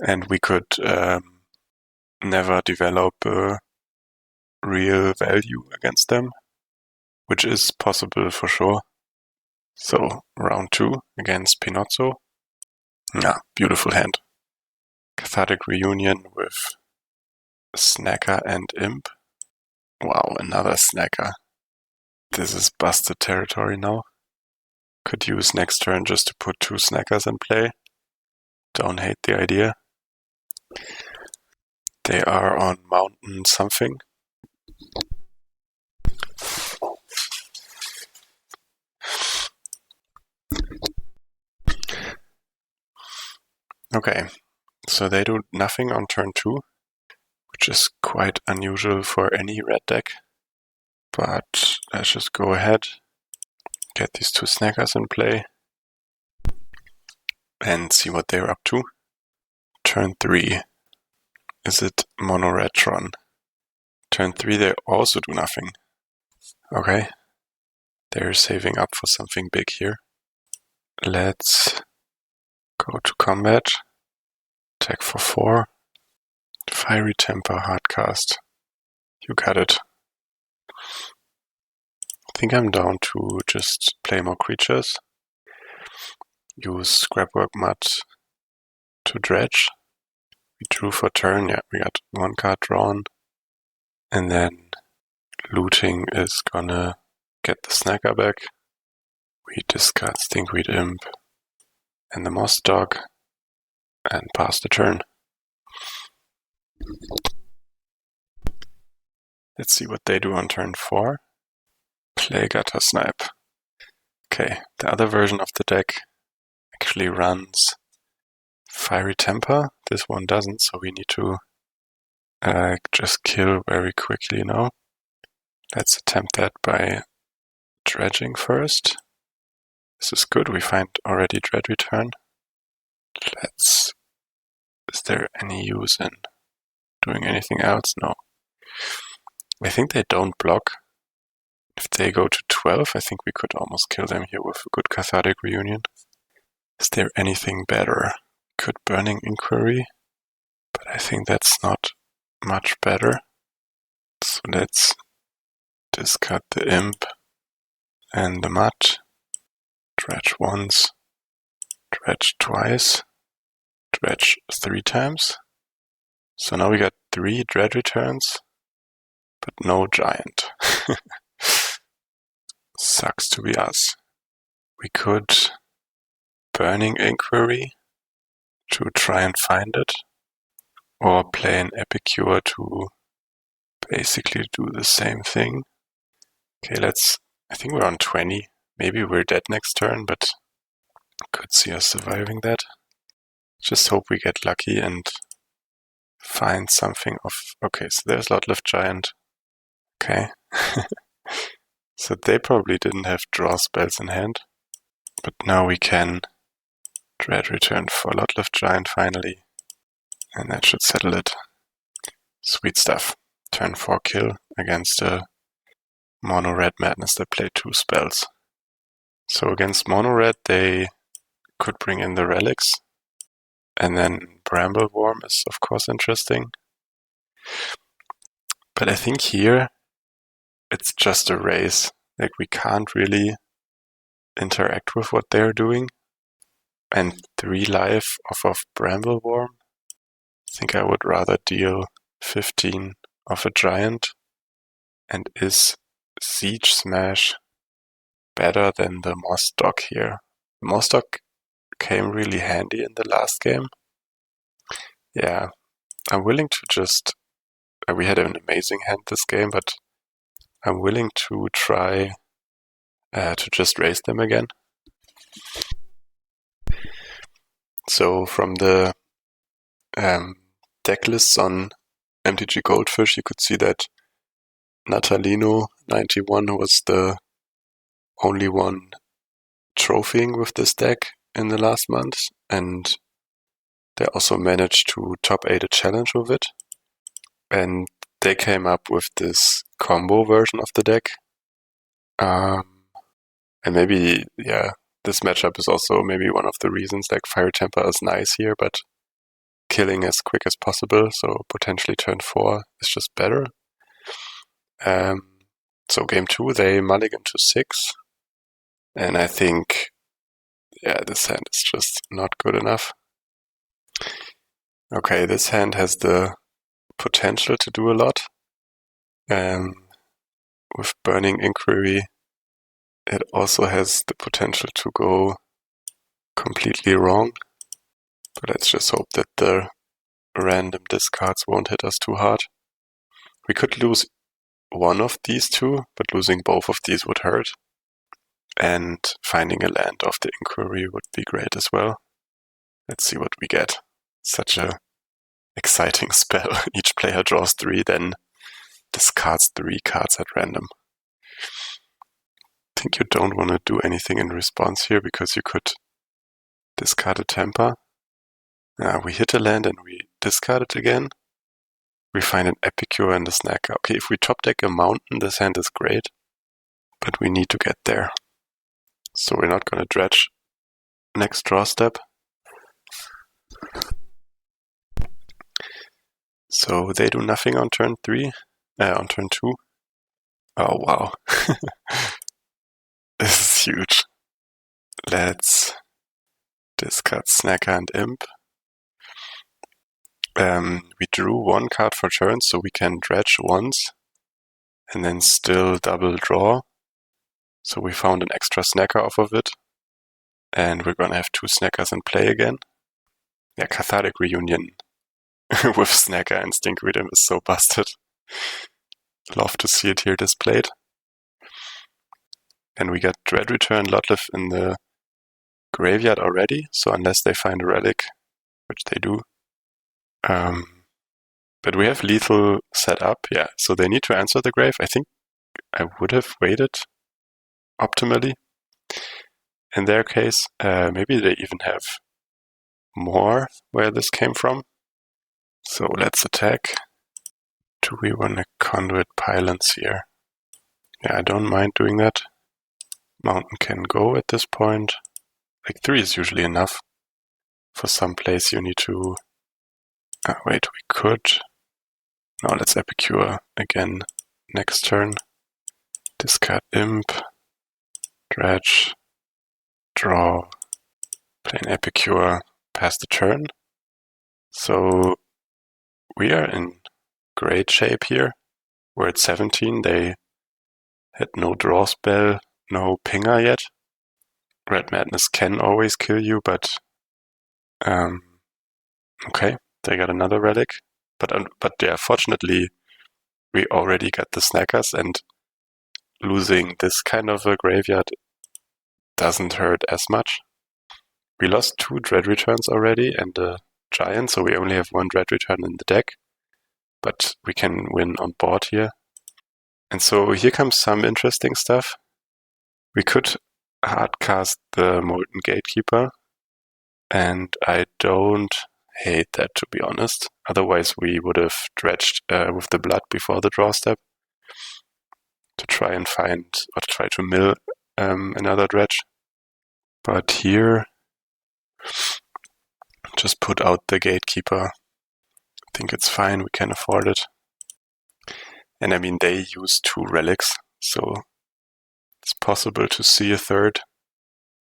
And we could never develop a real value against them, which is possible for sure. So, round 2 against Pinozzo. Beautiful hand. Cathartic Reunion with Snacker and Imp. Wow, another Snacker. This is busted territory now. Could use next turn just to put 2 Snackers in play. Don't hate the idea. They are on Mountain something. Okay, so they do nothing on turn 2, which is quite unusual for any red deck. But let's just go ahead, get these 2 Snackers in play, and see what they're up to. Turn 3. Is it Monoretron? Turn 3 they also do nothing. Okay. They're saving up for something big here. Let's go to combat. Attack for 4. Fiery Temper, Hardcast. You got it. I think I'm down to just play more creatures. Use Scrapwork Mud to Dredge. We drew for turn, yeah, we got 1 card drawn. And then looting is gonna get the Snacker back. We discard Stinkweed Imp and the Moss Dog. and pass the turn. Let's see what they do on turn 4. Play Gutter Snipe. Okay, the other version of the deck actually runs Fiery Temper. This one doesn't, so we need to just kill very quickly now. Let's attempt that by dredging first. This is good, we find already Dread Return. Is there any use in doing anything else? No. I think they don't block. If they go to 12, I think we could almost kill them here with a good Cathartic Reunion. Is there anything better? Could Burning Inquiry, but I think that's not much better. So let's discard the Imp and the Mud. Dredge once, dredge twice, dredge 3 times. So now we got 3 Dread Returns, but no Giant. Sucks to be us. We could Burning Inquiry to try and find it, or play an Epicure to basically do the same thing. Okay, I think we're on 20. Maybe we're dead next turn, but could see us surviving that. Just hope we get lucky and find something of... Okay, so there's Lot-Lift Giant. Okay. So they probably didn't have draw spells in hand. But now we can Dread Return for Lot-Lift Giant finally. And that should settle it. Sweet stuff. Turn 4 kill against a Mono Red Madness that played 2 spells. So against Mono Red they could bring in the Relics. And then Bramble Worm is of course interesting. But I think here it's just a race. Like we can't really interact with what they're doing. And 3 life off of Bramble Worm. I think I would rather deal 15 of a Giant. And is Siege Smash better than the Moss Dog here? The Moss Dog came really handy in the last game. Yeah, I'm willing to just... we had an amazing hand this game, but I'm willing to try to just raise them again. So from the deck lists on MTG Goldfish, you could see that Natalino91 was the only one trophying with this deck in the last month, and they also managed to top 8 a challenge with it. And they came up with this combo version of the deck. And maybe, yeah, this matchup is also maybe one of the reasons like Fire Temper is nice here, but killing as quick as possible, so potentially turn 4 is just better. So game 2 they mulligan to 6, and I think, yeah, this hand is just not good enough. Okay, this hand has the potential to do a lot. With Burning Inquiry, it also has the potential to go completely wrong. But let's just hope that the random discards won't hit us too hard. We could lose one of these two, but losing both of these would hurt. And finding a land of the Inquiry would be great as well. Let's see what we get. Such a exciting spell. Each player draws 3, then discards 3 cards at random. I think you don't want to do anything in response here, because you could discard a Temper. We hit a land and we discard it again. We find an Epicure and a Snacker. Okay, if we top deck a mountain, this hand is great, but we need to get there. So we're not going to dredge next draw step. So they do nothing on turn 3, on turn 2. Oh wow. This is huge. Let's discard Snacker and Imp. We drew 1 card for turn, so we can dredge once and then still double draw. So we found an extra Snacker off of it, and we're gonna have 2 Snackers in play again. Yeah, Cathartic Reunion with Snacker and Stinkweed Imp is so busted. Love to see it here displayed. And we got Dread Return, Lotlif in the graveyard already, so unless they find a relic, which they do. But we have lethal set up, yeah, so they need to answer the grave. I think I would have waited optimally in their case. Maybe they even have more where this came from. So let's attack. Do we want to conduit pylons here? Yeah, I don't mind doing that. Mountain can go at this point. Like 3 is usually enough. For some place you need to... wait, we could... No, let's Epicure again next turn. Discard Imp. Dredge. Draw. Play an Epicure. Pass the turn. So we are in great shape here. We're at 17. They had no draw spell, no pinger yet. Red Madness can always kill you, but okay, they got another relic. But yeah, fortunately, we already got the Snackers, and losing this kind of a graveyard doesn't hurt as much. We lost 2 Dread Returns already and a Giant, so we only have 1 Dread Return in the deck. But we can win on board here. And so here comes some interesting stuff. We could hardcast the Molten Gatekeeper, and I don't hate that, to be honest. Otherwise we would have dredged with the blood before the draw step to try and find, or to try to mill another dredge. But here, just put out the Gatekeeper. I think it's fine, we can afford it. And I mean, they use 2 relics, so it's possible to see a third,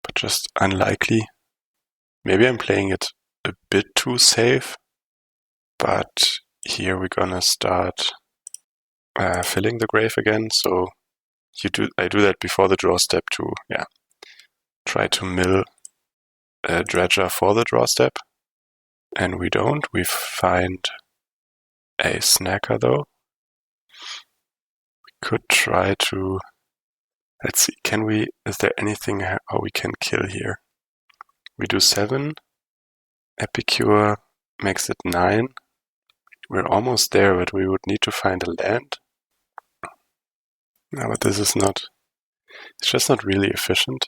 but just unlikely. Maybe I'm playing it a bit too safe, but here we're gonna start filling the grave again. So I do that before the draw step to try to mill a Dredger for the draw step, and we don't. We find a Snacker though. We could try to. Let's see. Is there anything how we can kill here? We do 7. Epicure makes it 9. We're almost there, but we would need to find a land. No, but this is not... It's just not really efficient.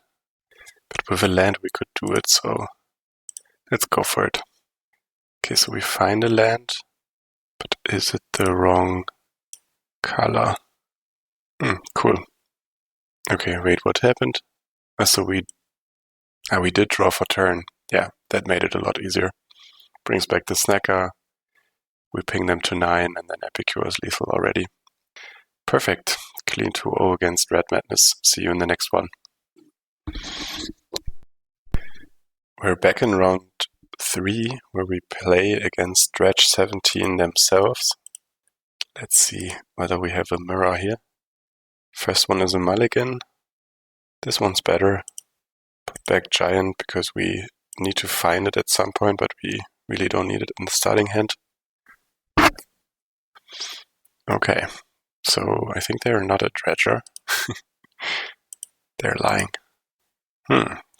But with a land we could do it, so let's go for it. Okay, so we find a land, but is it the wrong color? Cool. Okay, wait, what happened? So we did draw for turn. Yeah, that made it a lot easier. Brings back the Snacker. We ping them to 9, and then Epicure is lethal already. Perfect. Clean 2-0 against Red Madness. See you in the next one. We're back in round 3, where we play against Dredge 17 themselves. Let's see whether we have a mirror here. First one is a mulligan. This one's better. Put back Giant because we need to find it at some point, but we really don't need it in the starting hand. Okay, so I think they're not a Dredger. They're lying.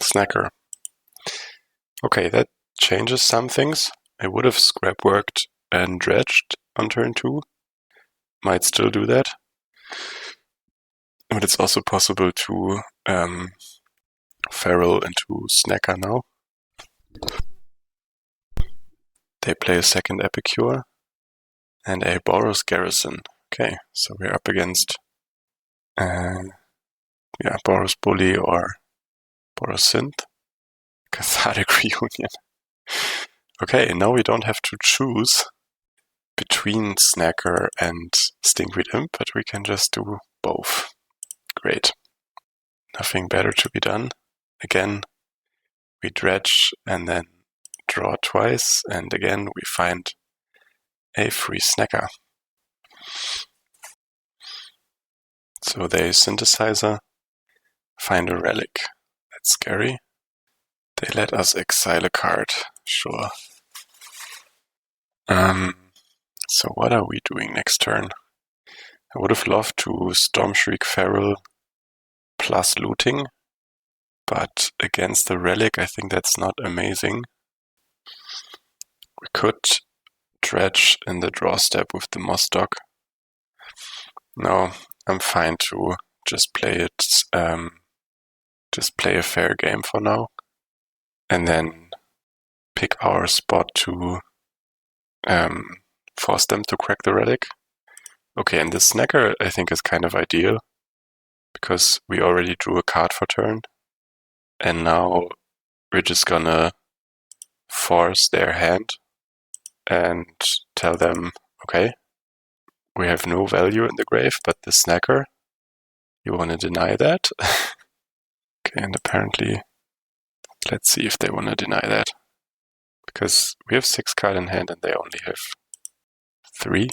Snacker. Okay, that changes some things. I would have scrap worked and dredged on turn 2. Might still do that. But it's also possible to feral into Snacker now. They play a second Epicure and a Boros Garrison. Okay, so we're up against Boros Bully or Boros Synth. Cathartic Reunion. Okay, now we don't have to choose between Snacker and Stinkweed Imp, but we can just do both. Great. Nothing better to be done. Again, we dredge and then draw twice, and again we find a free Snacker. So they synthesizer, find a relic. That's scary. They let us exile a card. Sure. So what are we doing next turn? I would have loved to Storm Shriek Feral plus looting, but against the relic I think that's not amazing. We could Dredge in the draw step with the Moss Dog. No, I'm fine to just play it, just play a fair game for now, and then pick our spot to force them to crack the relic. Okay, and the snacker I think is kind of ideal, because we already drew a card for turn, and now we're just gonna force their hand and tell them, okay, we have no value in the grave, but the snacker, you want to deny that? Okay, and apparently, let's see if they want to deny that. Because we have 6 cards in hand and they only have 3.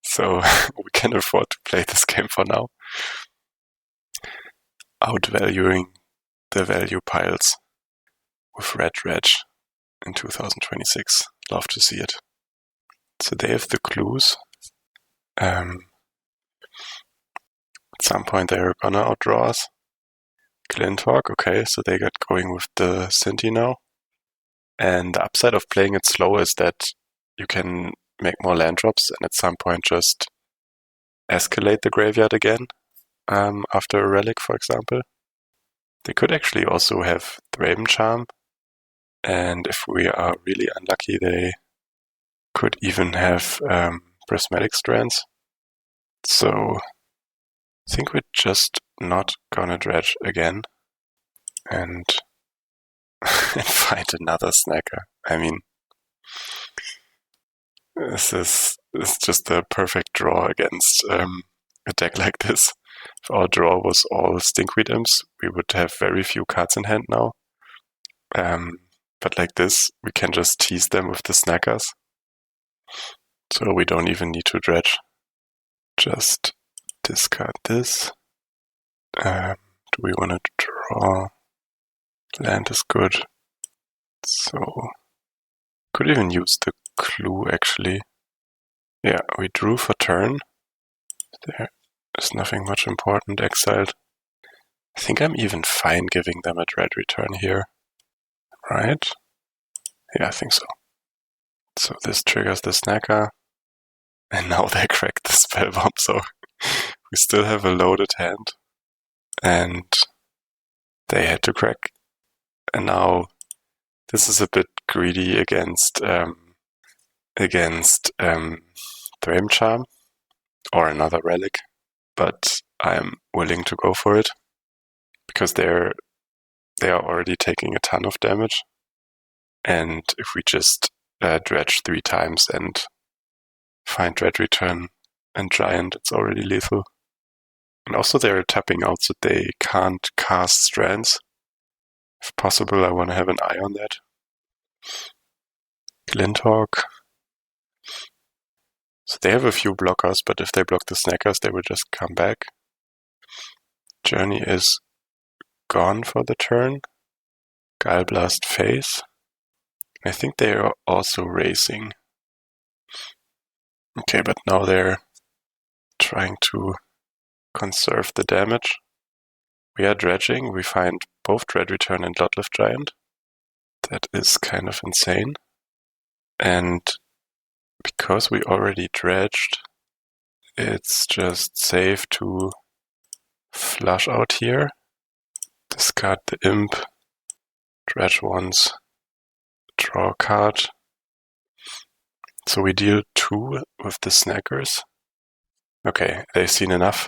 So we can afford to play this game for now. Outvaluing the value piles with Red Dredge in 2026. Love to see it. So they have the clues. At some point they're gonna outdraw us. Glinthawk, okay, so they got going with the Synth now. And the upside of playing it slow is that you can make more land drops and at some point just escalate the graveyard again after a relic, for example. They could actually also have Thraben Charm, and if we are really unlucky, they could even have Prismatic Strands. So I think we're just not gonna Dredge again and find another snacker. I mean, this is just a perfect draw against a deck like this. If our draw was all Stinkweed Imps, we would have very few cards in hand now. But like this, we can just tease them with the snackers. So we don't even need to Dredge. Just discard this. Do we want to draw? Land is good. So could even use the clue actually. Yeah, we drew for turn. There is nothing much important exiled. I think I'm even fine giving them a Dread return here. Right? Yeah, I think so. So this triggers the snacker. And now they cracked the spell bomb, so we still have a loaded hand. And they had to crack. And now this is a bit greedy against Thraben Charm or another relic, but I'm willing to go for it because they are already taking a ton of damage. And if we just Dredge 3 times and find Dread Return and Giant, it's already lethal. And also they're tapping out so they can't cast Strands. If possible, I want to have an eye on that. Glinthawk. So they have a few blockers, but if they block the snackers, they will just come back. Journey is gone for the turn. Guileblast phase. I think they are also racing. Okay, but now they're trying to conserve the damage. We are dredging. We find both Dread Return and Bloodlift Giant. That is kind of insane. And because we already dredged, it's just safe to flush out here. Discard the Imp. Dredge once. Draw a card. So we deal 2 with the snackers. Okay, they've seen enough.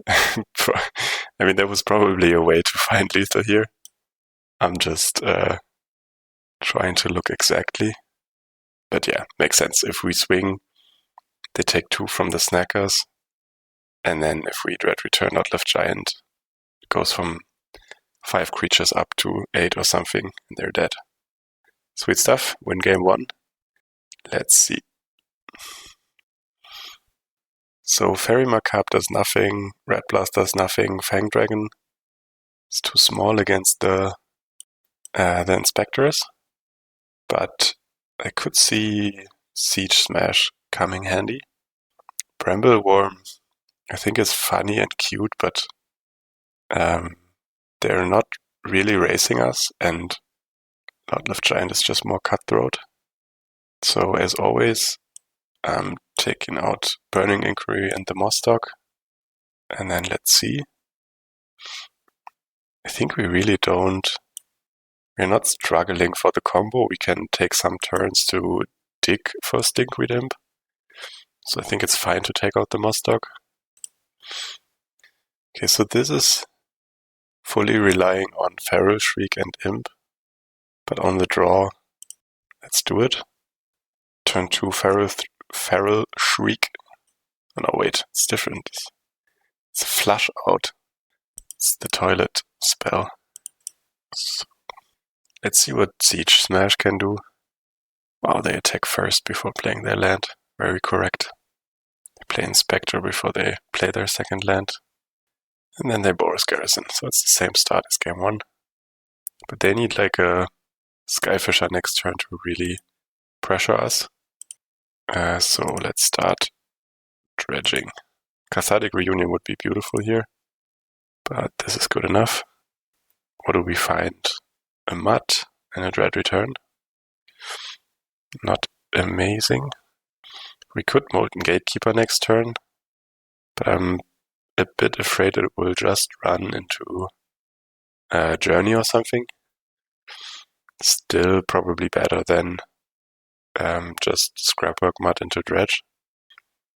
I mean, there was probably a way to find lethal here. I'm just trying to look exactly. But yeah, makes sense. If we swing, they take 2 from the snackers. And then if we Dread Return Outlift Giant, it goes from 5 creatures up to 8 or something, and they're dead. Sweet stuff. Win game 1. Let's see. So Fairy Macabre does nothing, Red Blast does nothing, Fang Dragon is too small against the Inspectors, but I could see Siege Smash coming handy. Bramble Worm, I think is funny and cute, but they're not really racing us, and Loudlift Giant is just more cutthroat. So as always, I'm taking out Burning Inquiry and the Mostock, and then let's see. I think we really don't. We're not struggling for the combo. We can take some turns to dig for Stinkweed Imp. So I think it's fine to take out the Mostock. Okay, so this is fully relying on Feral Shriek and Imp. But on the draw, let's do it. Turn 2 Feral Shriek. Oh no, wait, it's different. It's a flush out. It's the toilet spell. So let's see what Siege Smash can do. Wow, they attack first before playing their land. Very correct. They play Inspector before they play their second land. And then they Boros Garrison, so it's the same start as game 1. But they need like a Skyfisher next turn to really pressure us. So let's start dredging. Cathartic Reunion would be beautiful here, but this is good enough. What do we find? A Mud and a Dread Return. Not amazing. We could Molten Gatekeeper next turn, but I'm a bit afraid it will just run into a Journey or something. Still probably better than just Scrapwork Mud into Dredge.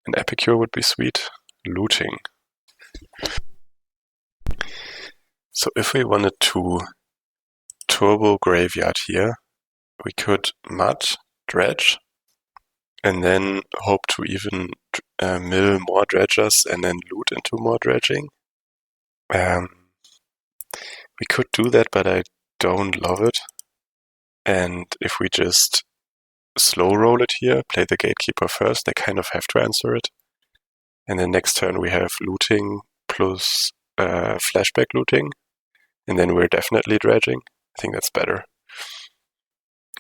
An Epicure would be sweet. Looting. So if we wanted to turbo Graveyard here, we could Mud, Dredge, and then hope to even mill more Dredgers and then loot into more dredging. We could do that, but I don't love it. And if we just slow roll it here, play the Gatekeeper first, they kind of have to answer it. And then next turn we have looting plus flashback looting, and then we're definitely dredging. I think that's better.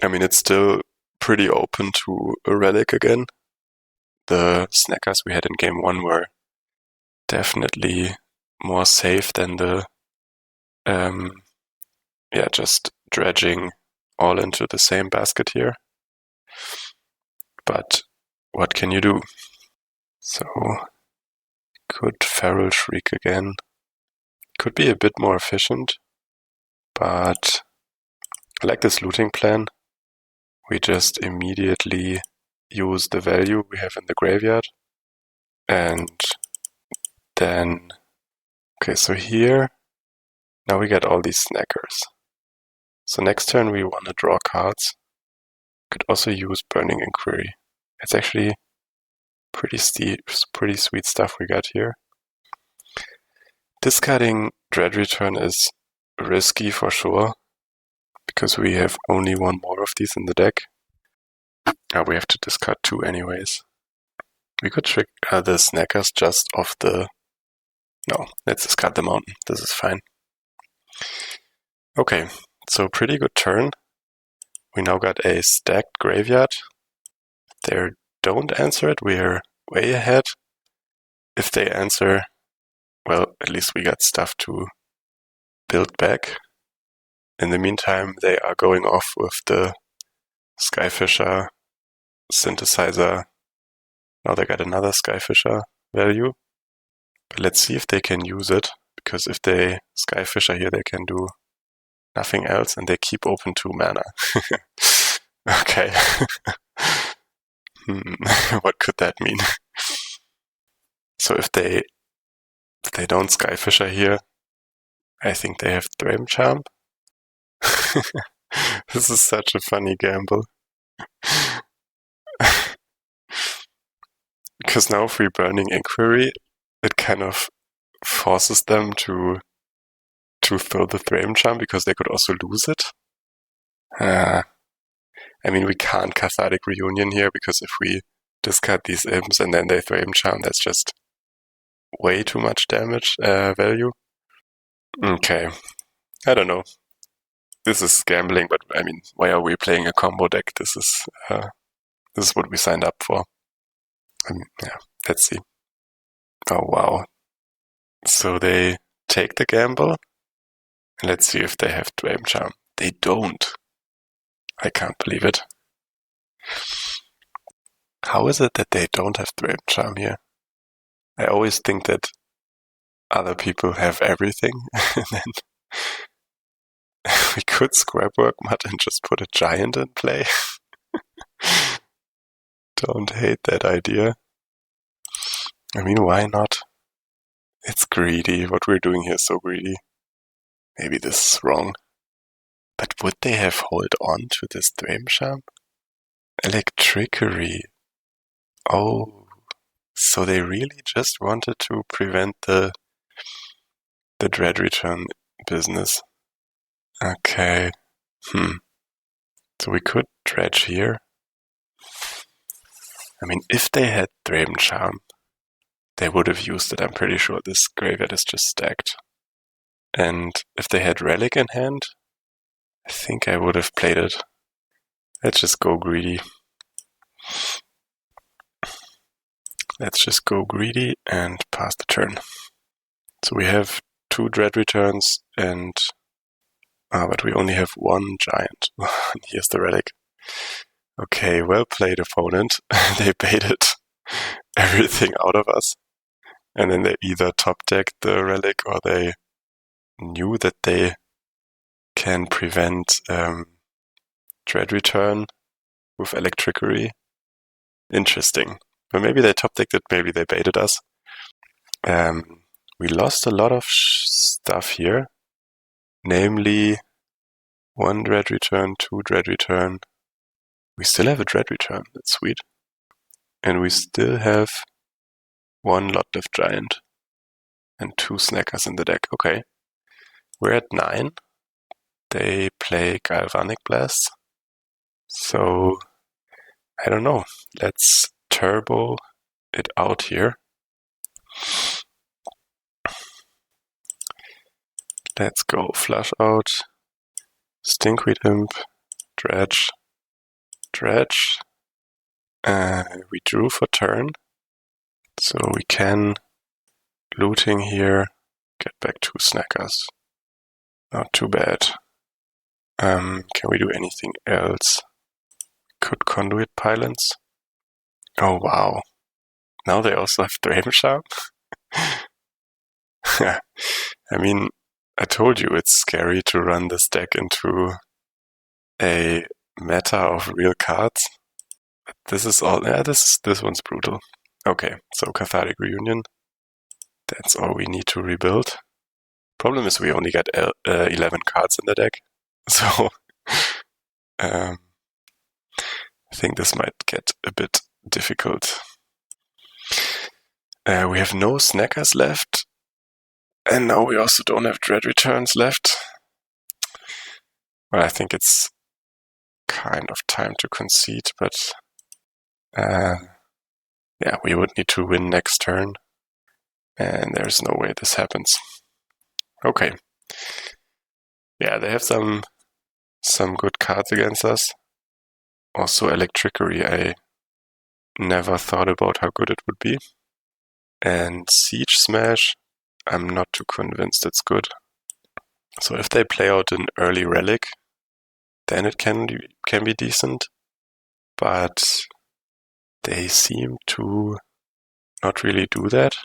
I mean, it's still pretty open to a relic again. The snackers we had in game 1 were definitely more safe than the just dredging all into the same basket here. But what can you do? So could Feral Shriek again. Could be a bit more efficient, but I like this looting plan. We just immediately use the value we have in the graveyard, and then, okay, so here, now we get all these snackers. So next turn we want to draw cards. Could also use Burning Inquiry. It's actually pretty sweet stuff we got here. Discarding Dread Return is risky for sure, because we have only one more of these in the deck. Now we have to discard 2 anyways. We could trick the snackers just off the... No, let's discard the mountain. This is fine. Okay, so pretty good turn. We now got a stacked graveyard. They don't answer it, we're way ahead. If they answer, well, at least we got stuff to build back. In the meantime, they are going off with the Skyfisher synthesizer. Now they got another Skyfisher value. But let's see if they can use it, because if they Skyfisher here, they can do nothing else, and they keep open 2 mana. Okay. What could that mean? So if they don't Skyfisher here, I think they have Thrame Charm. This is such a funny gamble. Because now if we're Burning Inquiry, it kind of forces them to throw the Thrame Charm, because they could also lose it. I mean, we can't Cathartic Reunion here, because if we discard these imps and then they Thrame Charm, that's just way too much damage value. Okay, I don't know. this is gambling, but I mean, why are we playing a combo deck? This is what we signed up for. Yeah, let's see. Oh, wow. So they take the gamble. Let's see if they have Dream Charm. They don't. I can't believe it. How is it that they don't have Dream Charm here? I always think that other people have everything, and then we could Scrapwork Mud and just put a giant in play. Don't hate that idea. I mean, why not? It's greedy. What we're doing here is so greedy. Maybe this is wrong. But would they have hold on to this Dream Charm? Electrickery. Oh, so they really just wanted to prevent the Dread Return business. Okay. So we could Dredge here. I mean, if they had Dream Charm, they would have used it. I'm pretty sure this graveyard is just stacked. And if they had Relic in hand, I think I would have played it. Let's just go greedy. Let's just go greedy and pass the turn. So we have 2 Dread Returns and... but we only have 1 giant. Here's the Relic. Okay, well played, opponent. They baited everything out of us. And then they either top-decked the Relic or they knew that they can prevent Dread Return with Electrickery. Interesting. But maybe they top-decked it, maybe they baited us. We lost a lot of stuff here. Namely, 1 Dread Return, 2 Dread Return. We still have a Dread Return, that's sweet. And we still have 1 Lot-Lift Giant and 2 Snackers in the deck. Okay. We're at 9. They play Galvanic Blast. So, I don't know. Let's turbo it out here. Let's go Flush Out, Stinkweed Imp, Dredge, Dredge. We drew for turn, so we can, looting here, get back 2 Snackers. Not too bad. Can we do anything else? Could Conduit Pylons? Oh wow. Now they also have Dream Charm? I mean, I told you it's scary to run this deck into a meta of real cards. But this is all... Yeah, this one's brutal. Okay, so Cathartic Reunion. That's all we need to rebuild. Problem is we only got 11 cards in the deck. So, I think this might get a bit difficult. We have no Snackers left. And now we also don't have Dread Returns left. Well, I think it's kind of time to concede, but yeah, we would need to win next turn. And there's no way this happens. Okay. Yeah, they have some good cards against us. Also Electrickery, I never thought about how good it would be. And Siege Smash, I'm not too convinced it's good. So if they play out an early Relic, then it can be decent. But they seem to not really do that.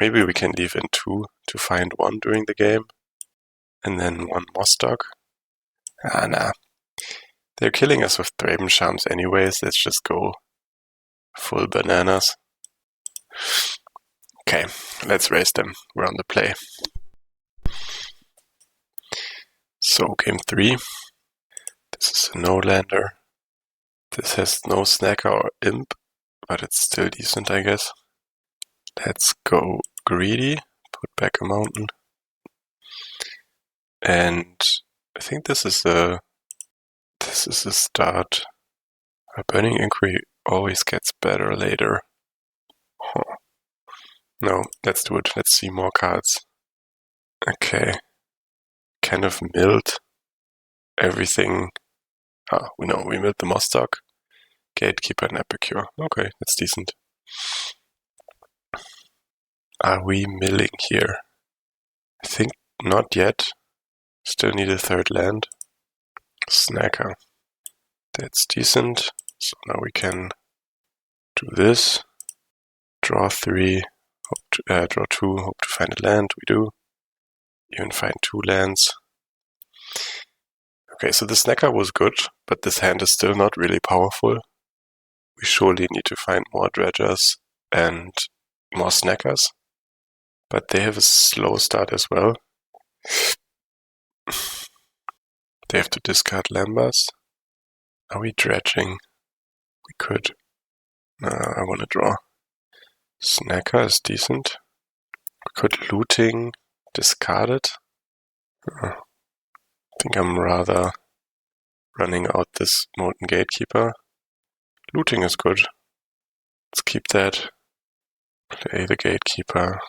Maybe we can leave in 2 to find 1 during the game. And then 1 Mostock. Nah. They're killing us with Dream Charms anyways. Let's just go full bananas. Okay, let's raise them. We're on the play. So, game 3. This is a no-lander. This has no Snacker or Imp, but it's still decent, I guess. Let's go greedy. Put back a mountain. And I think this is a start. A Burning Inquiry always gets better later. Huh. No, let's do it. Let's see more cards. Okay. Kind of milled. everything. We milled the Mostock, Gatekeeper, and Epicure. Okay, that's decent. Are we milling here? I think not yet. Still need a third land. Snacker. That's decent. So now we can do this. Draw 3, draw 2, hope to find a land. We do. Even find 2 lands. Okay, so the Snacker was good, but this hand is still not really powerful. We surely need to find more Dredgers and more Snackers. But they have a slow start as well. They have to discard Lambas. Are we dredging? We could. I want to draw. Snacker is decent. We could looting, discard it. I think I'm rather running out this Molten Gatekeeper. Looting is good. Let's keep that. Play the Gatekeeper.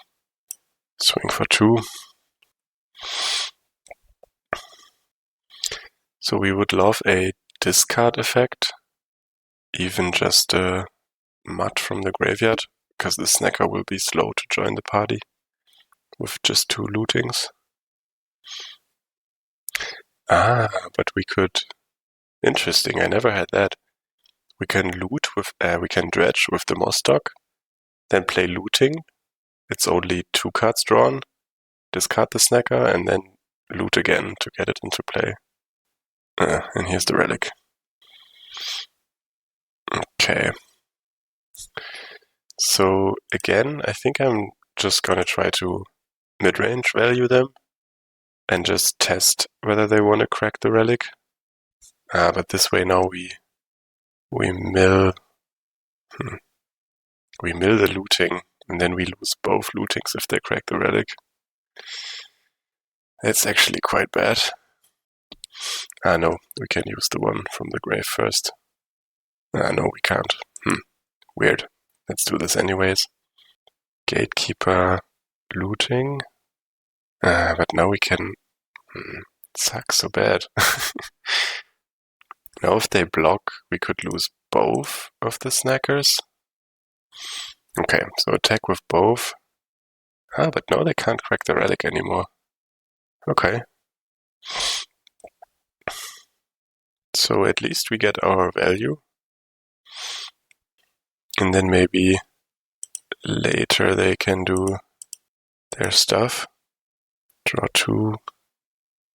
Swing for 2. So we would love a discard effect. Even just a mud from the graveyard, because the Snacker will be slow to join the party with just 2 lootings. But we could... Interesting, I never had that. We can we can dredge with the Mostock, then play looting. It's only 2 cards drawn, discard the Snacker, and then loot again to get it into play. And here's the relic. Okay. So again, I think I'm just gonna try to mid-range value them and just test whether they want to crack the relic. But this way now we mill the looting, and then we lose both lootings if they crack the relic. That's actually quite bad. No, we can use the one from the grave first. No, we can't. Weird. Let's do this anyways. Gatekeeper, looting. But now we can... sucks so bad. Now if they block, we could lose both of the Snackers. Okay, so attack with both. But no, they can't crack the relic anymore. Okay. So at least we get our value. And then maybe later they can do their stuff. Draw 2.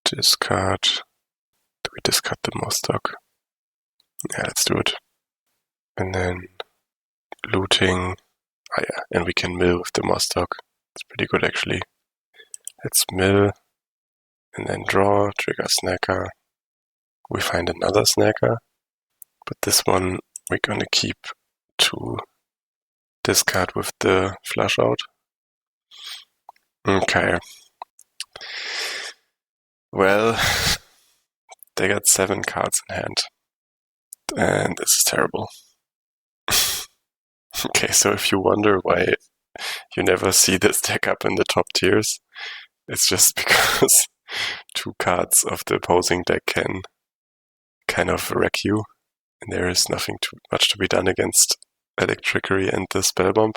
Discard. Do we discard the Mostock? Yeah, let's do it. And then looting. And we can mill with the Mostock. It's pretty good actually. Let's mill. And then draw, trigger Snacker. We find another Snacker. But this one we're gonna keep to discard with the flush out. Okay. Well, they got 7 cards in hand. And this is terrible. Okay, so if you wonder why you never see this deck up in the top tiers, it's just because 2 cards of the opposing deck can kind of wreck you, and there is nothing too much to be done against Electrickery and the Spellbomb.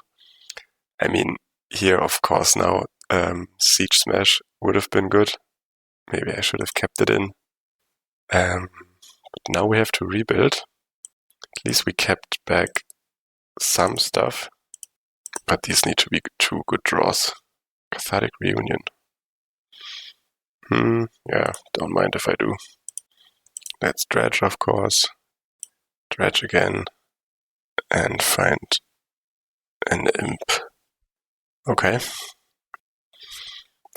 I mean, here of course now Siege Smash would have been good. Maybe I should have kept it in. But now we have to rebuild. At least we kept back some stuff, but these need to be 2 good draws. Cathartic Reunion. Yeah, don't mind if I do. Let's dredge, of course. Dredge again. And find an imp. Okay.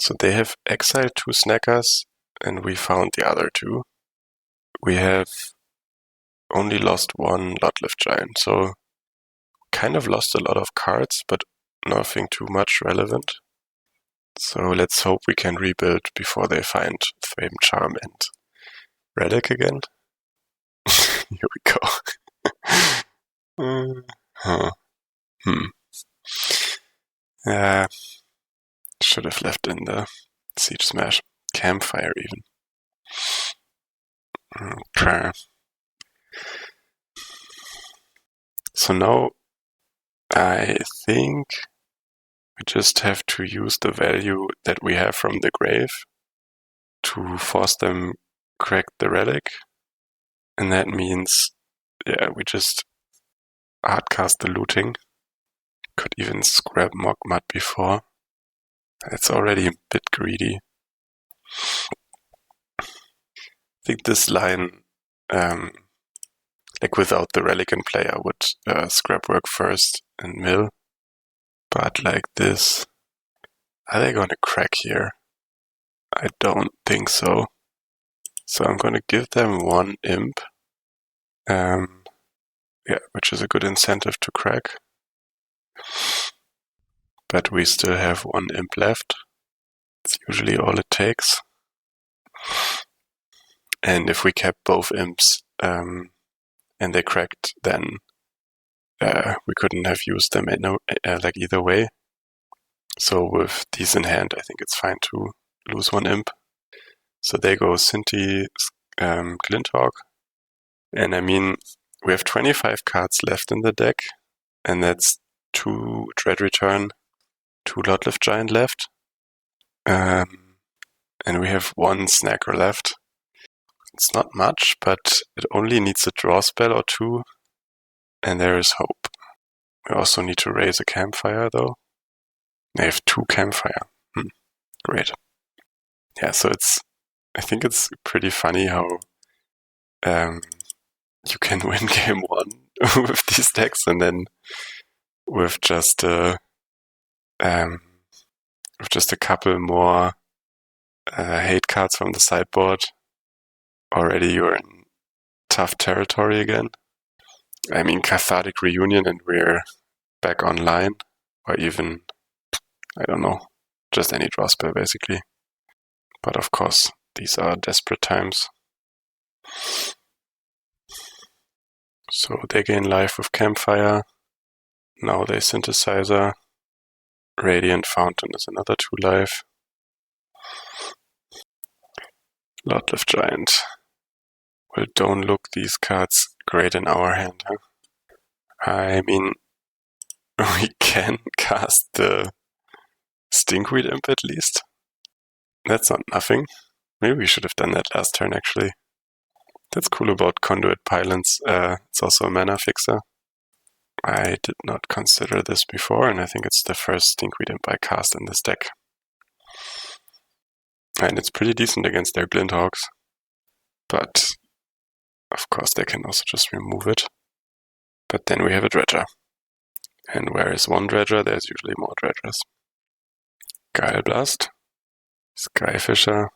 So they have exiled 2 Snackers, and we found the other 2. We have only lost 1 Lotlift Giant, so kind of lost a lot of cards, but nothing too much relevant. So let's hope we can rebuild before they find Flame Charm and Relic again. Here we go. Should have left in the Siege Smash. Campfire even. Okay. So now I think we just have to use the value that we have from the grave to force them crack the relic. And that means, we just hardcast the looting. Could even scrap Mock Mud before. That's already a bit greedy. I think this line, like without the relic in play, I would scrap work first and mill. But like this, are they gonna crack here? I don't think so. So I'm gonna give them one imp. Which is a good incentive to crack. But we still have one imp left. It's usually all it takes. And if we kept both imps and they cracked, then we couldn't have used them either way. So with these in hand, I think it's fine to lose one imp. So they go Synth, Glinthawk. And I mean, we have 25 cards left in the deck, and that's 2 Dread Return, 2 Lotlift Giant left. And we have 1 Snacker left. It's not much, but it only needs a draw spell or 2, and there is hope. We also need to raise a campfire, though. They have 2 campfire. Great. Yeah, so I think it's pretty funny how you can win game 1 with these decks, and then with just a couple more hate cards from the sideboard, already you're in tough territory again. I mean, Cathartic Reunion and we're back online, or even, I don't know, just any draw spell basically. But of course, these are desperate times. So they gain life with Campfire. Now they Synthesizer. Radiant Fountain is another 2 life. Lotlift Giant. Well, don't look these cards great in our hand, huh? I mean, we can cast the Stinkweed Imp at least. That's not nothing. Maybe we should have done that last turn, actually. That's cool about Conduit Pylons. It's also a mana fixer. I did not consider this before, and I think it's the first Stinkweed Imp I cast in this deck. And it's pretty decent against their Glinthawks. But, of course, they can also just remove it. But then we have a Dredger. And where is one Dredger, there's usually more Dredgers. Guile Blast. Skyfisher.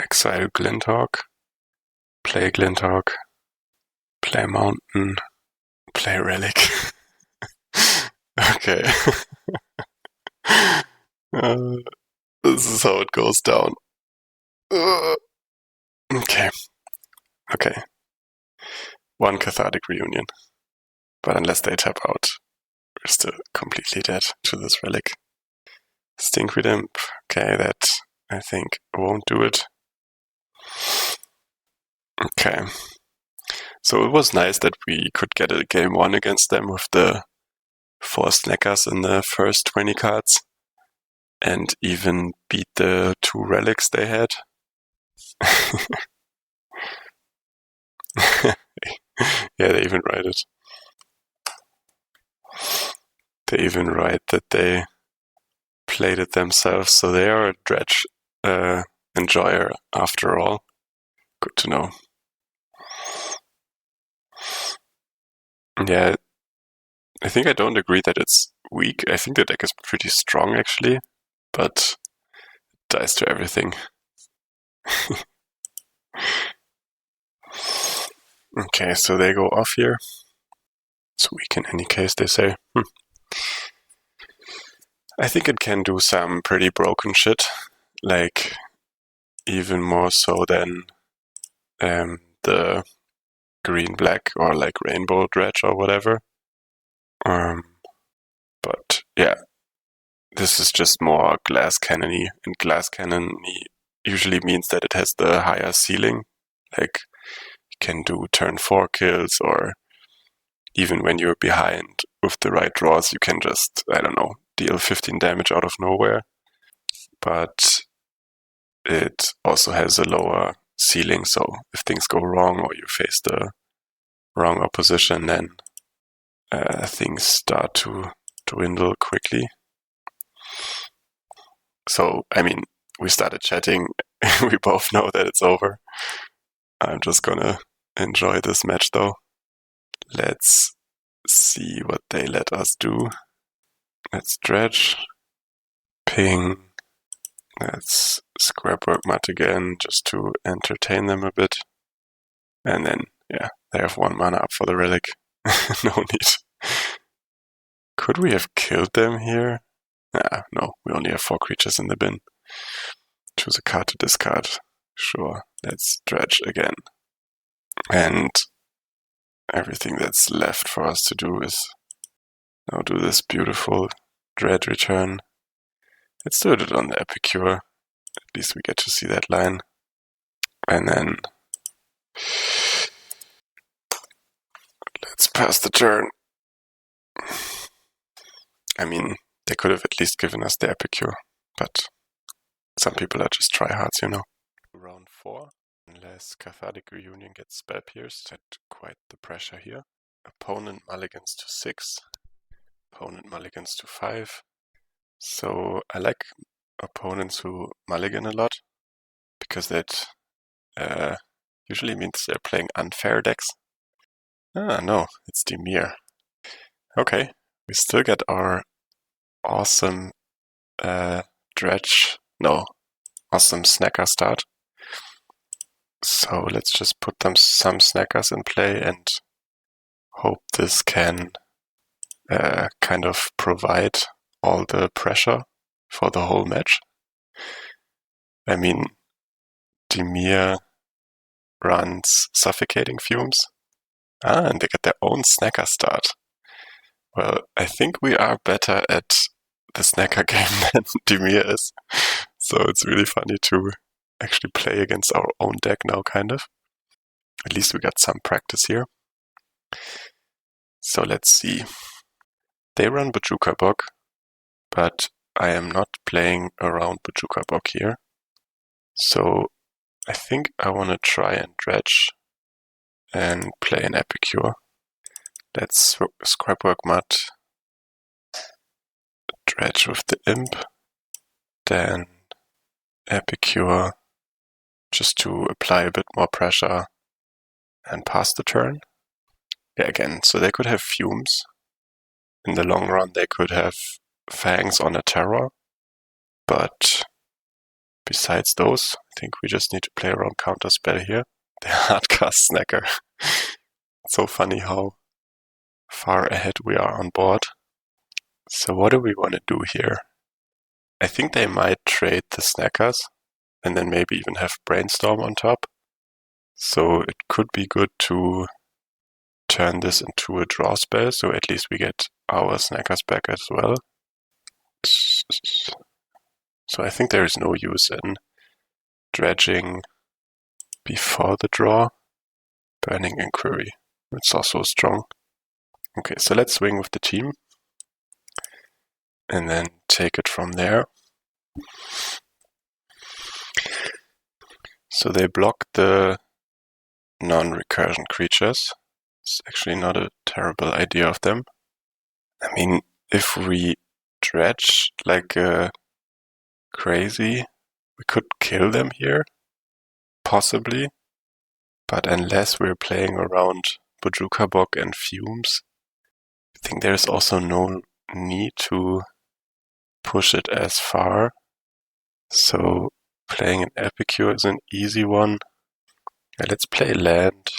Exile Glinthawk. Play Glinthawk. Play Mountain. Play Relic. Okay. This is how it goes down. Okay. 1 Cathartic Reunion. But unless they tap out, we're still completely dead to this Relic. Stinkweed Imp. Okay, that I think won't do it. Okay. So it was nice that we could get a game 1 against them with the 4 Snackers in the first 20 cards and even beat the 2 relics they had. Yeah, they even write it. They even write that they played it themselves, so they are a Dredge enjoyer after all. Good to know. Yeah, I think I don't agree that it's weak. I think the deck is pretty strong actually, but it dies to everything. Okay, so they go off here. It's weak in any case, they say. I think it can do some pretty broken shit, like even more so than the green-black or like rainbow dredge or whatever. But yeah, this is just more glass cannon-y, and glass cannon-y usually means that it has the higher ceiling, Like, you can do turn 4 kills, or even when you're behind with the right draws, you can just, I don't know, deal 15 damage out of nowhere. But it also has a lower ceiling, so if things go wrong or you face the wrong opposition, then things start to dwindle quickly. So, I mean, we started chatting. We both know that it's over. I'm just gonna enjoy this match, though. Let's see what they let us do. Let's dredge. Ping. Let's scrapwork Mat again, just to entertain them a bit. And then, yeah, they have 1 mana up for the relic. No need. Could we have killed them here? No, we only have 4 creatures in the bin. Choose a card to discard. Sure, let's dredge again. And everything that's left for us to do is now do this beautiful dread return. Let's do it on the Epicure. At least we get to see that line. And then let's pass the turn. I mean, they could have at least given us the Epicure, but some people are just tryhards, you know. Round 4, unless Cathartic Reunion gets spell pierced, at quite the pressure here. Opponent mulligans to 6, opponent mulligans to 5. So I like opponents who mulligan a lot, because that usually means they're playing unfair decks. No, it's Dimir. Okay, we still get our awesome Dredge, no, awesome Snacker start. So let's just put some Snackers in play and hope this can kind of provide all the pressure for the whole match. I mean, Dimir runs Suffocating Fumes. And they get their own Snacker start. Well, I think we are better at the Snacker game than Dimir is. So it's really funny to actually play against our own deck now, kind of. At least we got some practice here. So let's see. They run Bojuka Bog, but I am not playing around Bojuka Bog here. So I think I want to try and dredge and play an Epicure. Let's scrapwork Mat, dredge with the Imp, then Epicure, just to apply a bit more pressure and pass the turn. Yeah, again, so they could have Fumes. In the long run, they could have Fangs on a Terror, but besides those, I think we just need to play around Counterspell here. The Hardcast Snacker. It's so funny how far ahead we are on board. So what do we want to do here? I think they might trade the Snackers and then maybe even have Brainstorm on top. So it could be good to turn this into a draw spell, so at least we get our Snackers back as well. So I think there is no use in dredging before the draw. Burning Inquiry. It's also strong. Okay, so let's swing with the team. And then take it from there. So they block the non-recursion creatures. It's actually not a terrible idea of them. I mean, if we dredge like crazy, we could kill them here. Possibly. But unless we're playing around Bojuka Bog and Fumes, I think there's also no need to push it as far. So playing an Epicure is an easy one. Let's play land,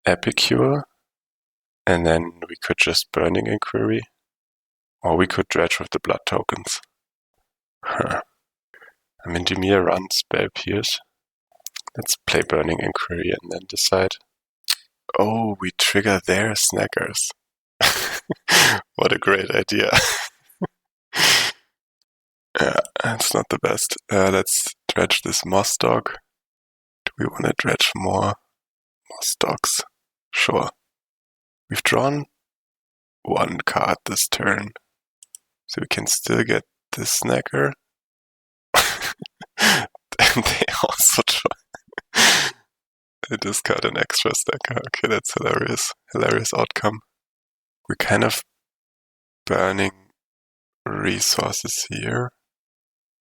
Epicure, and then we could just Burning Inquiry, or we could dredge with the blood tokens. I mean, Dimir runs Spell Pierce. Let's play Burning Inquiry and then decide. Oh, we trigger their Snackers. What a great idea. Yeah, that's not the best. Let's dredge this Moss Dog. Do we want to dredge more stocks? Sure. We've drawn one card this turn, so we can still get this snacker. And they also try. They discard an extra snacker. Okay, that's hilarious. Hilarious outcome. We're kind of burning resources here,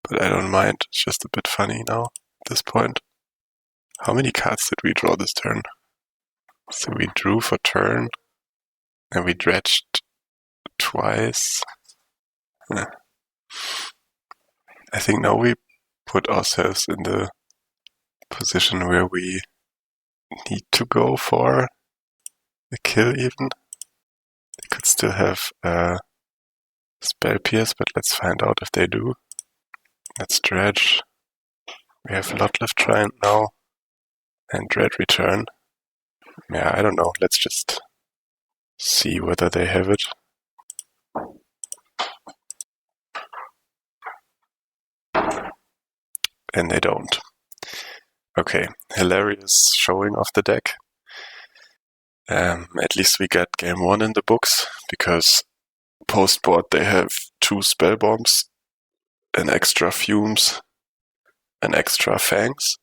but I don't mind. It's just a bit funny now at this point. How many cards did we draw this turn? So we drew for turn, and we dredged twice. I think now we put ourselves in the position where we need to go for a kill even. They could still have Spell Pierce, but let's find out if they do. Let's dredge. We have Lotlift Giant now, and Dread Return. Yeah, I don't know. Let's just see whether they have it. And they don't. Okay, hilarious showing of the deck. At least we got game 1 in the books, because post-board they have 2 spell bombs, an extra fumes, an extra fangs.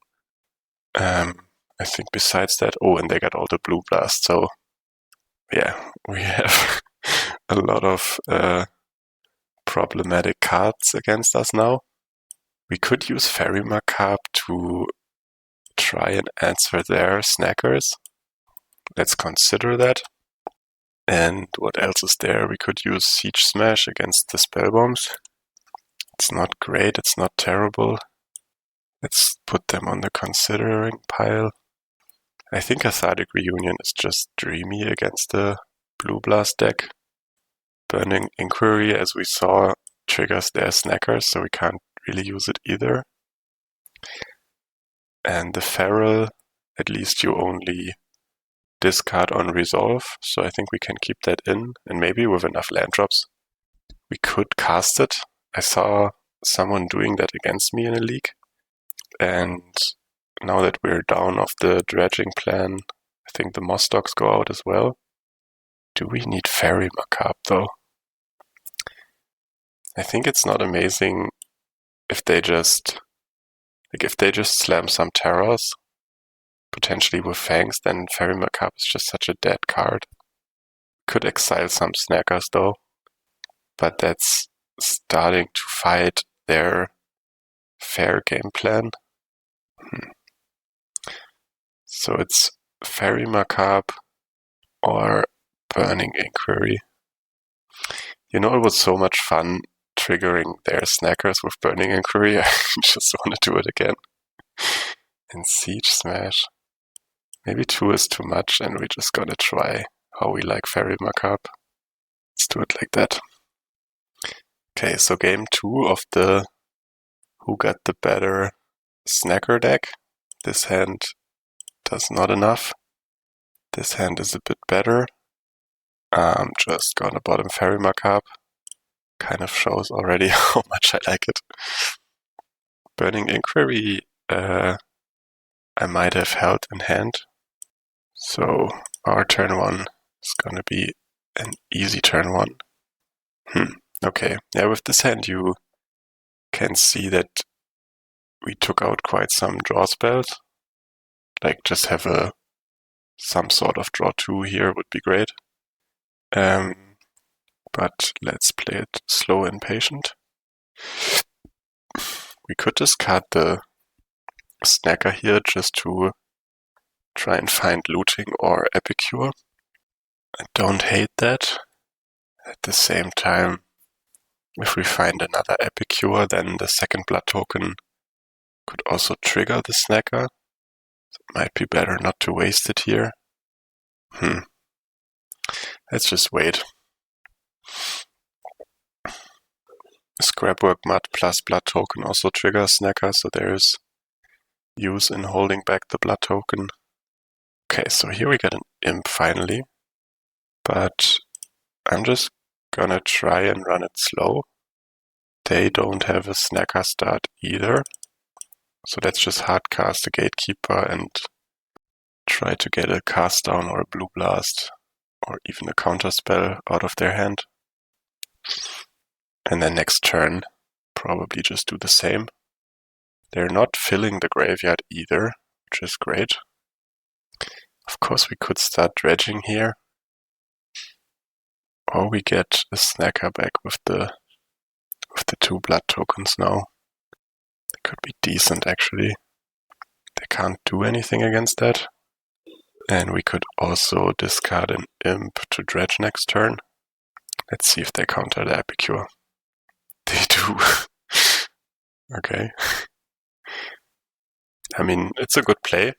I think besides that, and they got all the blue blast, so yeah, we have a lot of problematic cards against us now. We could use Fairy Macabre to try and answer their snackers. Let's consider that. And what else is there? We could use Siege Smash against the spell bombs. It's not great, it's not terrible. Let's put them on the considering pile. I think Cathartic Reunion is just dreamy against the Blue Blast deck. Burning Inquiry, as we saw, triggers their snackers, so we can't really use it either. And the Feral, at least you only discard on resolve, so I think we can keep that in, and maybe with enough land drops we could cast it. I saw someone doing that against me in a league, and now that we're down off the dredging plan, I think the Moss Dogs go out as well. Do we need Fairy Macabre though? I think it's not amazing if they just slam some terrors, potentially with Fangs, then Fairy Macabre is just such a dead card. Could exile some snackers though, but that's starting to fight their fair game plan. So it's Fairy Macabre or Burning Inquiry. You know, it was so much fun triggering their snackers with Burning Inquiry. I just want to do it again. And Siege Smash. Maybe 2 is too much, and we're just gonna try how we like Fairy Macabre. Let's do it like that. Okay, so game 2 of the Who Got the Better Snacker deck. This hand does not enough. This hand is a bit better. I'm just gonna bottom Fairy Macabre. Kind of shows already how much I like it. Burning Inquiry, I might have held in hand. So our turn 1 is gonna be an easy turn 1. Okay, yeah, with this hand you can see that we took out quite some draw spells. Like just have some sort of draw 2 here would be great. But let's play it slow and patient. We could discard the snacker here just to try and find looting or Epicure. I don't hate that. At the same time, if we find another Epicure, then the second blood token could also trigger the snacker. So it might be better not to waste it here. Let's just wait. Scrapwork Mud plus blood token also triggers snacker, so there is use in holding back the blood token. Okay, so here we get an imp finally, but I'm just gonna try and run it slow. They don't have a snacker start either, So let's just hardcast the Gatekeeper and try to get a cast down or a blue blast or even a counter spell out of their hand. And then next turn, probably just do the same. They're not filling the graveyard either, which is great. Of course, we could start dredging here. Or we get a snacker back with the 2 blood tokens now. That could be decent, actually. They can't do anything against that. And we could also discard an imp to dredge next turn. Let's see if they counter the Epicure. They do. Okay. I mean, it's a good play.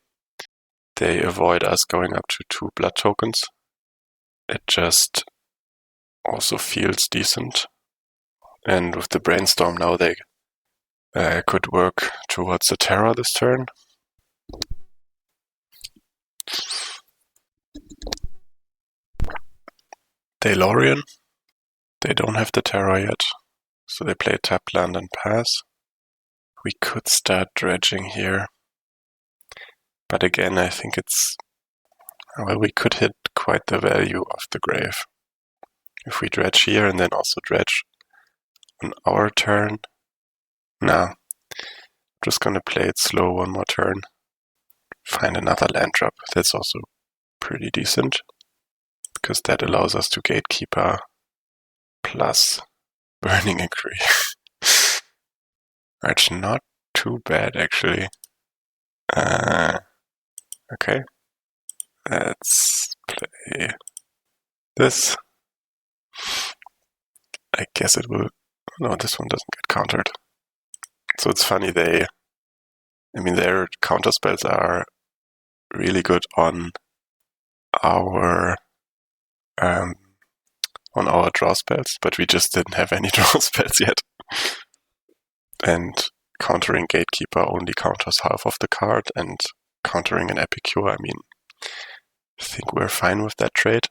They avoid us going up to 2 blood tokens. It just also feels decent. And with the Brainstorm now, they could work towards the Terror this turn. Daylorian. They don't have the Terror yet, so they play tap land and pass. We could start dredging here. But again, I think we could hit quite the value of the grave. If we dredge here and then also dredge on our turn. Nah, just gonna play it slow one more turn. Find another land drop. That's also pretty decent, because that allows us to Gatekeeper plus Burning Inquiry. It's not too bad, actually. Okay. Let's play this. I guess it will... No, this one doesn't get countered. So it's funny, their counter spells are really good on our draw spells, but we just didn't have any draw spells yet. And countering Gatekeeper only counters half of the card, and countering an Epicure, I think we're fine with that trade.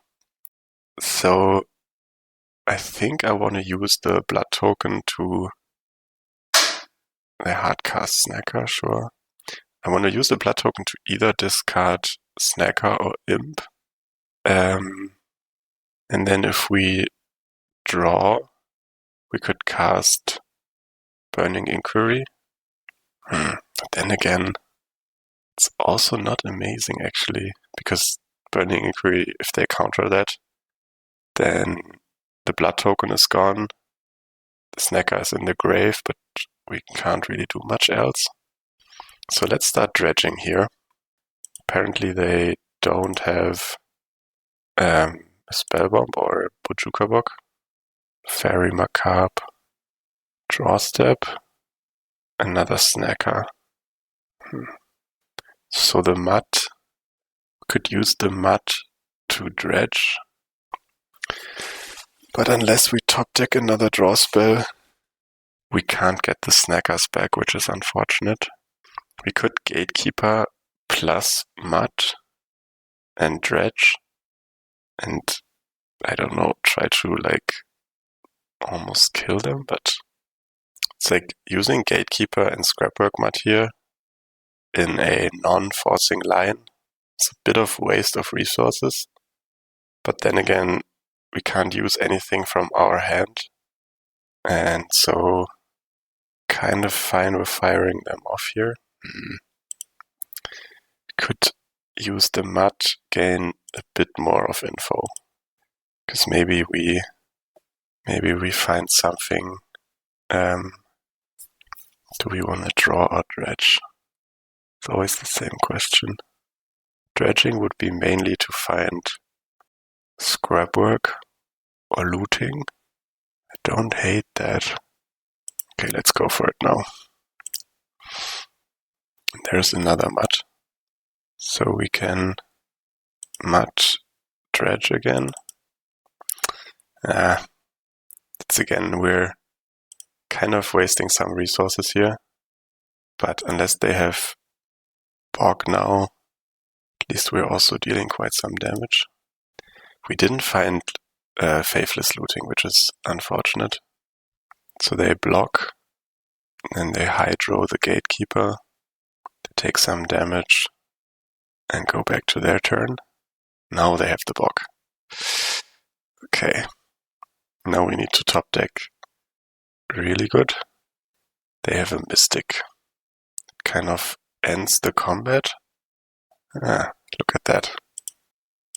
So I think I want to use the blood token to the hardcast Snacker, sure. I want to use the blood token to either discard Snacker or Imp. And then if we draw, we could cast Burning Inquiry. Then again, it's also not amazing, actually, because Burning Inquiry, if they counter that, then the blood token is gone, the Snacker is in the grave, but we can't really do much else. So let's start dredging here. Apparently they don't have a Spellbomb or a Bojuka Book. Fairy Macabre. Draw step. Another Snacker. So the mud, could use the mud to dredge. But unless we top deck another draw spell, we can't get the Snackers back, which is unfortunate. We could Gatekeeper plus mud and dredge. And I don't know, try to almost kill them, but it's using Gatekeeper and Scrapwork Mud here in a non-forcing line. It's a bit of waste of resources, but then again, we can't use anything from our hand, and so kind of fine with firing them off here. Could use the mud, gain a bit more of info, because maybe we find something. Do we want to draw or dredge? It's always the same question. Dredging would be mainly to find scrapwork or looting. I don't hate that. Okay, let's go for it now. There's another mud. So we can mud dredge again. It's again, we're kind of wasting some resources here. But unless they have Bog now, at least we're also dealing quite some damage. We didn't find Faithless Looting, which is unfortunate. So they block, and they hydro the Gatekeeper. take some damage, and go back to their turn. Now they have the block. Okay. Now we need to top deck really good. They have a Mystic. Kind of ends the combat. Look at that.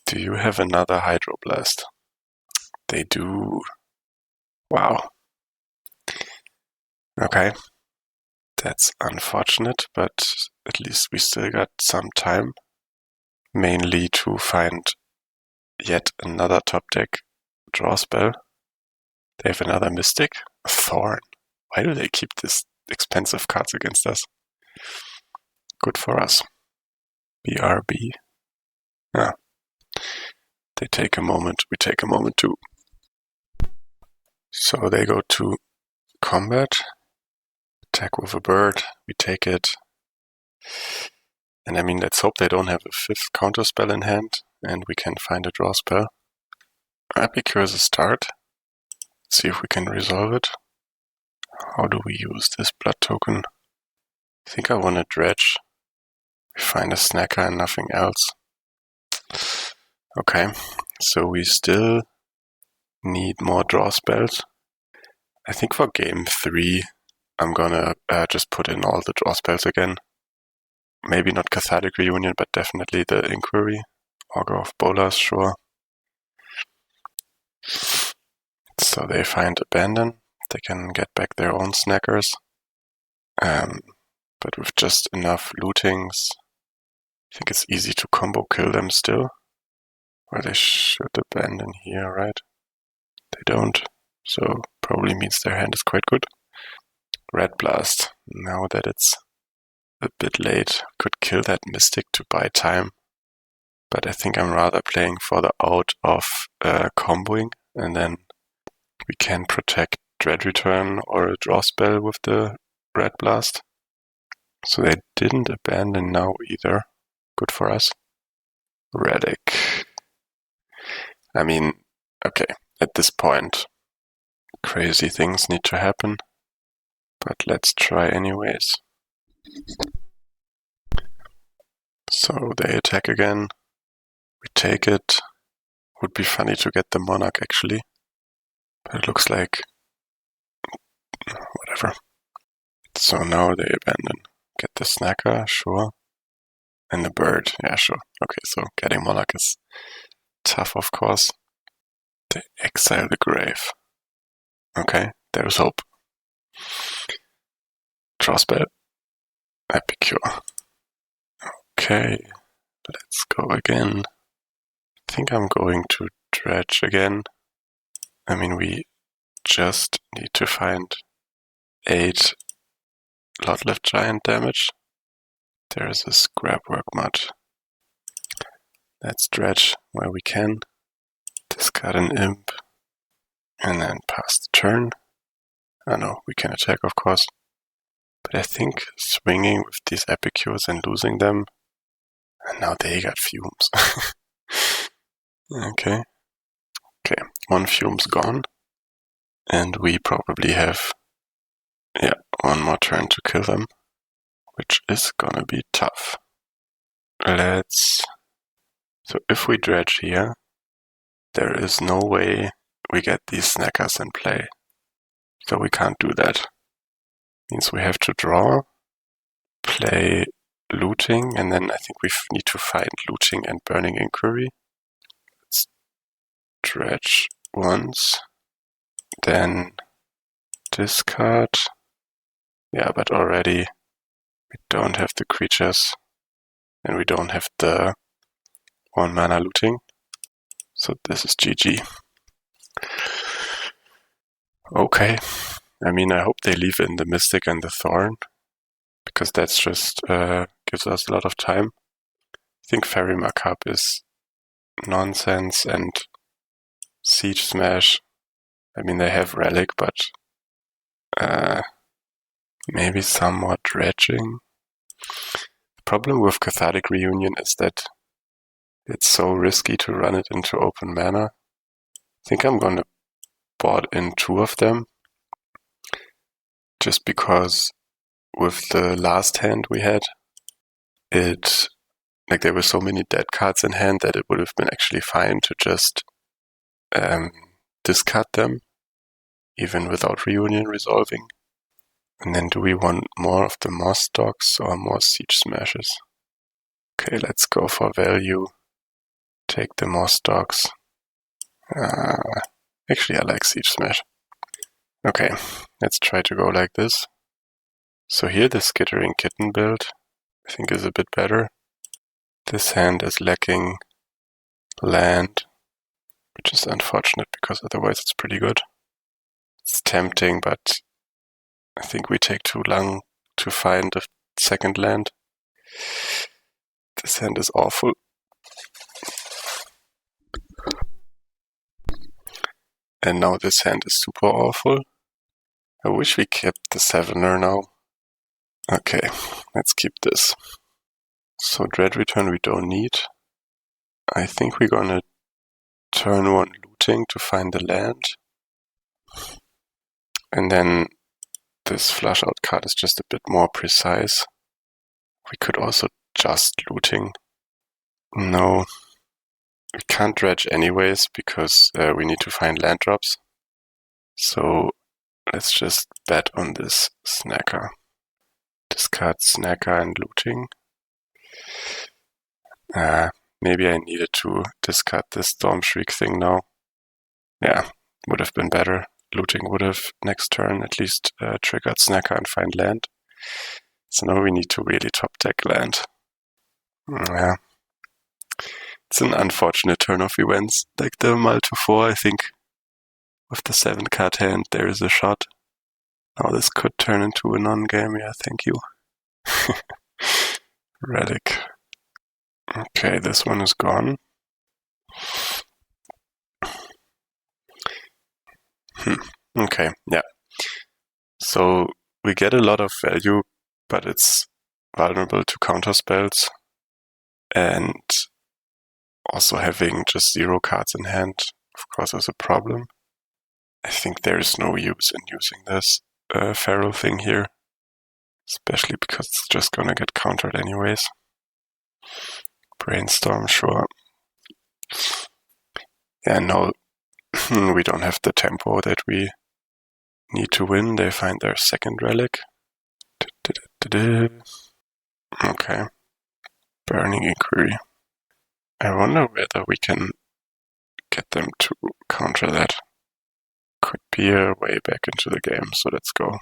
Do you have another Hydroblast? They do. Wow. Okay. That's unfortunate, but at least we still got some time. Mainly to find yet another top deck draw spell. They have another Mystic. A Thorn. Why do they keep this expensive cards against us? Good for us. BRB. Yeah. They take a moment. We take a moment too. So they go to combat. Attack with a bird. We take it. And I mean, let's hope they don't have a 5th counter spell in hand and we can find a draw spell. Epicure is a start. See if we can resolve it. How do we use this blood token? I think I want to dredge. We find a snacker and nothing else. Okay, so we still need more draw spells. I think for game 3, I'm gonna just put in all the draw spells again. Maybe not Cathartic Reunion, but definitely the Inquiry. Augur of Bolas, sure. So they find Abandon. They can get back their own snackers. But with just enough lootings, I think it's easy to combo kill them still. Well, they should abandon here, right? They don't, so probably means their hand is quite good. Red Blast. Now that it's a bit late, could kill that Mystic to buy time. But I think I'm rather playing for the out of comboing, and then we can protect Dread Return or a draw spell with the Red Blast. So they didn't abandon now either. Good for us. Relic. I mean, okay, at this point, crazy things need to happen. But let's try anyways. So they attack again. We take it. Would be funny to get the Monarch actually. But it looks like whatever. So now they abandon. Get the Snacker, sure. And the bird, yeah, sure. Okay, so getting Monarch is tough, of course. They exile the grave. Okay, there's hope. Draw spell. Epicure. Okay, let's go again. I think I'm going to Dredge again. I mean, we just need to find 8 Lot-Lift Giant damage. There's a Scrapwork Mud. Let's Dredge where we can. Discard an Imp. And then pass the turn. I know, we can attack, of course. But I think swinging with these Epicures and losing them. And now they got fumes. Okay. Okay, one fume's gone. And we probably have, one more turn to kill them. Which is gonna be tough. So if we dredge here, there is no way we get these snackers in play. So we can't do that. Means we have to draw, play looting, and then I think we need to find looting and burning inquiry. Let's dredge once, then discard. Yeah, but already we don't have the creatures, and we don't have the 1 mana looting. So this is GG. Okay. I mean, I hope they leave in the Mystic and the Thorn, because that's just gives us a lot of time. I think Fairy Markup is nonsense, and Siege Smash, I mean, they have Relic, but maybe some more dredging. The problem with Cathartic Reunion is that it's so risky to run it into open mana. I think I'm gonna board in 2 of them. Just because with the last hand we had, there were so many dead cards in hand that it would have been actually fine to just discard them, even without reunion resolving. And then do we want more of the Moss Dogs or more Siege Smashes? Okay, let's go for value. Take the Moss Dogs. Actually, I like Siege Smash. Okay, let's try to go like this. So here the Skittering Kitten build, I think, is a bit better. This hand is lacking land, which is unfortunate because otherwise it's pretty good. It's tempting, but I think we take too long to find a second land. This hand is awful. And now this hand is super awful. I wish we kept the 7er now. Okay, let's keep this. So Dread Return we don't need. I think we're gonna turn 1 looting to find the land. And then this flush out card is just a bit more precise. We could also just looting. No, we can't dredge anyways because we need to find land drops. So let's just bet on this Snacker. Discard Snacker and looting. Maybe I needed to discard this Storm Shriek thing now. Yeah, would have been better. Looting would have next turn at least triggered Snacker and find land. So now we need to really top deck land. Yeah. It's an unfortunate turn of events. Like the Multi 4, I think with the 7 card hand there is a shot. Now this could turn into a non-game, yeah, thank you. Relic. Okay, this one is gone. Okay, yeah. So we get a lot of value, but it's vulnerable to counter spells. And also having just 0 cards in hand, of course, is a problem. I think there is no use in using this feral thing here, especially because it's just gonna get countered anyways. Brainstorm, sure. Yeah, no, we don't have the tempo that we need to win. They find their second relic. Okay. Burning Inquiry. I wonder whether we can get them to counter that. Could be a way back into the game, so let's go.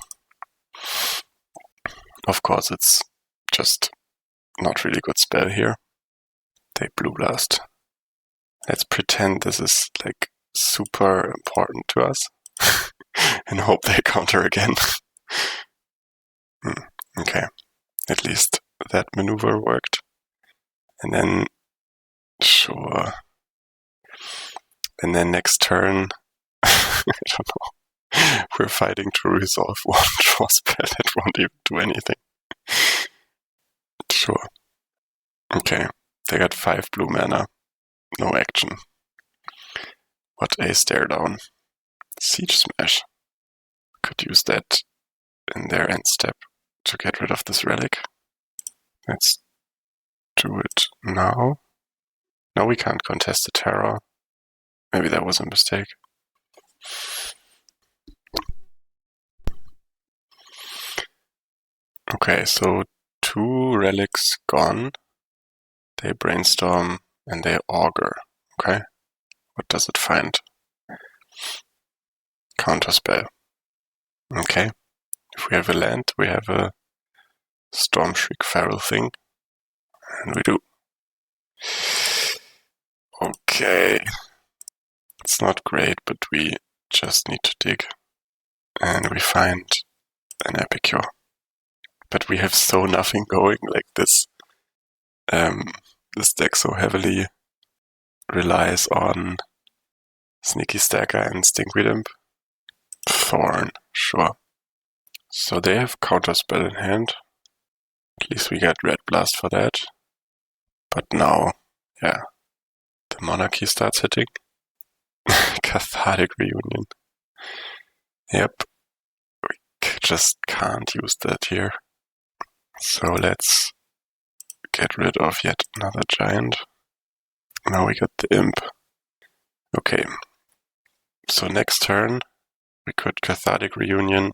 Of course, it's just not really good spell here. They Blue Blast. Let's pretend this is like super important to us and hope they counter again. Okay, at least that maneuver worked. And then, sure. And then next turn, I don't know. We're fighting to resolve 1 draw spell that won't even do anything. Sure. Okay, they got 5 blue mana. No action. What a stare down. Siege Smash. Could use that in their end step to get rid of this relic. Let's do it now. No, we can't contest the terror. Maybe that was a mistake. Okay, so 2 relics gone. They brainstorm and they augur. Okay, what does it find? Counterspell. Okay, if we have a land, we have a Storm Shriek feral thing, and we do. Okay, it's not great, but we just need to dig, and we find an Epicure. But we have so nothing going like this. This deck so heavily relies on Sneaky Stacker and Stinkweed Imp. Thorn, sure. So they have Counterspell in hand. At least we get Red Blast for that. But now, yeah, the Monarchy starts hitting. Cathartic Reunion. Yep, we just can't use that here. So let's get rid of yet another giant. Now we got the imp. Okay. So next turn, we could Cathartic Reunion,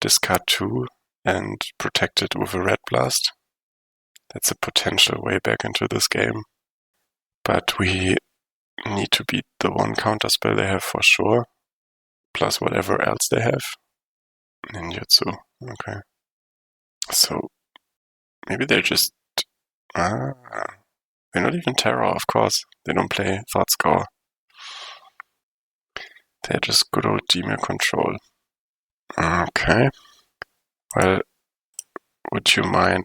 discard 2, and protect it with a Red Blast. That's a potential way back into this game. But we need to beat the one counterspell they have for sure, plus whatever else they have. Ninjutsu, okay. So maybe they're just... they're not even Terror, of course. They don't play Thought Score. They're just good old Dimir control. Okay. Well, would you mind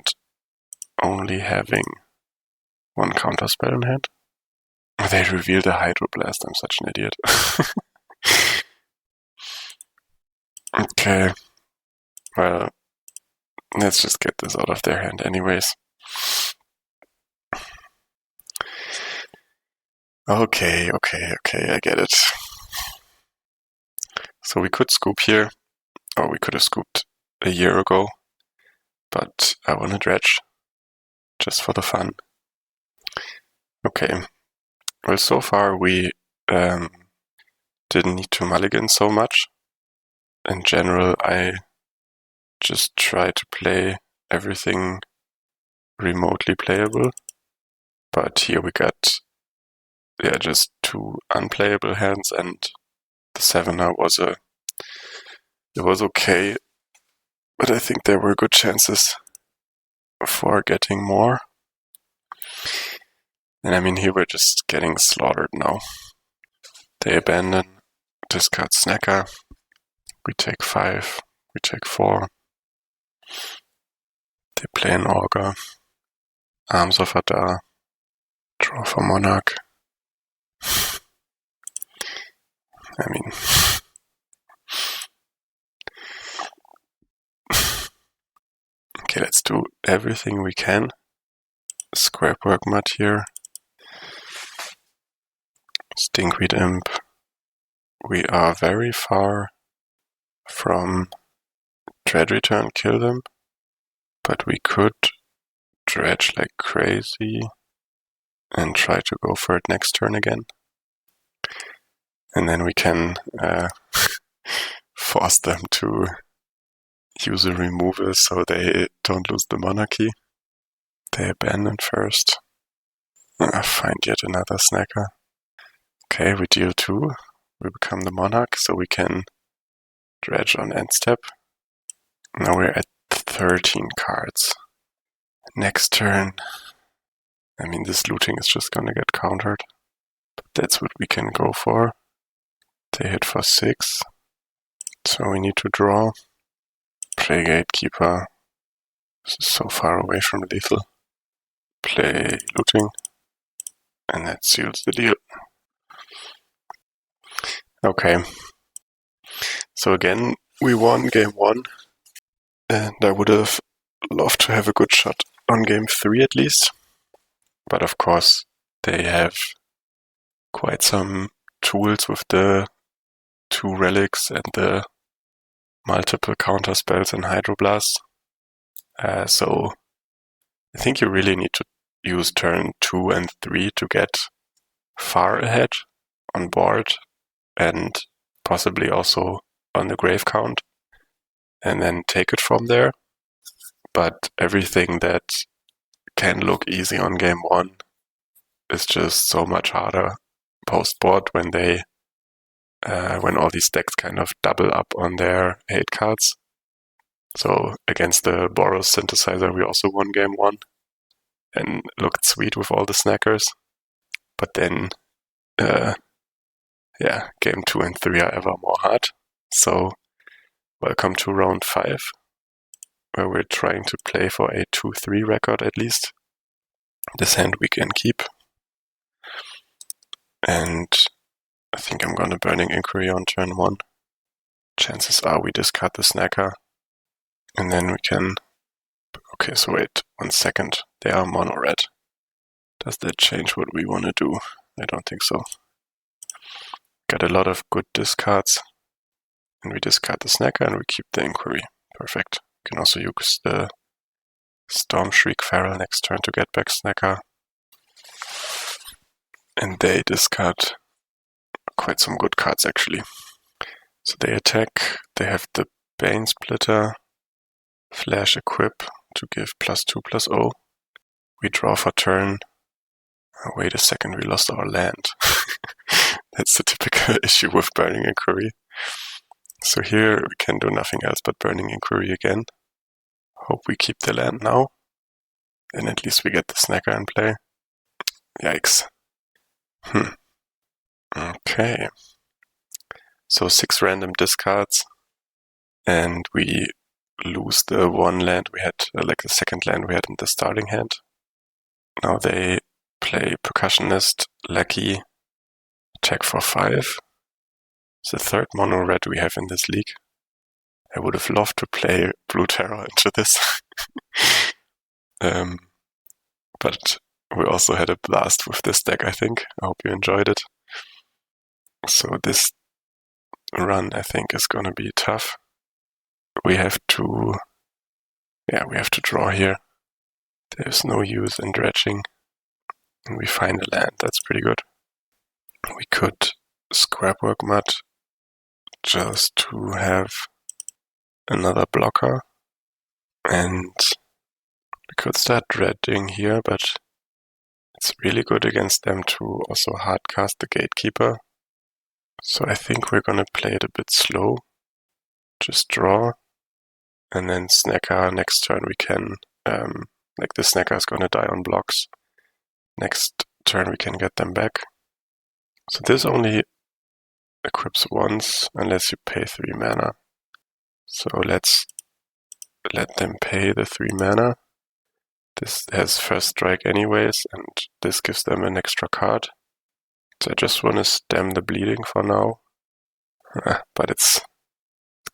only having one counterspell in hand? Oh, they reveal the Hydroblast. I'm such an idiot. Okay. Well, let's just get this out of their hand anyways. Okay, I get it. So we could scoop here, or we could have scooped a year ago, but I want to dredge, just for the fun. Okay, well, so far we didn't need to mulligan so much. In general, I just try to play everything remotely playable, but here we got just 2 unplayable hands, and the 7er was okay, but I think there were good chances for getting more. And I mean, here we're just getting slaughtered now. They abandon, discard Snacker, we take 5, we take 4. They play an Augur, Arms of Adar, draw for Monarch. I mean... Okay, let's do everything we can. Scrapwork Mud here. Stinkweed Imp. We are very far from Dread Return, kill them, but we could dredge like crazy and try to go for it next turn again. And then we can force them to use a removal so they don't lose the monarchy. They abandon first. Find yet another snacker. Okay, we deal 2. We become the monarch, so we can dredge on end step. Now we're at 13 cards. Next turn, I mean, this looting is just gonna get countered. But that's what we can go for. They hit for 6. So we need to draw. Play Gatekeeper. This is so far away from lethal. Play looting. And that seals the deal. Okay. So again, we won game 1. And I would have loved to have a good shot on game 3 at least. But of course, they have quite some tools with the 2 relics and the multiple counter spells and Hydroblast. So I think you really need to use turn 2 and 3 to get far ahead on board and possibly also on the grave count, and then take it from there. But everything that can look easy on game 1 is just so much harder post-board when they when all these decks kind of double up on their hate cards. So against the Boros synthesizer we also won game 1 and looked sweet with all the snackers. But then game 2 and 3 are ever more hard. So welcome to round 5, where we're trying to play for a 2-3 record at least. This hand we can keep. And I think I'm gonna Burning Inquiry on turn 1. Chances are we discard the snacker. And then we can... Okay, so wait 1 second. They are mono red. Does that change what we want to do? I don't think so. Got a lot of good discards. And we discard the snacker and we keep the Inquiry. Perfect. We can also use the Storm Shriek Feral next turn to get back Snacker. And they discard quite some good cards actually. So they attack, they have the Bane Splitter, Flash Equip to give +2/+0. We draw for turn. Oh, wait a second, we lost our land. That's the typical issue with Burning Inquiry. So here we can do nothing else but Burning Inquiry again. Hope we keep the land now. And at least we get the Snacker in play. Yikes. Okay. So 6 random discards. And we lose the one land we had, like the second land we had in the starting hand. Now they play Percussionist, Lucky, attack for 5. It's the third mono red we have in this league. I would have loved to play Blue Terror into this. But we also had a blast with this deck, I think. I hope you enjoyed it. So this run, I think, is gonna be tough. We have to draw here. There's no use in dredging. And we find a land, that's pretty good. We could Scrapwork Mud just to have another blocker. And we could start dredging here, but it's really good against them to also hardcast the Gatekeeper. So I think we're gonna play it a bit slow. Just draw. And then Snacker, next turn we can, like the Snacker is gonna die on blocks. Next turn we can get them back. So this only equips once unless you pay 3 mana. So let's let them pay the 3 mana. This has first strike anyways, and this gives them an extra card. So I just want to stem the bleeding for now. But it's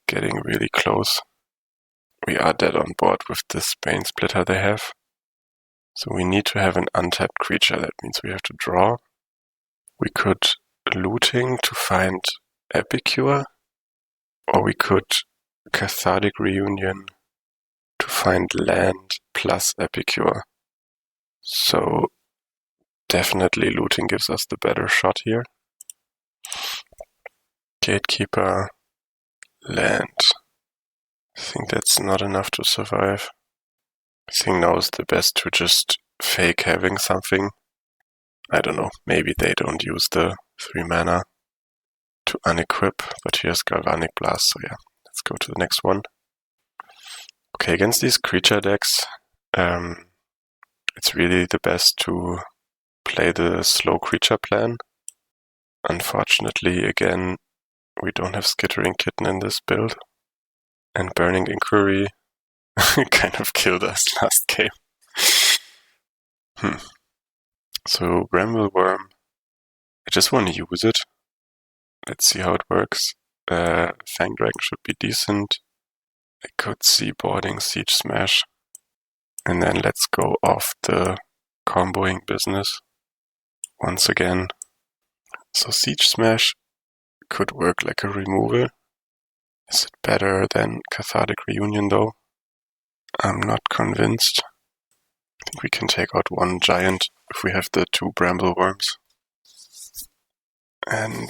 getting really close. We are dead on board with this Bane Splitter they have. So we need to have an untapped creature. That means we have to draw. We could looting to find Epicure, or we could Cathartic Reunion to find land plus Epicure. So definitely looting gives us the better shot here. Gatekeeper, land. I think that's not enough to survive. I think now is the best to just fake having something. I don't know, maybe they don't use the 3 mana to unequip, but here's Galvanic Blast, so yeah, let's go to the next one. Okay, against these creature decks, it's really the best to play the slow creature plan. Unfortunately, again, we don't have Skittering Kitten in this build, and Burning Inquiry kind of killed us last game. So Brambleworm, I just want to use it. Let's see how it works. Fang Dragon should be decent. I could see boarding Siege Smash. And then let's go off the comboing business once again. So Siege Smash could work like a removal. Is it better than Cathartic Reunion though? I'm not convinced. I think we can take out one giant if we have the 2 Brambleworms. And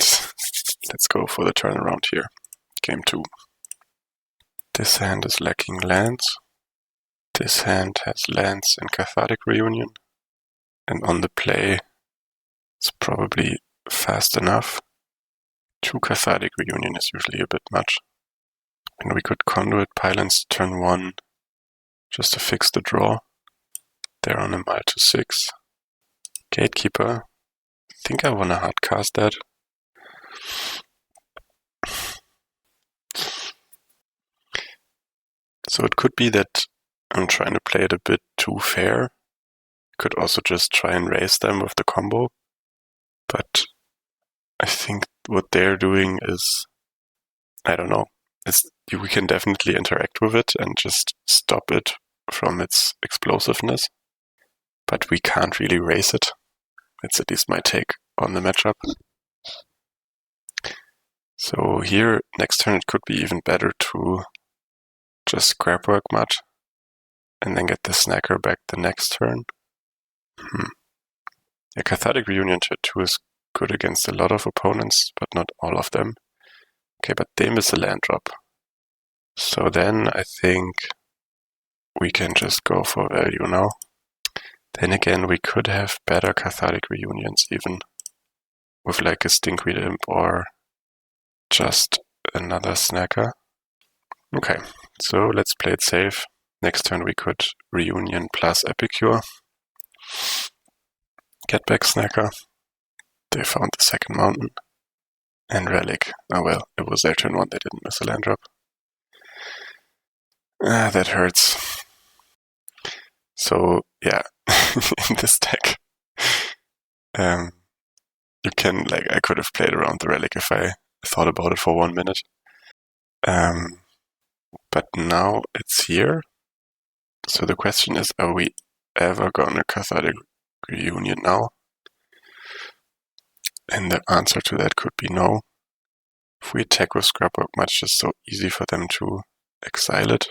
let's go for the turnaround here. Game 2. This hand is lacking lands. This hand has lands and Cathartic Reunion. And on the play, it's probably fast enough. 2 Cathartic Reunion is usually a bit much. And we could Conduit Pylons turn 1 just to fix the draw. They're on a mile to 6. Gatekeeper. I think I want to hardcast that. So it could be that I'm trying to play it a bit too fair. Could also just try and raise them with the combo. But I think what they're doing is, I don't know, we can definitely interact with it and just stop it from its explosiveness. But we can't really raise it. That's at least my take on the matchup. So here, next turn it could be even better to just Scrapwork Mud. and then get the snacker back the next turn. A Cathartic Reunion tier 2 is good against a lot of opponents, but not all of them. Okay, but they miss a land drop. So then I think we can just go for value now. Then again, we could have better Cathartic Reunions even, with like a Stinkweed Imp or just another snacker. Okay, so let's play it safe. Next turn we could Reunion plus Epicure. Get back snacker. They found the second mountain. And Relic. Oh well, it was their turn 1, they didn't miss a land drop. That hurts. So yeah, in this deck, you can, like, I could have played around the Relic if I thought about it for 1 minute. But now it's here. So the question is, are we ever gonna Cathartic Reunion now? And the answer to that could be no. If we attack with Scrapbook, much just so easy for them to exile it.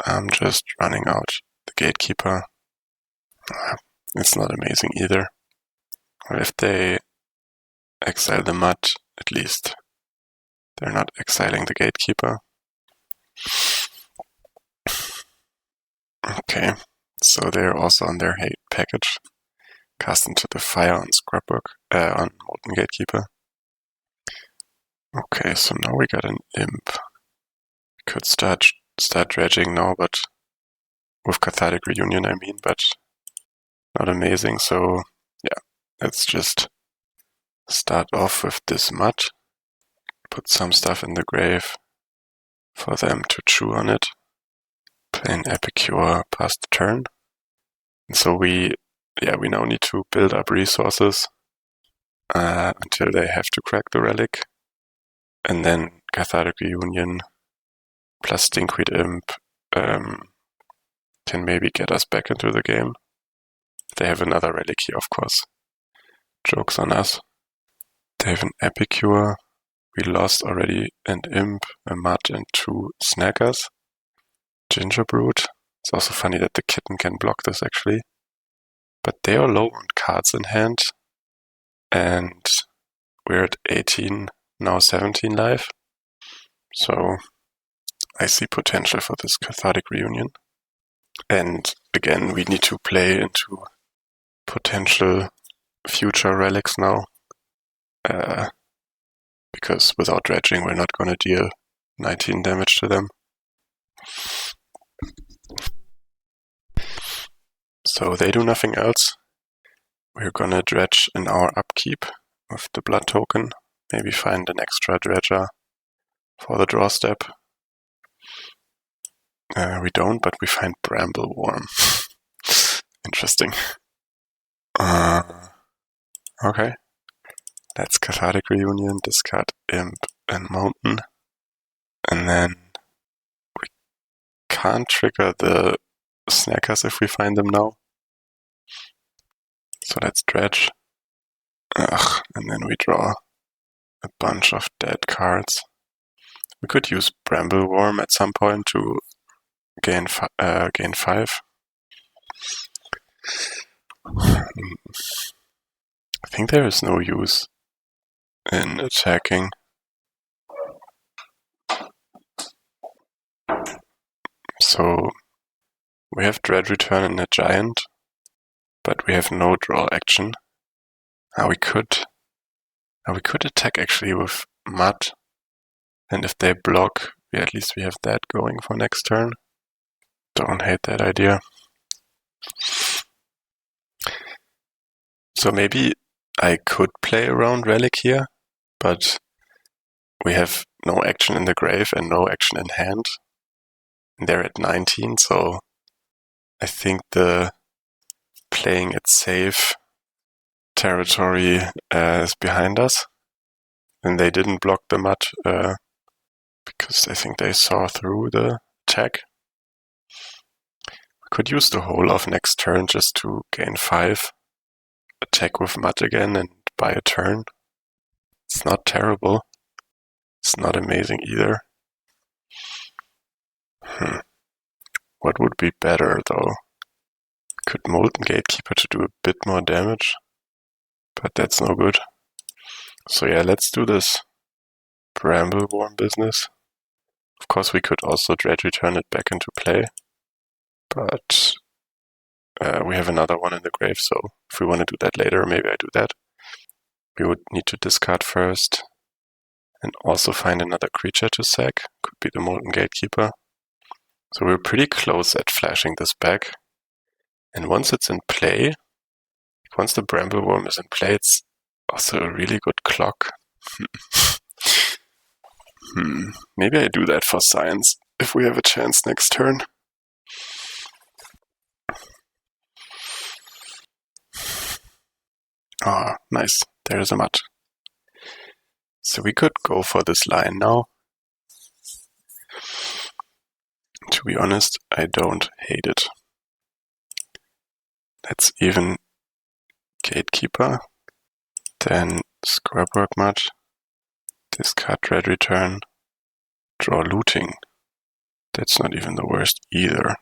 I'm just running out the Gatekeeper. It's not amazing either. Well, if they exile the Mud, at least they're not exiling the Gatekeeper. Okay, so they're also on their hate package. Cast into the fire on Scrapbook, on Molten Gatekeeper. Okay, so now we got an Imp. We could start dredging now, but with Cathartic Reunion, I mean, but not amazing. So yeah, let's just start off with this Mud. Put some stuff in the grave for them to chew on it. Play an Epicure past the turn. And so we now need to build up resources until they have to crack the Relic. And then Cathartic Reunion plus Stinkweed Imp can maybe get us back into the game. They have another Relic here, of course. Joke's on us. They have an Epicure. We lost already an Imp, a Mud, and 2 Snackers. Gingerbrute. It's also funny that the Kitten can block this, actually. But they are low on cards in hand. And we're at 18, now 17 life. So I see potential for this Cathartic Reunion. And again, we need to play into potential future relics now. Because without dredging, we're not going to deal 19 damage to them. So they do nothing else. We're going to dredge in our upkeep with the blood token. Maybe find an extra dredger for the draw step. We don't, but we find Bramble Worm. Interesting. Okay. Let's Cathartic Reunion, discard Imp and Mountain. And then we can't trigger the Snackers if we find them now. So let's dredge. And then we draw a bunch of dead cards. We could use Bramble Worm at some point to gain 5. I think there is no use in attacking. So we have Dread Return and a Giant, but we have no draw action. We could attack actually with Mud, and if they block, at least we have that going for next turn. Don't hate that idea. So maybe I could play around Relic here, but we have no action in the grave and no action in hand. And they're at 19, so I think the playing it safe territory is behind us. And they didn't block the Mud because I think they saw through the attack. We could use the whole of next turn just to gain 5. Attack with Mud again and buy a turn. It's not terrible. It's not amazing either. What would be better, though? Could Molten Gatekeeper to do a bit more damage, but that's no good. So yeah, let's do this Brambleworm business. Of course, we could also Dredge return it back into play, but we have another one in the grave, so if we want to do that later, maybe I do that. We would need to discard first and also find another creature to sack. Could be the Molten Gatekeeper. So we're pretty close at flashing this back. And once it's in play, once the Brambleworm is in play, it's also a really good clock. Maybe I do that for science if we have a chance next turn. Ah, nice. There's a mud. So we could go for this line now. To be honest, I don't hate it. Let's even Gatekeeper, then Scrubwork Mud, discard Red Return, draw Looting. That's not even the worst either.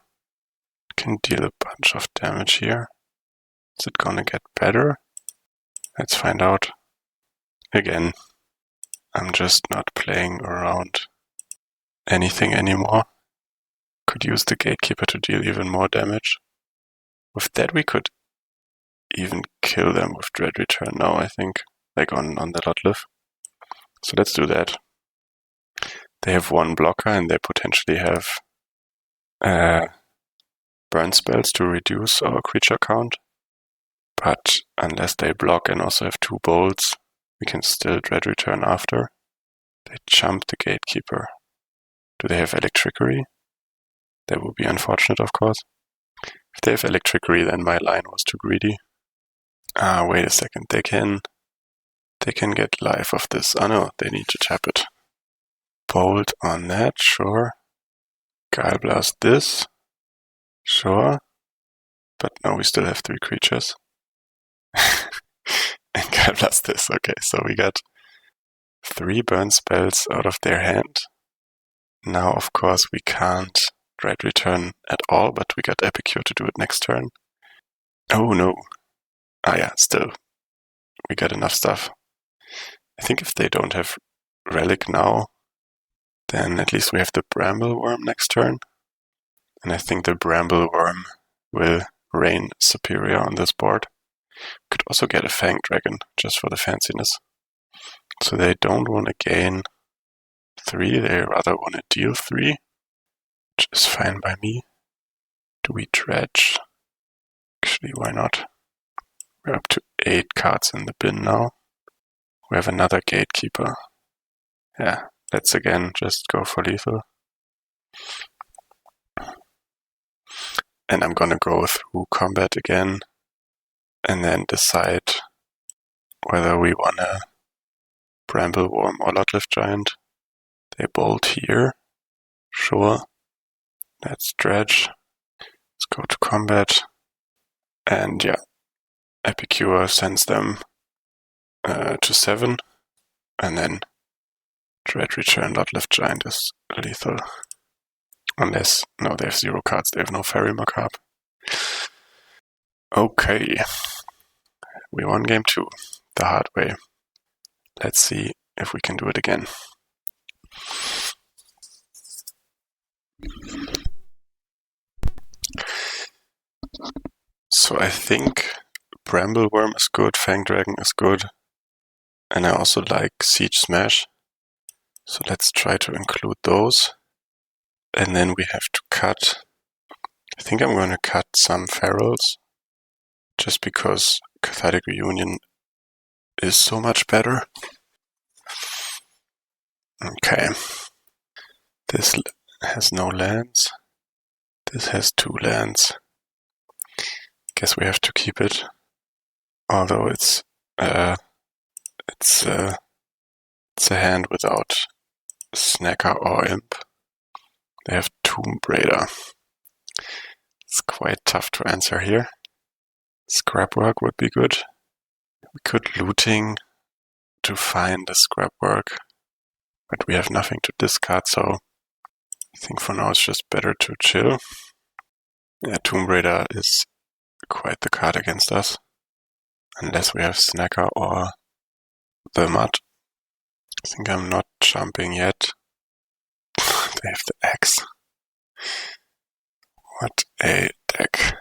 Can deal a bunch of damage here. Is it gonna get better? Let's find out. Again, I'm just not playing around anything anymore. Could use the Gatekeeper to deal even more damage. With that we could even kill them with Dread Return now, I think. Like on the Lotliff. So let's do that. They have one blocker and they potentially have burn spells to reduce our creature count. But unless they block and also have 2 bolts, we can still Dread Return after. They jump the Gatekeeper. Do they have Electricity? That would be unfortunate, of course. If they have Electricity, then my line was too greedy. Ah, wait a second. They can get life of this. Oh no, they need to tap it. Bolt on that, sure. Guile Blast this, sure. But now we still have 3 creatures. And Guile Blast this. Okay, so we got 3 burn spells out of their hand. Now, of course, we can't Dread Return at all, but we got Epicure to do it next turn. Oh no. Ah yeah, still. We got enough stuff. I think if they don't have Relic now, then at least we have the Brambleworm next turn. And I think the Brambleworm will reign superior on this board. Could also get a Fanged Dragon, just for the fanciness. So they don't want to gain 3, they rather want to deal 3. Which is fine by me. Do we Dredge? Actually, why not? We're up to 8 cards in the bin now. We have another Gatekeeper. Yeah, let's again just go for lethal. And I'm gonna go through combat again and then decide whether we wanna Brambleworm or Lotliff Giant. They bolt here. Sure. Let's Dredge. Let's go to combat. And yeah, Epicure sends them to 7. And then Dread Return Lotliff Giant is lethal. Unless, no, they have 0 cards, they have no Fairy Macabre. Okay. We won game 2, the hard way. Let's see if we can do it again. So I think Brambleworm is good, Fang Dragon is good, and I also like Siege Smash. So let's try to include those. And then we have to cut. I think I'm going to cut some Ferals, just because Cathartic Reunion is so much better. Okay. This has no lands. This has 2 lands. Guess we have to keep it. Although it's a hand without Snacker or Imp. They have Tomb Raider. It's quite tough to answer here. Scrapwork would be good. We could Looting to find the Scrapwork, but we have nothing to discard, so I think for now it's just better to chill. Yeah, Tomb Raider is quite the card against us. Unless we have Snacker or the Mud. I think I'm not jumping yet. They have the Axe. What a deck.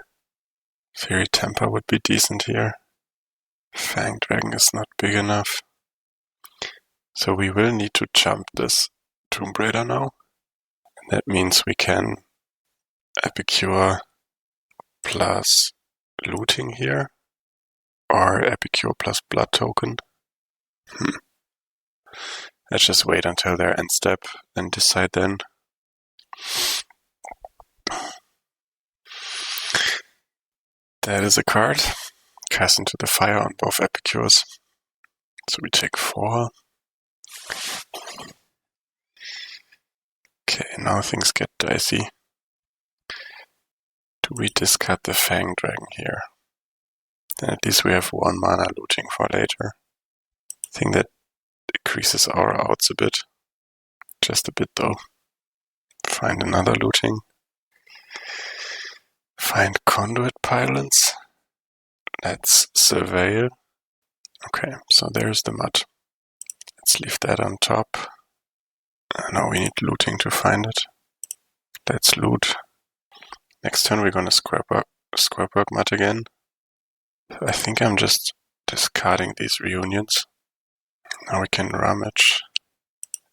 Fairy Temper would be decent here. Fang Dragon is not big enough. So we will need to jump this Tomb Raider now. And that means we can Epicure plus looting here. Or Epicure plus blood token. Let's just wait until their end step and decide then. That is a card. Cast into the fire on both Epicures. So we take 4. Okay, now things get dicey. Do we discard the Fang Dragon here? Then at least we have 1 mana looting for later. I think that decreases our outs a bit. Just a bit though. Find another looting. Find Conduit Pylons. Let's surveil. Okay, so there's the Mud. Let's leave that on top. Now we need looting to find it. Let's loot. Next turn we're gonna Scrapwork Mud again. I think I'm just discarding these reunions. Now we can rummage.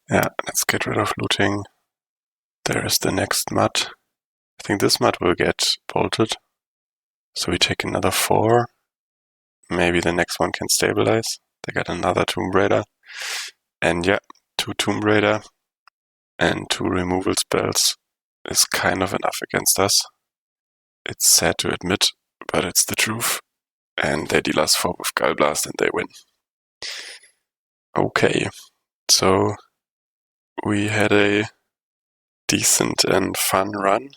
Yeah, let's get rid of looting. There is the next Mud. I think this Mud will get bolted. So we take another 4. Maybe the next one can stabilize. They got another Tomb Raider. And yeah, 2 Tomb Raider and 2 removal spells is kind of enough against us. It's sad to admit, but it's the truth. And they deal us 4 with Gallblast and they win. Okay, so we had a decent and fun run.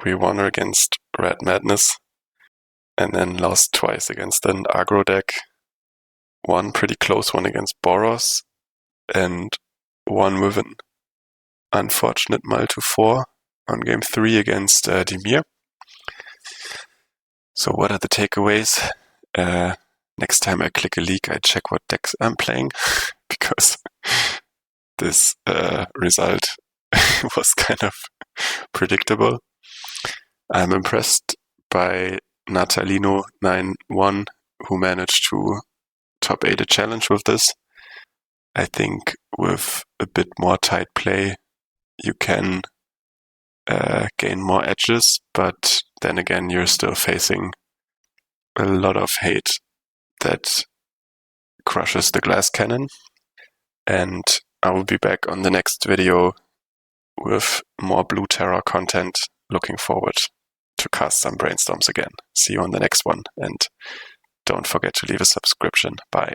We won against Red Madness and then lost twice against an aggro deck. One pretty close one against Boros and one with an unfortunate mull to 4 on game 3 against Dimir. So what are the takeaways? Next time I click a league, I check what decks I'm playing because this result was kind of predictable. I'm impressed by Natalino91 who managed to top 8 a challenge with this. I think with a bit more tight play you can gain more edges, but then again you're still facing a lot of hate that crushes the glass cannon. And I will be back on the next video with more Blue Terror content. Looking forward to cast some Brainstorms again. See you on the next one, and don't forget to leave a subscription. Bye.